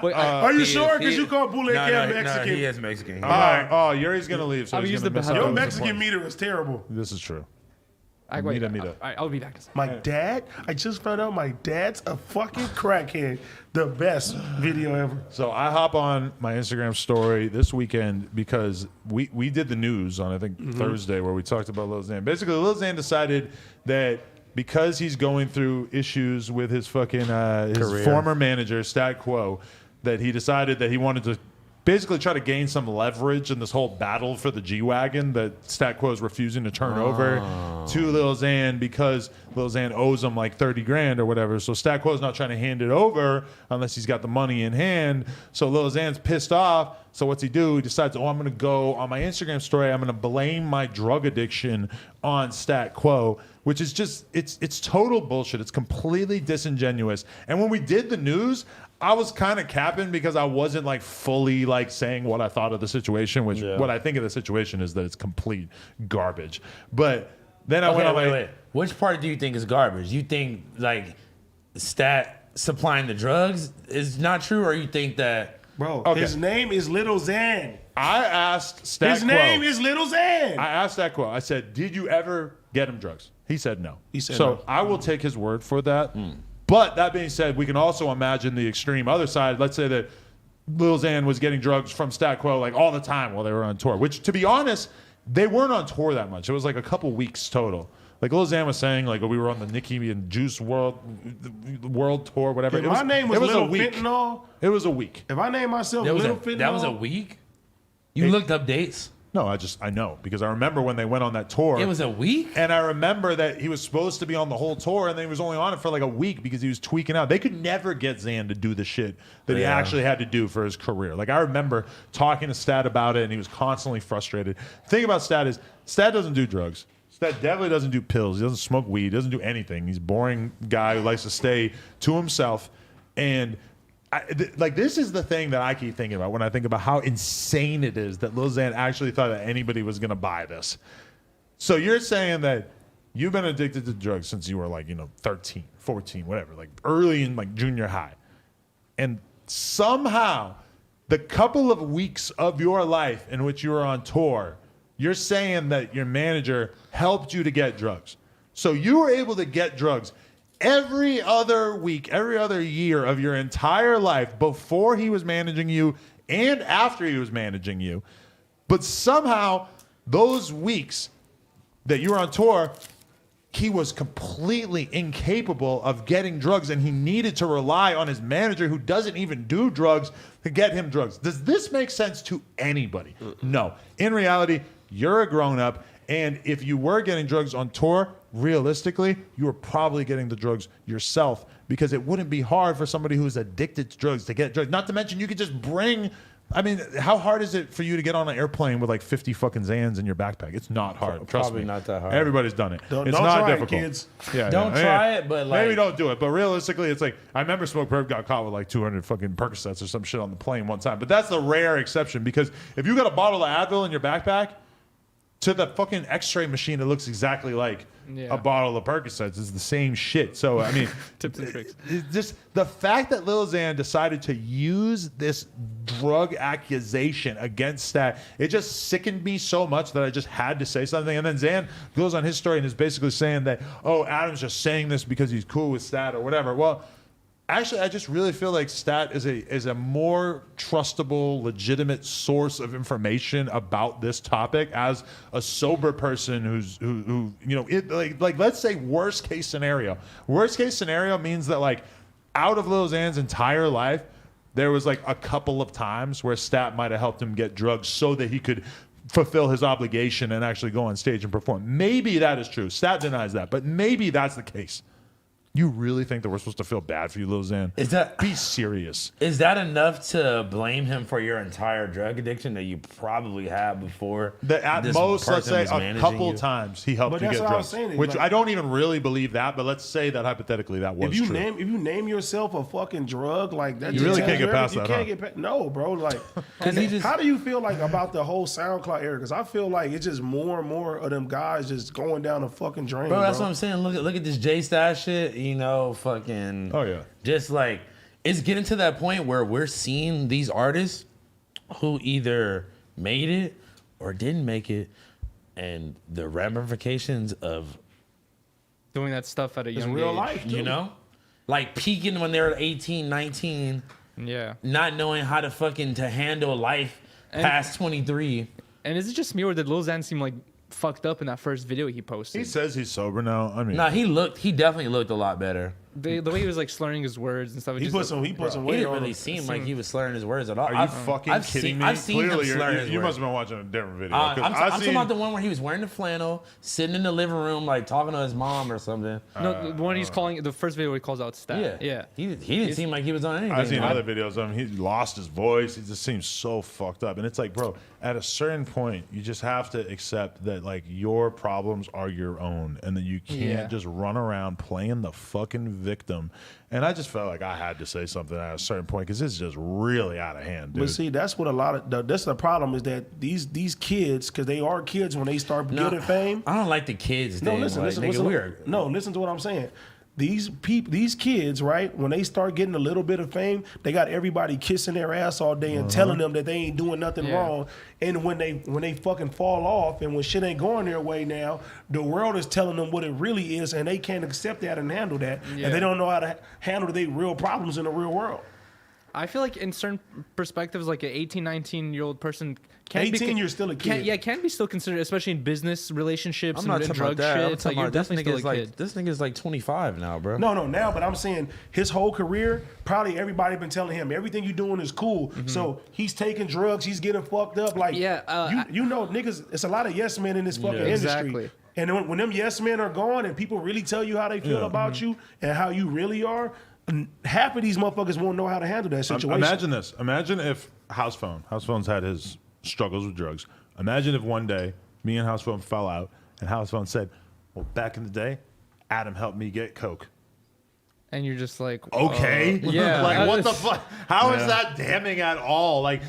Wait, Are you he sure? is- Because he- you call Boule Cam No, Mexican. he is Mexican. Yuri's gonna leave, so I'll he's use gonna the miss Bahama. out Your on the Mexican point. meter is terrible. This is true. wait, Meet up. all right, I'll be back. My dad, I just found out my dad's a fucking crackhead. The best video ever. So I hop on my Instagram story this weekend because we did the news on I think Thursday where we talked about Lil Xan. Basically, Lil Xan decided that because he's going through issues with his fucking his former manager Stat Quo, that he decided that he wanted to basically try to gain some leverage in this whole battle for the G-Wagon that Stat Quo is refusing to turn over to Lil Xan because Lil Xan owes him like 30 grand or whatever. So Stat Quo's not trying to hand it over unless he's got the money in hand. So Lil Xan's pissed off. So what's he do? He decides, I'm going to go on my Instagram story. I'm going to blame my drug addiction on Stat Quo, which is just, it's total bullshit. It's completely disingenuous. And when we did the news, I was kind of capping because I wasn't like fully like saying what I thought of the situation, which what I think of the situation is that it's complete garbage. But then I went on wait. Which part do you think is garbage? You think like Stat supplying the drugs is not true, or you think that Bro, Okay. his name is Little Xan. I asked Stat His Quo. name is Little Xan. I asked Stat Quo. I said, "Did you ever get him drugs?" He said no. He said so. no. I will take his word for that. But that being said, we can also imagine the extreme other side. Let's say that Lil Xan was getting drugs from Stat Quo like all the time while they were on tour. Which, to be honest, they weren't on tour that much. It was like a couple weeks total. Like Lil Xan was saying, like we were on the Nicki and Juice World tour, whatever. If my name was it was Little a week. Fentanyl, It was a week. if I name myself that was Little Fentanyl, that was a week? You looked up dates? No, I know because I remember when they went on that tour. It was a week? And I remember that he was supposed to be on the whole tour, and then he was only on it for like a week because he was tweaking out. They could never get Xan to do the shit that he actually had to do for his career. Like I remember talking to Stat about it, and he was constantly frustrated. The thing about Stat is Stat doesn't do drugs. Stat definitely doesn't do pills. He doesn't smoke weed. He doesn't do anything. He's a boring guy who likes to stay to himself. And this is the thing that I keep thinking about when I think about how insane it is that Lil Xan actually thought that anybody was going to buy this. So you're saying that you've been addicted to drugs since you were like, 13, 14, whatever, like early in like junior high. And somehow the couple of weeks of your life in which you were on tour, you're saying that your manager helped you to get drugs. So you were able to get drugs every other week, every other year of your entire life before he was managing you and after he was managing you. But somehow those weeks that you were on tour, he was completely incapable of getting drugs, and he needed to rely on his manager who doesn't even do drugs to get him drugs. Does this make sense to anybody? No. In reality, you're a grown-up, and if you were getting drugs on tour, realistically, you were probably getting the drugs yourself because it wouldn't be hard for somebody who's addicted to drugs to get drugs. Not to mention, you could just bring... I mean, how hard is it for you to get on an airplane with like 50 fucking Xans in your backpack? It's not hard. Trust Probably me. not that hard. Everybody's done it. Don't It's not try it, difficult. kids. Yeah, Don't try it, but like... maybe don't do it. But realistically, it's like I remember Smoke Perp got caught with like 200 fucking Percocets or some shit on the plane one time. But that's the rare exception because if you got a bottle of Advil in your backpack, to the fucking X-ray machine, it looks exactly like a bottle of Percocets. It's the same shit. So I mean, tips and tricks. Just the fact that Lil Xan decided to use this drug accusation against Stat, it just sickened me so much that I just had to say something. And then Xan goes on his story and is basically saying that, oh, Adam's just saying this because he's cool with Stat or whatever. Well, actually, I just really feel like Stat is a more trustable, legitimate source of information about this topic as a sober person who you know, like let's say worst case scenario. Worst case scenario means that like out of Lil Xan's entire life, there was like a couple of times where Stat might have helped him get drugs so that he could fulfill his obligation and actually go on stage and perform. Maybe that is true. Stat denies that, but maybe that's the case. You really think that we're supposed to feel bad for you, Lil Xan? Be serious. Is that enough to blame him for your entire drug addiction that you probably had before? That at most, let's say a couple times he helped you get drugs. Which I don't even really believe that, but let's say that hypothetically that was true. If you name yourself a fucking drug like that, you really can't get past that. You can't get past. No, bro. Like, how do you feel like about the whole SoundCloud era? Because I feel like it's just more and more of them guys just going down the fucking drain. Bro, that's what I'm saying. Look at this J-Stash shit. You know, fucking. Oh yeah. Just like it's getting to that point where we're seeing these artists who either made it or didn't make it, and the ramifications of doing that stuff at a young real age. life, too. you know, like peaking when they're 18, 19, not knowing how to handle life past 23. And is it just me or did Lil Xan seem like fucked up in that first video he posted? He says he's sober now. I mean, nah, he definitely looked a lot better. The way he was like slurring his words and stuff. He put some He weight didn't on really him. seem like he was slurring his words at all. are you fucking kidding me? I've seen Clearly, him slurring his you words. must have been watching a different video. I'm 'cause talking about the one where he was wearing the flannel, sitting in the living room, like talking to his mom or something. No, the one he's calling the first video he calls out Stat. Yeah. He didn't seem like he was on anything. I've seen other videos of him. He lost his voice. He just seems so fucked up. And it's like, bro, at a certain point, you just have to accept that like your problems are your own, and that you can't just run around playing the fucking victim. And I just felt like I had to say something at a certain point because it's just really out of hand, dude. But see, that's what that's the problem is that these kids, because they are kids when they start getting fame. I don't like the kids. No, thing. listen, like, listen, nigga, listen to what I'm saying. These kids, right? When they start getting a little bit of fame, they got everybody kissing their ass all day and telling them that they ain't doing nothing wrong. And when they fucking fall off and when shit ain't going their way now, the world is telling them what it really is, and they can't accept that and handle that, and they don't know how to handle their real problems in the real world. I feel like in certain perspectives, like an 18, 19-year-old person can 18, you're still a kid. Can be still considered, especially in business relationships I'm not and talking drug about that. shit. I'm It's like talking you're about definitely still a kid. this nigga's like 25 now, bro. No, now, but I'm saying his whole career, probably everybody been telling him everything you doing is cool. So he's taking drugs, he's getting fucked up. Like, you know, niggas, it's a lot of yes men in this fucking industry. Exactly. And when them yes men are gone and people really tell you how they feel about you and how you really are, half of these motherfuckers won't know how to handle that situation. Imagine this. Imagine if House Phone's had his struggles with drugs. Imagine if one day me and House Phone fell out and House Phone said, well, back in the day, Adam helped me get coke. And you're just like, okay, yeah, like what the fuck? How is that damning at all? Like,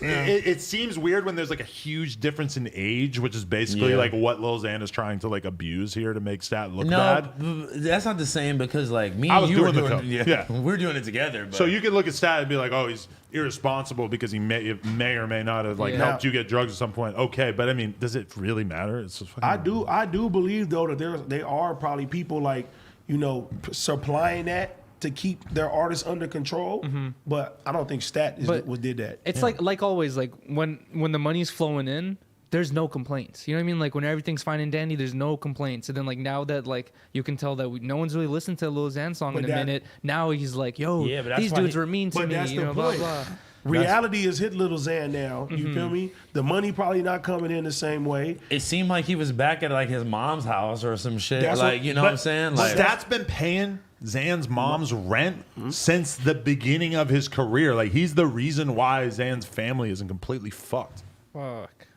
it seems weird when there's like a huge difference in age, which is basically like what Lil Xan is trying to like abuse here to make Stat look bad. That's not the same because like me and you were doing we're doing it together. But. So you can look at Stat and be like, oh, he's irresponsible because he may or may not have like helped you get drugs at some point. Okay, but I mean, does it really matter? It's just fucking I do believe though that there are probably people like, you know, supplying that to keep their artists under control, but I don't think Stat did that. It's like always, like when the money's flowing in, there's no complaints. You know what I mean? Like when everything's fine and dandy, there's no complaints. And then like now that like you can tell that no one's really listened to a Lil Xan song in a minute. Now he's like, yo, these dudes were mean to me. That's you know, the point. blah blah. Reality has hit Lil Xan now. You feel me? The money probably not coming in the same way. It seemed like he was back at like his mom's house or some shit. That's like, you know what I'm saying? Like Stat's been paying Xan's mom's rent since the beginning of his career. Like he's the reason why Xan's family isn't completely fucked. Fuck.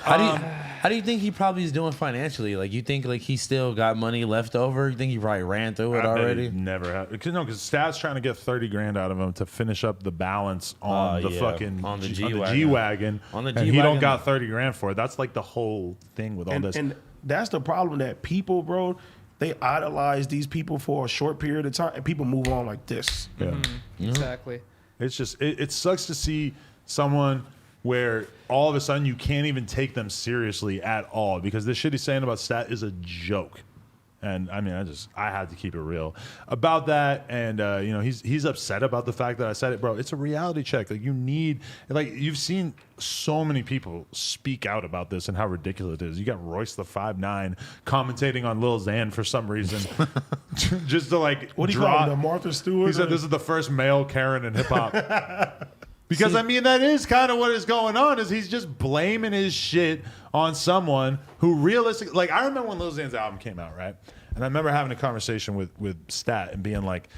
How do you think he probably is doing financially? Like, you think like he still got money left over? You think he probably ran through it I bet already? he never had. Because Stat's trying to get $30,000 out of him to finish up the balance on the fucking on the G-Wagon. On the and he G-Wagon. don't got $30,000 for it. That's like the whole thing with all this. And that's the problem that people, bro, they idolize these people for a short period of time, and people move on like this. Yeah. Exactly. It's just it sucks to see someone where all of a sudden you can't even take them seriously at all because this shit he's saying about Stat is a joke. And I mean, I had to keep it real about that. And he's upset about the fact that I said it, bro. It's a reality check. Like you've seen so many people speak out about this and how ridiculous it is. You got Royce the 5'9" commentating on Lil Xan for some reason, just to like What do you call him? Martha Stewart? He said this is the first male Karen in hip hop. Because I mean that is kind of what is going on is he's just blaming his shit on someone who realistically, like I remember when Lil Xan's album came out, right? And I remember having a conversation with Stat and being like,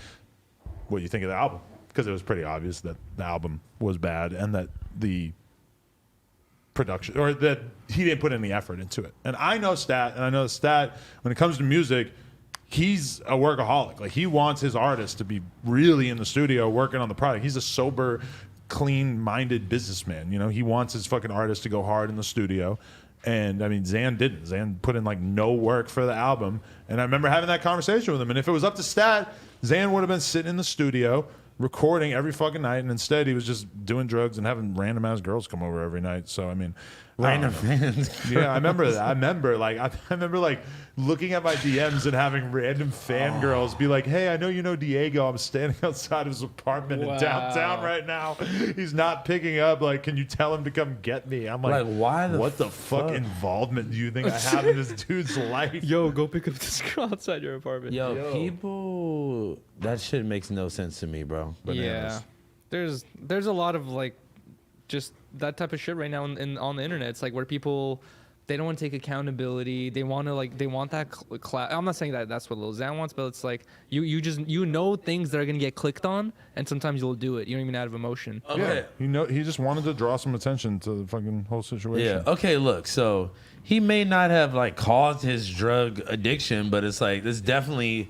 what do you think of the album? Because it was pretty obvious that the album was bad and that the production or that he didn't put any effort into it. And I know Stat, and I know Stat when it comes to music, he's a workaholic. Like he wants his artists to be really in the studio working on the product. He's a sober, clean-minded businessman. He wants his fucking artists to go hard in the studio. And I mean, Xan didn't. Xan put in like no work for the album. And I remember having that conversation with him. And if it was up to Stat, Xan would have been sitting in the studio recording every fucking night. And instead, he was just doing drugs and having random ass girls come over every night. So I mean, Random fans. Yeah, I remember that. I remember like looking at my DMs and having random fangirls be like, "Hey, I know you know Diego. I'm standing outside his apartment in downtown right now. He's not picking up. Like, can you tell him to come get me?" I'm like, why the what the fuck involvement do you think I have in this dude's life? Yo, go pick up this girl outside your apartment. Yo, people, that shit makes no sense to me, bro. Yeah, there's a lot of like just that type of shit right now on the internet. It's like where people, they don't want to take accountability. They want to they want that class. I'm not saying that that's what Lil Xan wants, but it's like you just things that are gonna get clicked on, and sometimes you'll do it. You don't even out of emotion. Okay. Yeah, he just wanted to draw some attention to the fucking whole situation. Yeah. Okay. Look. So he may not have like caused his drug addiction, but it's like this definitely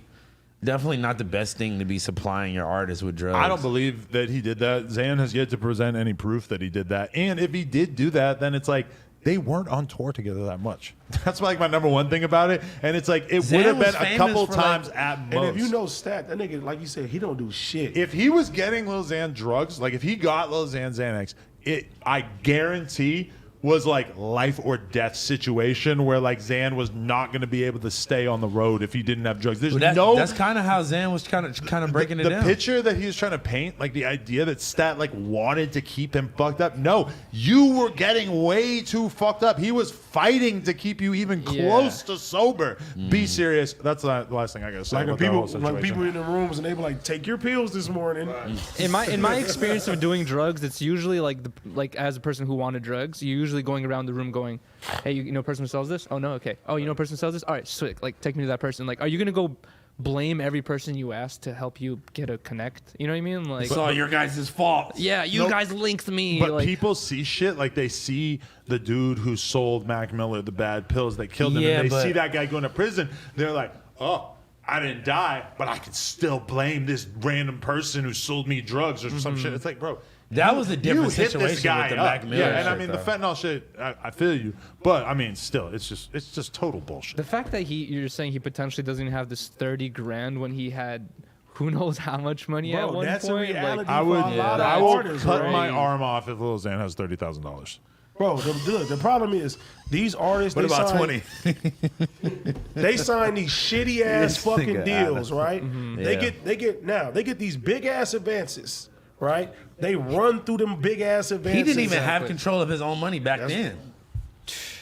not the best thing to be supplying your artist with drugs. I don't believe that he did that. Xan has yet to present any proof that he did that. And if he did do that, then it's like they weren't on tour together that much. That's like my number one thing about it. And it's like it would have been a couple times at most. And if you know Stat, that nigga, like you said, he don't do shit. If he was getting Lil Xan drugs, like if he got Lil Xan Xanax, I guarantee was like life or death situation where like Xan was not going to be able to stay on the road if he didn't have drugs. There's that's kind of how Xan was kind of breaking it down. The picture that he was trying to paint, like the idea that Stat like wanted to keep him fucked up. No, you were getting way too fucked up. He was fighting to keep you even close to sober. Be serious. That's the last thing I gotta say. Like about when that whole people, situation. people in the rooms and they be like, "Take your pills this morning." In my experience of doing drugs, it's usually like as a person who wanted drugs, you usually going around the room going, "Hey, you know a person who sells this? Oh no, okay. Oh, you know a person who sells this? All right, sweet. Like take me to that person." Like, are you gonna go blame every person you ask to help you get a connect? You know what I mean? Like, it's all your guys' fault. Yeah, you guys linked me. But like, people see shit like they see the dude who sold Mac Miller the bad pills that killed him, and they see that guy going to prison. They're like, "Oh, I didn't die, but I can still blame this random person who sold me drugs or some shit." It's like, bro. That was a different situation this guy with the up. Mac Miller. Yeah, and I shit, mean though. the fentanyl shit. I feel you, but I mean, still, it's just total bullshit. the fact that you're saying he potentially doesn't even have this $30,000 when he had who knows how much money at one that's point. a reality. I would, for a lot of I will artists, cut right? my arm off if Lil Xan has $30,000. Bro, the problem is these artists. What about 20? They sign these shitty ass This fucking nigga deals, Adam. right? Yeah. They get these big ass advances, right? They run through them big ass advances. He didn't even have control of his own money back then.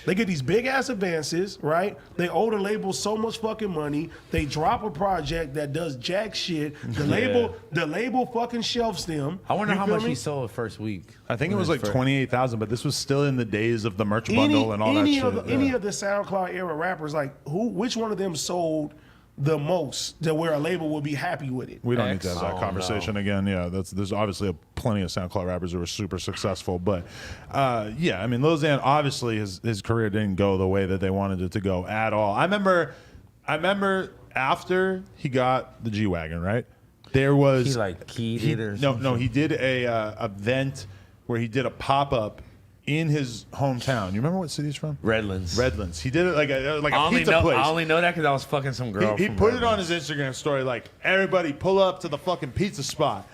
They get these big ass advances, right? They owe the label so much fucking money. They drop a project that does jack shit. The label fucking shelves them. I wonder You how feel much me? he sold first week. I think it was like 28,000, but this was still in the days of the merch bundle and all that shit. Any of the SoundCloud era rappers, like which one of them sold the most to where a label will be happy with it. We don't need to have that Oh, conversation again. Yeah, there's obviously plenty of SoundCloud rappers who are super successful, but yeah, I mean, Lil Xan obviously his career didn't go the way that they wanted it to go at all. I remember after he got the G-Wagon, right? There was He like keyed it or no, something. he did a event where he did a pop-up in his hometown. You remember what city he's from? Redlands. Redlands. He did it like a I only pizza know. place. I only know that because I was fucking some girl. He from put it on Redlands. his Instagram story like, everybody pull up to the fucking pizza spot.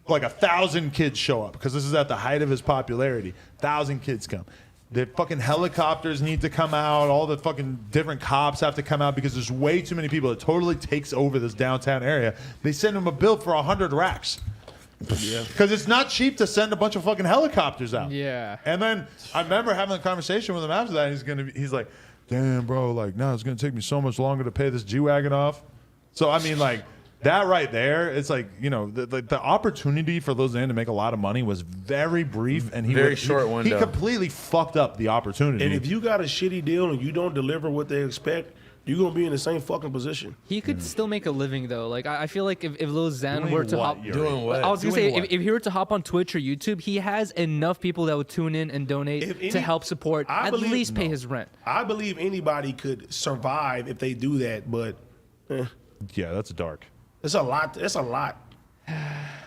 Like 1,000 kids show up because this is at the height of his popularity. 1,000 kids come. The fucking helicopters need to come out. All the fucking different cops have to come out because there's way too many people. It totally takes over this downtown area. They send him a bill for 100 racks. Because it's not cheap to send a bunch of fucking helicopters out. Yeah. And then I remember having a conversation with him after that. He's like, damn, bro, like, no, it's gonna take me so much longer to pay this G-Wagon off. So I mean, like, that right there, it's like, you know, the opportunity for Lil Xan to make a lot of money was very brief, and Short window. He completely fucked up the opportunity. And if you got a shitty deal and you don't deliver what they expect, you're gonna be in the same fucking position. He could still make a living though. Like I feel like if Lil Xan Doing were to what, hop, Yuri? Doing what? I was gonna Doing say what? if he were to hop on Twitch or YouTube, he has enough people that would tune in and donate If any- to help support, I at believe- least pay no. his rent. I believe anybody could survive if they do that, but yeah, that's dark. it's a lot. It's a lot.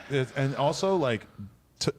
And also, like,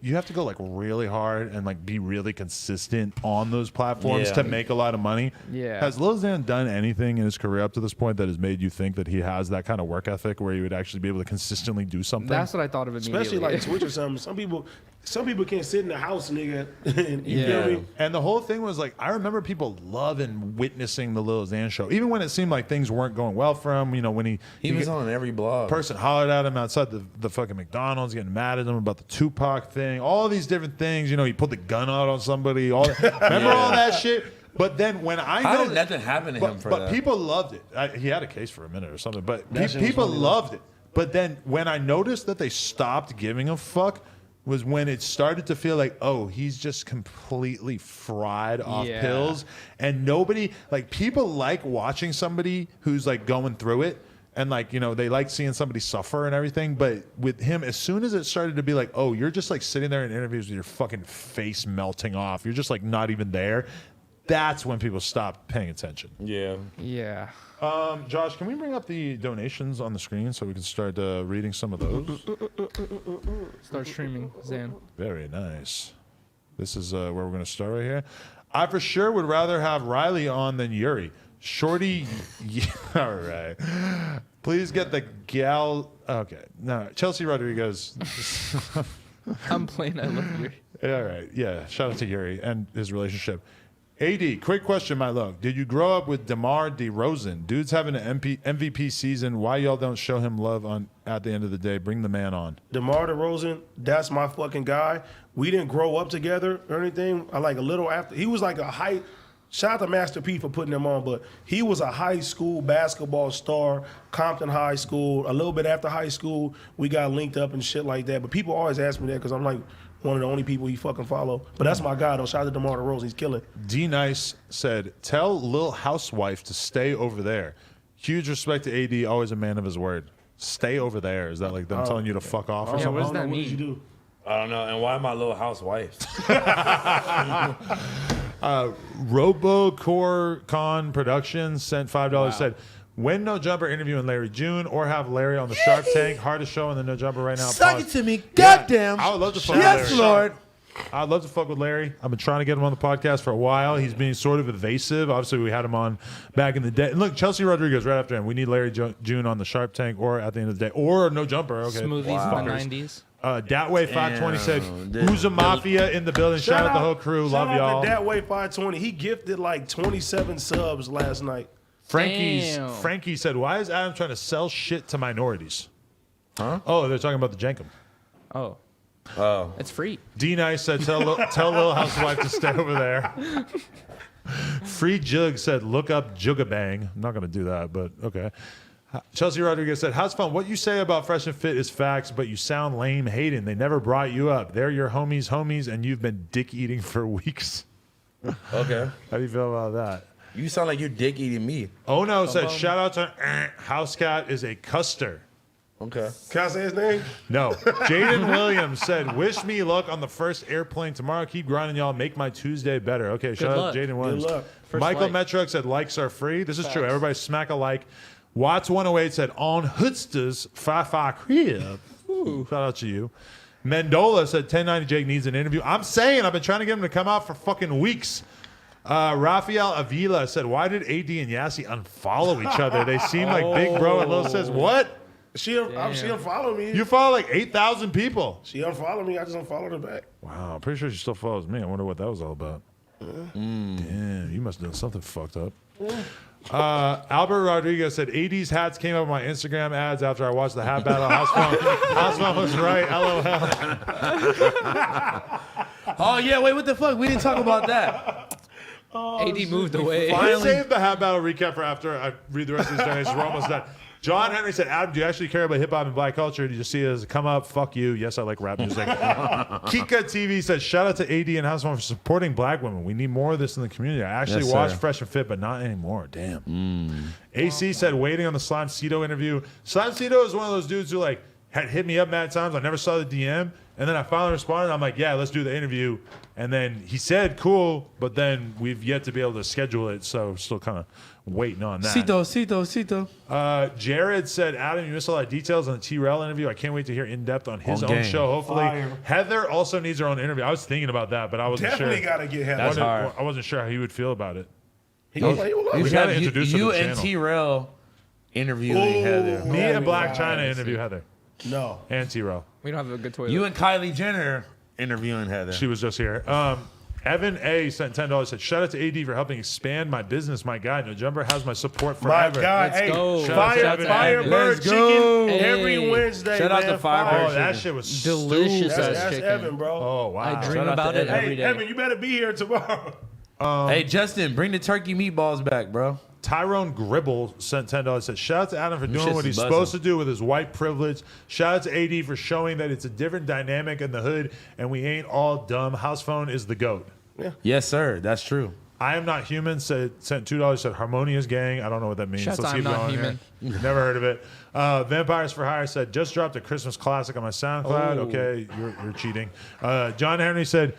you have to go like really hard and like be really consistent on those platforms Yeah. to make a lot of money. Yeah. Has Lil Xan done anything in his career up to this point that has made you think that he has that kind of work ethic where he would actually be able to consistently do something? That's what I thought of immediately. Especially like Twitch or something. Some people can't sit in the house, nigga. And you feel me? And the whole thing was like, I remember people loving witnessing the Lil Xan show, even when it seemed like things weren't going well for him. You know, when He was on every blog. person hollered at him outside the fucking McDonald's, getting mad at him about the Tupac thing, all these different things. You know, he pulled the gun out on somebody. Remember all that shit? But then when I How know did nothing happen to him for that? But people loved it. He had a case for a minute or something. But That shit was people funny, loved it. But then when I noticed that they stopped giving a fuck was when it started to feel like, oh, he's just completely fried off Yeah. pills. And nobody, like, people like watching somebody who's like going through it. And like, you know, they like seeing somebody suffer and everything. But with him, as soon as it started to be like, oh, you're just like sitting there in interviews with your fucking face melting off. You're just like not even there. That's when people stopped paying attention. Yeah. Yeah. Josh, can we bring up the donations on the screen so we can start reading some of those? Start streaming, Xan. Very nice. This is where we're going to start right here. I for sure would rather have Riley on than Yuri. Shorty, yeah, all right. Please get the gal. Okay, no, Chelsea Rodriguez. I'm playing. I love you. All right, yeah. Shout out to Yuri and his relationship. AD, quick question, my love. Did you grow up with DeMar DeRozan? Dude's having an MVP season. Why y'all don't show him love on at the end of the day? Bring the man on. DeMar DeRozan, that's my fucking guy. We didn't grow up together or anything. I like a little after. He was like a high. Shout out to Master P for putting him on, but he was a high school basketball star, Compton High School. A little bit after high school, we got linked up and shit like that. But people always ask me that because I'm like one of the only people he fucking follow. But that's my guy though. Shout out to DeMar DeRozan. He's killing. D Nice said, "Tell Lil Housewife to stay over there." Huge respect to AD, always a man of his word. Stay over there. Is that like them telling you to fuck off or I Yeah, don't what does know, that what did mean? you do? I don't know. And why my little housewife? Robocore Con Productions sent $5. Said, "When No Jumper interviewing Larry June or have Larry on the Shark Tank? Hardest show in the No Jumper right now." Suck Pause. it to me. Yeah, Goddamn. I would love to fuck Yes, with Larry. Lord. I'd love to fuck with Larry. I've been trying to get him on the podcast for a while. He's being sort of evasive. Obviously, we had him on back in the day. And look, Chelsea Rodriguez right after him. We need Larry June on the Shark Tank or at the end of the day. Or No Jumper. Okay. Smoothies in the 90s. Datway 520 said, Damn. "Who's a Mafia in the building?" Shout out the whole crew. Love y'all. Shout out to Datway 520. He gifted like 27 subs last night. Damn. Frankie said, "Why is Adam trying to sell shit to minorities?" Huh? Oh, they're talking about the Jenkum. Oh, Oh. it's free. D Nice said, tell Lil Housewife to stay over there. Free Jug said, "Look up Jugabang." I'm not going to do that, but okay. Chelsea Rodriguez said, "How's fun? What you say about Fresh and Fit is facts, but you sound lame hating. They never brought you up. They're your homies, and you've been dick eating for weeks." Okay. How do you feel about that? You sound like you're dick eating me. Oh no said, shout out to House Cat is a custer. Okay. Can I say his name? No. Jaden Williams said, wish me luck on the first airplane tomorrow. Keep grinding, y'all. Make my Tuesday better. Okay, shout out to Jaden Williams. Good luck. Michael flight. Metrok said, likes are free. This is true. Everybody smack a like. Watts 108 said, on Hoodsters, Fi Crib. Shout out to you. Mendola said, 1090 Jake needs an interview. I'm saying, I've been trying to get him to come out for fucking weeks. Rafael Avila said, why did AD and Yassi unfollow each other? They seem like big bro. And Lil says, what? She unfollowed me. You follow like 8,000 people. She unfollowed me. I just unfollowed her back. Wow, I'm pretty sure she still follows me. I wonder what that was all about. Damn, you must have done something fucked up. Albert Rodriguez said, AD's hats came up on my Instagram ads after I watched the hat battle. House phone was right. LOL. Oh yeah, wait, what the fuck? We didn't talk about that. AD moved away. I saved the hat battle recap for after I read the rest of these donations. We're almost done. John Henry said, Adam, do you actually care about hip hop and black culture? Did you see it as a come up? Fuck you. Yes, I like rap music. Kika TV says, shout out to AD and House Phone for supporting black women. We need more of this in the community. I actually watched Fresh and Fit, but not anymore. Damn. AC said, waiting on the Slime Cito interview. Slime Cito is one of those dudes who like had hit me up mad times. I never saw the DM. And then I finally responded. I'm like, yeah, let's do the interview. And then he said, cool, but then we've yet to be able to schedule it. So still kind of waiting on that. Cito. Jared said, Adam, you missed a lot of details on the T-Rel interview. I can't wait to hear in depth on his own show. Hopefully, Fire. Heather also needs her own interview. I was thinking about that, but I wasn't Definitely sure. gotta get Heather. That's hard. I wasn't sure how he would feel about it. He will love You it. should gotta have introduce her to you the and channel. T-Rel interviewing Heather. Me Yeah, and Black yeah, China I interview Heather No. and T-Rel. We don't have a good toilet. You and Kylie Jenner interviewing Heather. She was just here. Evan A sent $10. Said, shout out to AD for helping expand my business. My guy, November has my support My forever. God, Let's hey, go. Shout out to Evan. Firebird Let's chicken go. every Hey. Wednesday. Shout out man. to Firebird Oh, that chicken. shit was Delicious stupid. ass That's chicken. Evan, bro. Oh wow. I dream Shout out about to it Evan. every Hey, day. Evan, you better be here tomorrow. Hey, Justin, bring the turkey meatballs back, bro. Tyrone Gribble sent $10. Said, shout out to Adam for doing shits what he's is buzzing. supposed to do with his white privilege. Shout out to AD for showing that it's a different dynamic in the hood and we ain't all dumb. House Phone is the GOAT. Yes, sir. That's true. I Am Not Human sent $2. Said Harmonious Gang. I don't know what that means. Shouts Let's to keep I'm Not going Human. here. Never heard of it. Vampires for Hire said, just dropped a Christmas classic on my SoundCloud. Oh. Okay, you're cheating. John Henry said,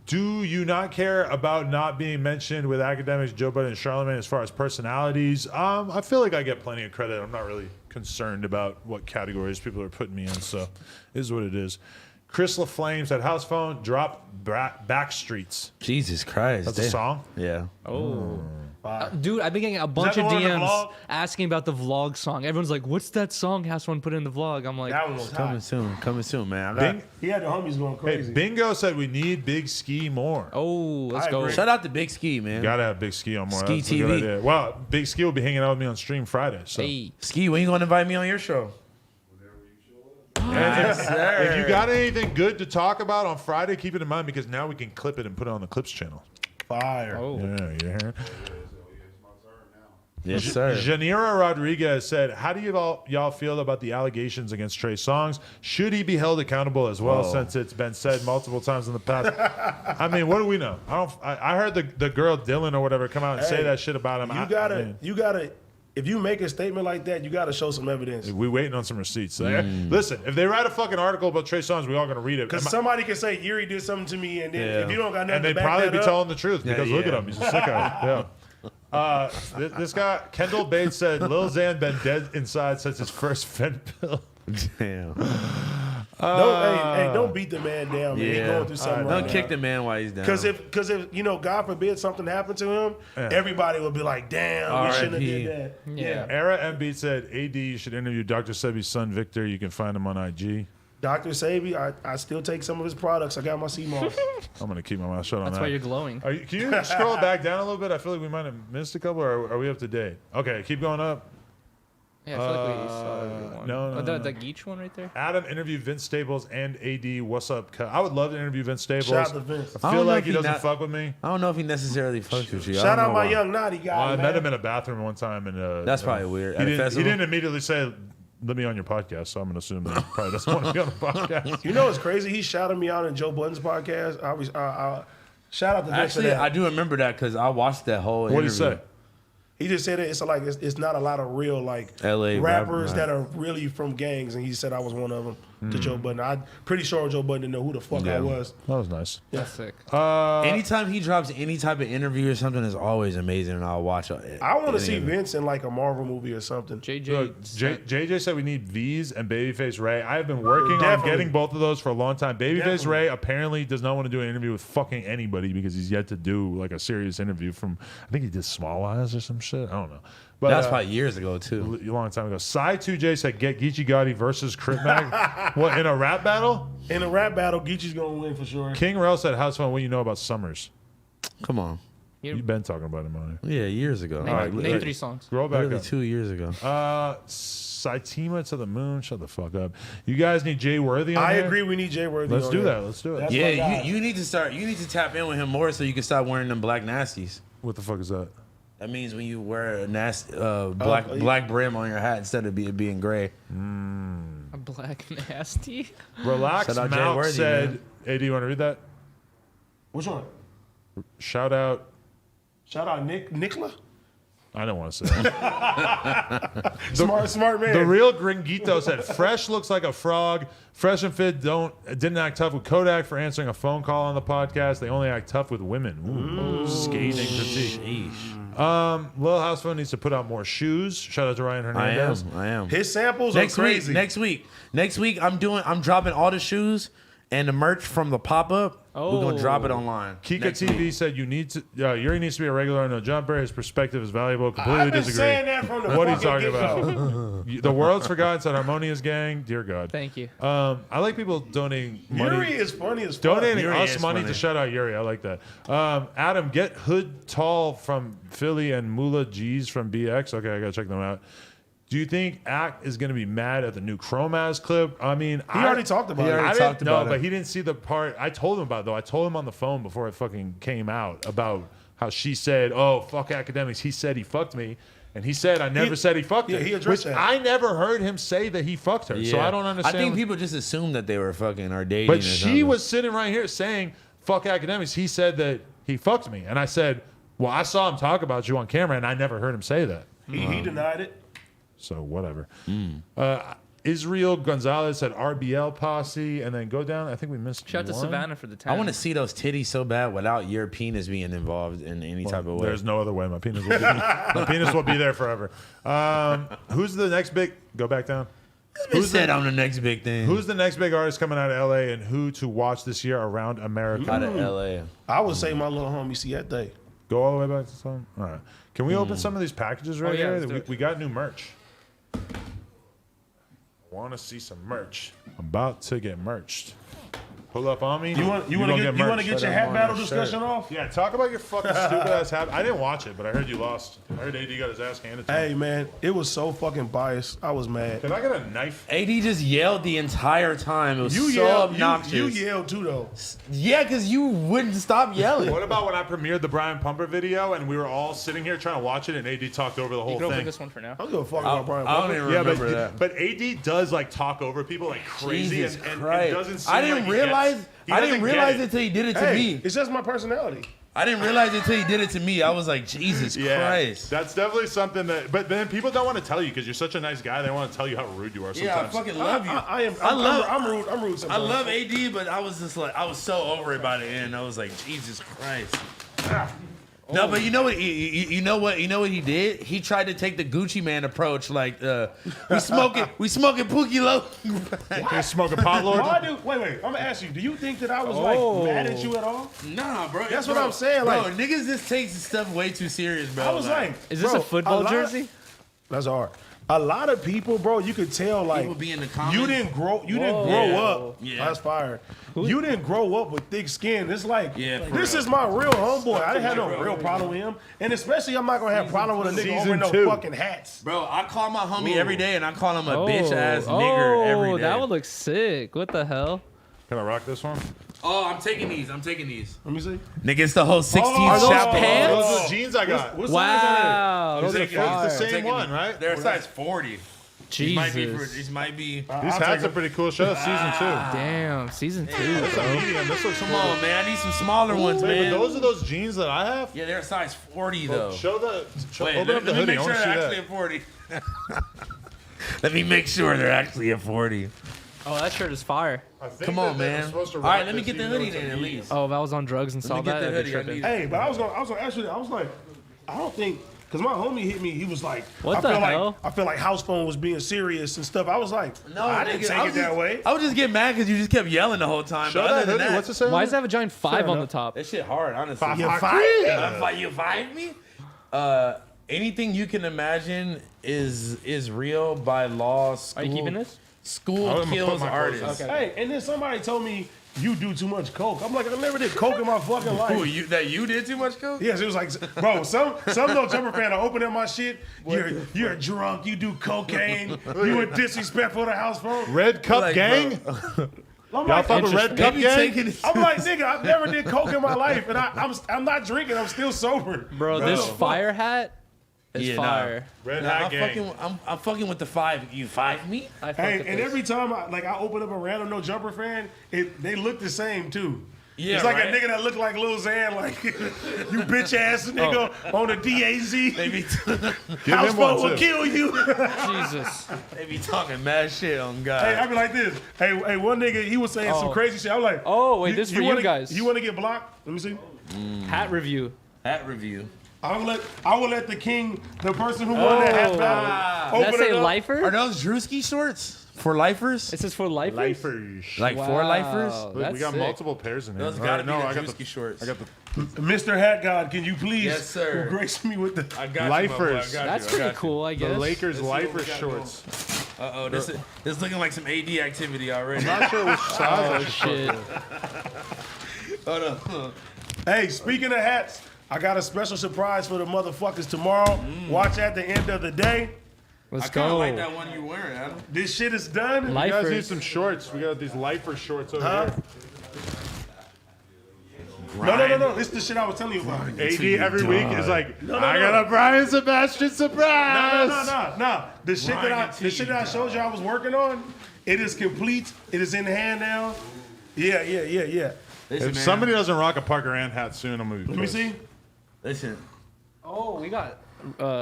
do you not care about not being mentioned with academics Joe Budden and Charlamagne as far as personalities? I feel like I get plenty of credit. I'm not really concerned about what categories people are putting me in, so it is what it is. Chris LaFlame said, House Phone, drop Backstreets. Jesus Christ. That's a song? Yeah. Dude, I've been getting a bunch the of one on the DMs vlog? asking about the vlog song. Everyone's like, what's that song House One put in the vlog? I'm like, That one was Coming hot. soon. Coming soon, man. Bing, He had the homies going hey, crazy. Bingo said we need Big Ski more. oh, let's I go. agree. Shout out to Big Ski, man. Gotta have Big Ski on more. Ski That's a good TV. idea. Well, Big Ski will be hanging out with me on stream Friday. So. Hey. Ski, when you gonna invite me on your show? And if you got anything good to talk about on Friday, keep it in mind because now we can clip it and put it on the Clips channel. Fire. Oh. Yeah, you hear? Yes, sir. Janira Rodriguez said, how do y'all feel about the allegations against Trey Songz? Should he be held accountable as well, since it's been said multiple times in the past? I mean, what do we know? I heard the girl Dylan or whatever come out and say Hey, that shit about him. You gotta. If you make a statement like that, you gotta show some evidence. We waiting on some receipts. Listen, if they write a fucking article about Trey Songz, we all gonna read it. Because somebody can say Yuri did something to me, and then if you don't got nothing And to they'd back probably that be up, telling the truth because look at him. He's a sicko. Yeah. This guy, Kendall Bates said, Lil Xan been dead inside since his first fent pill. Damn. don't beat the man down, man. He's going through something right Don't kick the man while he's down. Because if you know, God forbid something happened to him, everybody would be like, "Damn, we shouldn't have R.I.P. did that." Yeah. Era Embiid said, AD, you should interview Dr. Sebi's son, Victor. You can find him on IG. Dr. Sabi, I still take some of his products. I got my CMOS. I'm going to keep my mouth shut on That's that. why you're glowing. Can you scroll back down a little bit? I feel like we might have missed a couple, or are we up to date? Okay, keep going up. Yeah, I feel like we saw everyone. no, The Geach one right there? Adam interviewed Vince Staples and AD. What's up? I would love to interview Vince Staples. Shout out to Vince. I I feel don't know like if he he doesn't not- fuck with me. I don't know if he necessarily fucks with you. Shout out my why. young naughty guy. I man. met him in a bathroom one time, and That's probably weird. He At a didn't, festival? he didn't immediately say, "Let me on your podcast," so I'm gonna assume that he probably doesn't want to be on the podcast. You know what's crazy? He shouted me out in Joe Budden's podcast. Shout out to Vince for Actually, that. I do remember that because I watched that whole What did interview. he say? He just said it's not a lot of real LA rappers rap, that are really from gangs, and he said I was one of them to Joe Budden. I'm pretty sure Joe Budden didn't know who the fuck I was. That was nice. That's sick. Anytime he drops any type of interview or something is always amazing, and I'll watch it. I want to see Vince in like a Marvel movie or something. JJ said we need V's and Babyface Ray. I have been working on Definitely. getting both of those for a long time. Babyface Definitely. Ray apparently does not want to do an interview with fucking anybody because he's yet to do like a serious interview from, I think he did Small Eyes or some shit. I don't know. But That's probably years ago too. a long time ago. Psy2J said get Geechee Gotti versus Crit Mag. What, in a rap battle? In a rap battle, Geechee's gonna win for sure. King Rel said, how's fun? What you know about Summers? Come on. You've been talking about him on Yeah, years ago. Name 3 songs. Scroll back Literally up. 2 years ago. Saitima to the moon. Shut the fuck up. You guys need Jay Worthy on I here? agree. We need Jay Worthy. Let's on do here. that. Let's do it. That's my Yeah, guy. you need to start. You need to tap in with him more so you can stop wearing them black nasties. What the fuck is that? That means when you wear a nasty black brim on your hat instead of being gray. A black nasty. Relax Shout out Jay Mount Worthy, said, man. hey, do you want to read that? Which one? Shout out. Shout out Nicola. I don't want to say that. Smart man. The real Gringuito said, Fresh looks like a frog. Fresh and Fit didn't act tough with Kodak for answering a phone call on the podcast. They only act tough with women. Ooh, scathing critique. Lil House Phone needs to put out more shoes. Shout out to Ryan Hernandez. I am. His samples are crazy. Next week, I'm dropping all the shoes and the merch from the pop up. We're gonna drop it online. Kika next TV week. said Yuri needs to be a regular on No Jumper. His perspective is valuable. Completely I've been disagree. saying that from the What are you fucking talking get-go. about? The world's forgotten said Harmonious Gang. Dear God. Thank you. I like people donating money. Yuri is funny as fuck. Donating Yuri us is money funny. to shout out Yuri. I like that. Adam, get Hood Tall from Philly and Mula G's from BX. Okay, I gotta check them out. Do you think Act is going to be mad at the new Chromaz clip? I mean, He already talked about it. I already didn't talked know, about it. but he didn't see the part. I told him about it, though. I told him on the phone before it fucking came out about how she said, oh, fuck academics. He said he fucked me. And he said, I never said he fucked her. Yeah, he addressed which that. I never heard him say that he fucked her. So I don't understand. I think people just assume that they were fucking or dating. But or she something. was sitting right here saying, fuck academics. He said that he fucked me. And I said, well, I saw him talk about you on camera, and I never heard him say that. He denied it. So whatever. Israel Gonzalez said RBL posse, and then go down. I think we missed Shout out to one. Savannah for the 10. I want to see those titties so bad without your penis being involved in any type of way. There's no other way. My penis will be, my penis will be there forever. Who's the next big? Go back down. Who said I'm the next big thing? Who's the next big artist coming out of LA, and who to watch this year around America? out of LA? I would say my little homie Siete. Go all the way back to some. All right. Can we open some of these packages right yeah, here? let's do it. We got new merch. Want to see some merch? I'm about to get merched. Pull up on me. You want to gonna get merch. your hat battle discussion off? Yeah, talk about your fucking stupid ass hat. I didn't watch it, but I heard you lost. I heard AD got his ass handed to him. Hey man, it was so fucking biased. I was mad. Can I get a knife? AD just yelled the entire time. It was You so yelled. obnoxious. You yelled too though. Yeah, because you wouldn't stop yelling. What about when I premiered the Brian Pumper video and we were all sitting here trying to watch it and AD talked over the whole You can open thing? this one for now. I don't give a fuck about Brian I don't Pumper. even Yeah, remember that. but AD does like talk over people like crazy Jesus and Christ. doesn't seem I didn't like he realize. gets- he I doesn't didn't get realize it. it until he did it to Hey, me. it's just my personality. I didn't realize it until he did it to me. I was like, Jesus Christ. That's definitely something that. But then people don't want to tell you because you're such a nice guy. They want to tell you how rude you are Yeah, I sometimes. fucking love you. I'm rude. I'm rude I sometimes. love AD, but I was just like, I was so over it by the end. I was like, Jesus Christ. No, but you know what? You know what he did? He tried to take the Gucci Man approach, like we smoking Pookie Low. You're smoking pot lord. Wait. I'm gonna ask you. Do you think that I was like mad at you at all? Nah, bro. That's what I'm saying, Bro, like- niggas just takes stuff way too serious, bro. I was like, Is this bro, a football lot- jersey? That's hard. A lot of people, bro, you could tell like People be in the comments. you didn't grow Yeah. up. Yeah. That's fire. You didn't grow up with thick skin. It's like Yeah, for this real. is my real homeboy. I didn't have no real problem with him, and especially I'm not gonna have problem with a nigga Season over no 2. fucking hats. Bro, I call my homie every day, and I call him a bitch ass nigger every day. That would look sick. What the hell? Can I rock this one? Oh, I'm taking these. Let me see. Nigga, it's the whole 16th Are those chapter. pants? Those are the jeans I got. What size are Wow. Those Those are are fire. fire. It's the same one, right? They're size 40. Jesus. These might be. These hats are pretty cool. Show us season 2. Damn, season 2. That's a Bro. medium. This looks Come on, man. I need some smaller ones, Wait, man. but those are those jeans that I have? Yeah, they're a size 40 though. Show the. Wait, open up the let me hoodie. make I sure want to see they're actually that. a 40. Let me make sure they're actually a 40. Oh, that shirt is fire. Come on, man. All right, let me get the hoodie then at least. Oh, if I was on drugs and saw me get that, the I'd be hoodie, I tripping. need Hey, but I was gonna ask you that. I was like, I don't think, because my homie hit me. He was like, What I the feel hell? Like, I feel like House Phone was being serious and stuff. I was like, no, I didn't nigga, take I it was that just- way. I would just get mad because you just kept yelling the whole time. Show but other that than hoodie. that, What's it say? Why does it have a giant 5 on the enough. top? that shit hard, honestly. Five. You Five. five? You five me? Anything you can imagine is real by law. School, Are you keeping this? School I'm gonna put kills my clothes artists. on. Hey, and then somebody told me you do too much coke. I'm like, I never did coke in my fucking life. Who, you did too much coke? Yes, it was like, bro, some little jumper fan will open up my shit. You're drunk. You do cocaine. You were disrespectful to House Phone. Red Cup Like, Gang? I'm Y'all like, fuck with Red Cup Maybe Gang? taking I'm like, nigga, I never did coke in my life, and I'm not drinking. I'm still sober. Bro, this fire hat is Yeah, nah. fire. Red Nah, Hat I'm Gang. fucking with the 5. You 5 me? I fuck Hey, with and this. every time I open up a random no jumper fan, they look the same too. Yeah, it's like right? a nigga that look like Lil Xan, like you bitch ass nigga on the DAZ. They be, Give House him one, Phone will too. kill you. Jesus. they be talking mad shit on God. Hey, I be like this. Hey, one nigga, he was saying some Oh. crazy shit. I was like, Oh, wait, this is for you wanna- guys. You want to get blocked? Let me see. Hat review. Hat review. I will let the king, the person who won that hat battle, Does that open say it up. Are lifer? those Drewski shorts for lifers? It says for lifers? Lifers. Like for lifers? Look, we That's got sick. multiple pairs in here. Those All gotta right, be no, the I got Drewski shorts. I got the Mr. Hat God, can you please Yes, sir. grace me with the... I got Lifers. You, my boy. I got That's you. pretty cool, I guess. the Lakers Let's see what we Lifer got shorts. Uh-oh, this is looking like some AD activity already. Not sure which size I Oh, should shit. Hold on. Hey, speaking of hats, I got a special surprise for the motherfuckers tomorrow. Watch at the end of the day. Let's I kind of go. like that one you wearing, Adam. This shit is done. You guys need Lifers. some shorts. We got these Lifer shorts over Huh? here. No. This is the shit I was telling you about. AD every week is like, No, I no. got a Brian Sebastian surprise. No. The shit that I showed you I was working on, it is complete. It is in hand now. Yeah. Listen, If man. somebody doesn't rock a Parker Ann hat soon, I'm gonna be Let me pissed. see. Listen, Oh, we got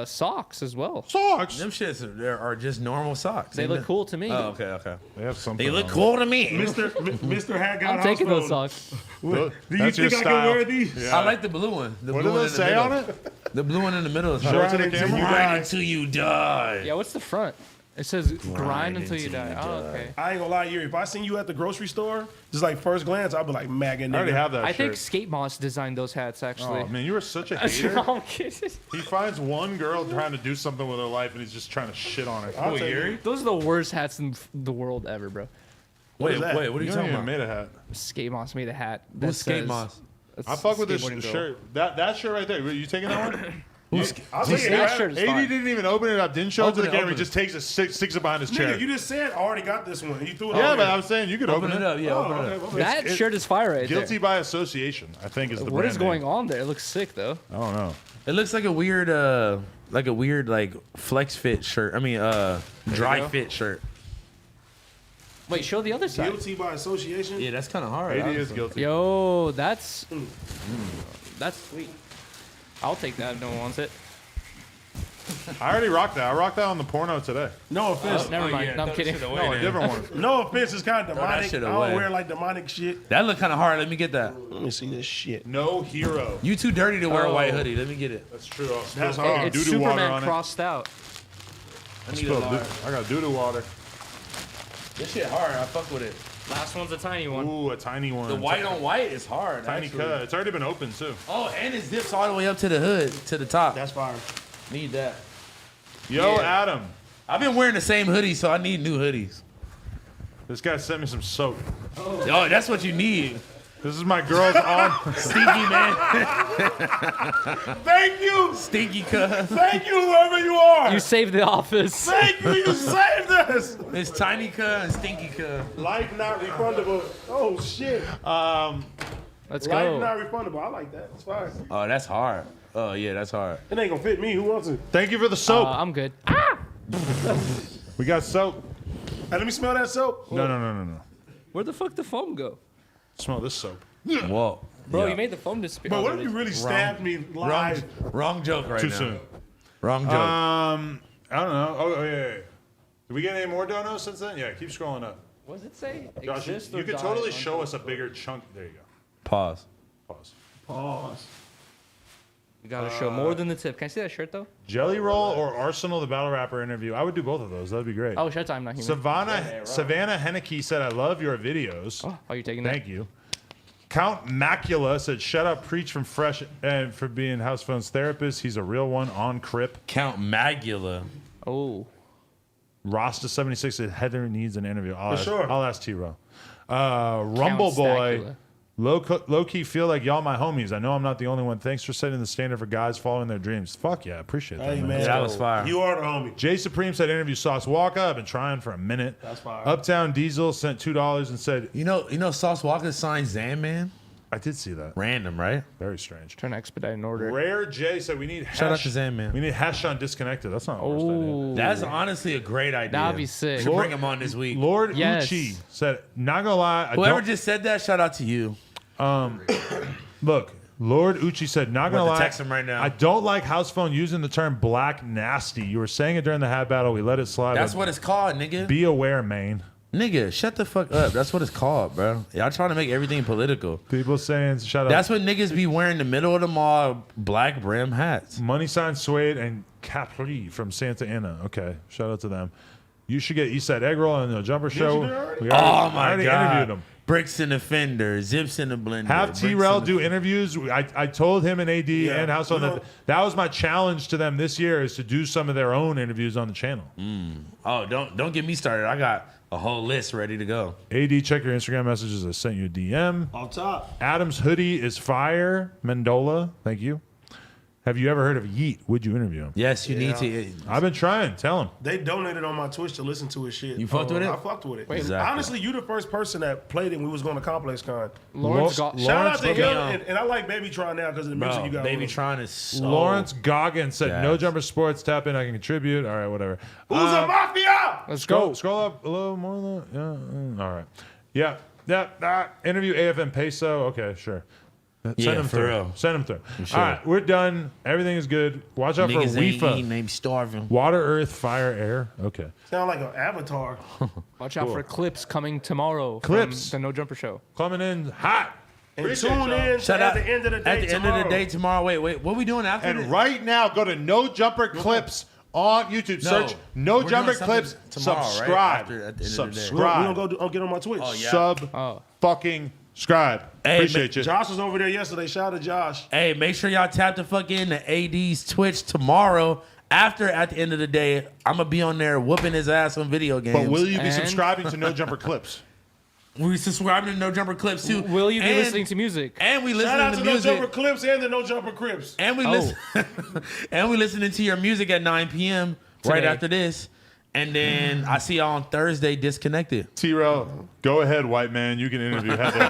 socks as well. Socks. them shits are just normal socks. They look cool to me. Oh, okay. They have something. They look on cool to me. Mr. Hat God I'm taking House those Phone. socks. them. Do you That's your think I can style. wear these? Yeah. I like the blue one. The What blue do one they in the say middle. on it? The blue one in the middle is Show hard. it to the camera. Grind until you die. Yeah, what's the front? It says grind until you die. Oh, okay. I ain't gonna lie, Yuri. If I seen you at the grocery store, just like first glance, I'd be like, MAGA nigga. I already have that I shirt. think Skate Moss designed those hats, actually. Oh man, you are such a hater. No, I'm kidding. He finds one girl trying to do something with her life, and he's just trying to shit on her. I'll take Yuri? it. Those are the worst hats in the world ever, bro. Wait, is that? what are you You talking haven't about? even made a hat. Skate Moss made a hat. That Who's Skate says- Moss? It's I fuck with this skateboarding girl. shirt. That shirt right there. You taking that one? I'll take it. That shirt is AD fine. didn't even open it up. Didn't show it to Open the it, camera. open He just takes it, sticks it behind his Nigga, chair. you just said I already got this one. You threw it Yeah, on but there. I was saying you could Open open it up. Yeah, Oh, open it okay, up. okay. That shirt is fire right Guilty there. by association, I think, is the What is brand going name. on there? It looks sick, though. I don't know. It looks like a weird, flex fit shirt. I mean, dry go. fit shirt. Wait, show the other side. Guilty by association. Yeah, that's kind of hard. AD is honestly. guilty. Yo, that's sweet. I'll take that if no one wants it. I already rocked that. I rocked that on the porno today. No offense. Never mind. yeah, No, I'm throw kidding. that shit away, No, a man. different one. No offense. It's kind of that demonic. I shit don't away. wear like demonic shit. That look kind of hard. Let me get that. Let me see this shit. No hero. You too dirty to wear a Oh. white hoodie. Let me get it. That's true. I'll That's spill hard. It's doo-doo water Superman on it. crossed out. I need a Spill large. I got doo-doo water. This shit hard. I fuck with it. Last one's a tiny one. Ooh, a tiny one. The white on white is hard. Tiny actually. cut. It's already been opened too. Oh, and it zips all the way up to the hood, to the top. That's fire. Need that. Yo, Yeah. Adam. I've been wearing the same hoodie, so I need new hoodies. This guy sent me some soap. Oh, that's what you need. This is my girl's arm. Stinky man. Thank you. Stinky cuz. Thank you, whoever you are. You saved the office. Thank you. You saved us. It's tiny cuz and stinky cuz. Life not refundable. Oh Let's shit. Life go. not refundable. I like that. It's fine. Oh, that's hard. Oh, yeah, that's hard. It ain't gonna fit me. Who wants it? Thank you for the soap. I'm good. We got soap. Hey, let me smell that soap. No. Where the fuck the foam go? Smell this soap. Whoa. Bro, Yeah. you made the foam disappear. But what if you really stabbed me live? Wrong joke right Too now. soon. Wrong joke. I don't know. Oh, yeah. Did we get any more donos since then? Yeah, keep scrolling up. What does it say? Josh, you Exist or could die totally until show us a it's bigger chunk. There you go. Pause. Pause. Pause. You gotta show more than the tip. Can I see that shirt though? Jelly Roll or Arsenal, the battle rapper interview. I would do both of those. That'd be great. Oh, shirt time, not human. Savannah Henneke said, I love your videos. Oh, are you taking that? Thank you. Count Macula said, shut up, preach from Fresh and for being House Phone's therapist. He's a real one on Crip. Count Magula. Oh. Rasta76 said, Heather needs an interview. sure. I'll ask T-Row. Rumble Boy. Stacula. Low-key feel like y'all my homies. I know I'm not the only one. Thanks for setting the standard for guys following their dreams. Fuck yeah, appreciate that. Hey, man. man. Yeah, that was fire. You are the homie. Jay Supreme said interview Sauce Walker. I've been trying for a minute. That's fire. Uptown Diesel sent $2 and said, You know, Sauce Walker signed Zan Man. I did see that. Random, right? Very strange. Trying to expedite an order. Rare J said we need hash. Shout out to Zan Man. We need hash on disconnected. That's not the worst idea. Oh. That's honestly a great idea. That'd be sick. We should bring him on this week. Lord Yes. Uchi said, not gonna lie, Whoever just said that, shout out to you. look, Lord Uchi said, not gonna about to lie, text him right now. I don't like House Phone using the term black nasty. You were saying it during the hat battle. We let it slide. That's but what it's called, nigga. Be aware, man. Nigga, shut the fuck up. That's what it's called, bro. Y'all trying to make everything political. People saying, shut up. That's what niggas be wearing in the middle of the mall, black brim hats. Money Sign Suede and Capri from Santa Ana. Okay, shout out to them. You should get Eastside Egg Roll on the Jumper Show. you do already? We Oh I my already god. interviewed him. Bricks in the fender, zips in the blender. Have bricks T-Rel in the- do interviews. I told him and AD and House you on know- that was my challenge to them this year is to do some of their own interviews on the channel. Oh, don't get me started. I got a whole list ready to go. AD, check your Instagram messages. I sent you a DM. Off top. Adam's hoodie is fire. Mendola, thank you. Have you ever heard of Yeet? Would you interview him? Yes, you need to. I've been trying. Tell him. They donated on my Twitch to listen to his shit. You fucked with it? I fucked with it. Exactly. Honestly, you the first person that played it when we was going to Complex Con. Lawrence got Shout out to Lawrence- him, and I like Baby Tron now because of the music Bro, you got. Baby with him. Tron is so... Lawrence Goggins said, Yes. "No Jumper Sports. Tap in. I can contribute." All right, whatever. Who's a mafia? Let's Scroll, go. scroll up a little more. Yeah. All right. Yeah. Interview AFM Peso. Okay, sure. Send Yeah, him for through. real. Send him through. sure. All right, we're done. Everything is good. Watch out Niggas for ain't eating, WIFA. they starving. Water, earth, fire, air. Okay. Sound like an avatar. Watch out for clips coming tomorrow. Clips. From the No Jumper Show. Coming in hot. And Appreciate tune y'all. in Shout at out the end of the day At the end of the day tomorrow. Wait. What we doing after And this? right now, go to No Jumper Clips on YouTube. No, Search No we're Jumper doing Clips. something tomorrow, right? Subscribe. After- at the end of the day. We're Subscribe. going to go get on my Twitch. Oh, yeah. Sub fucking scribe. Hey, Appreciate you. Josh was over there yesterday. Shout out to Josh. Hey, make sure y'all tap the fuck in to AD's Twitch tomorrow. At the end of the day, I'm going to be on there whooping his ass on video games. But will you be And- subscribing to No Jumper Clips? We subscribing to No Jumper Clips too. Will you be And- listening to music? And we Shout out listening to to No Jumper music. Clips and the No Jumper Crips. And we listen. And we listening to your music at 9 p.m. right Today. after this. And then I see y'all on Thursday disconnected. T-Rel, go ahead, white man. You can interview Heather.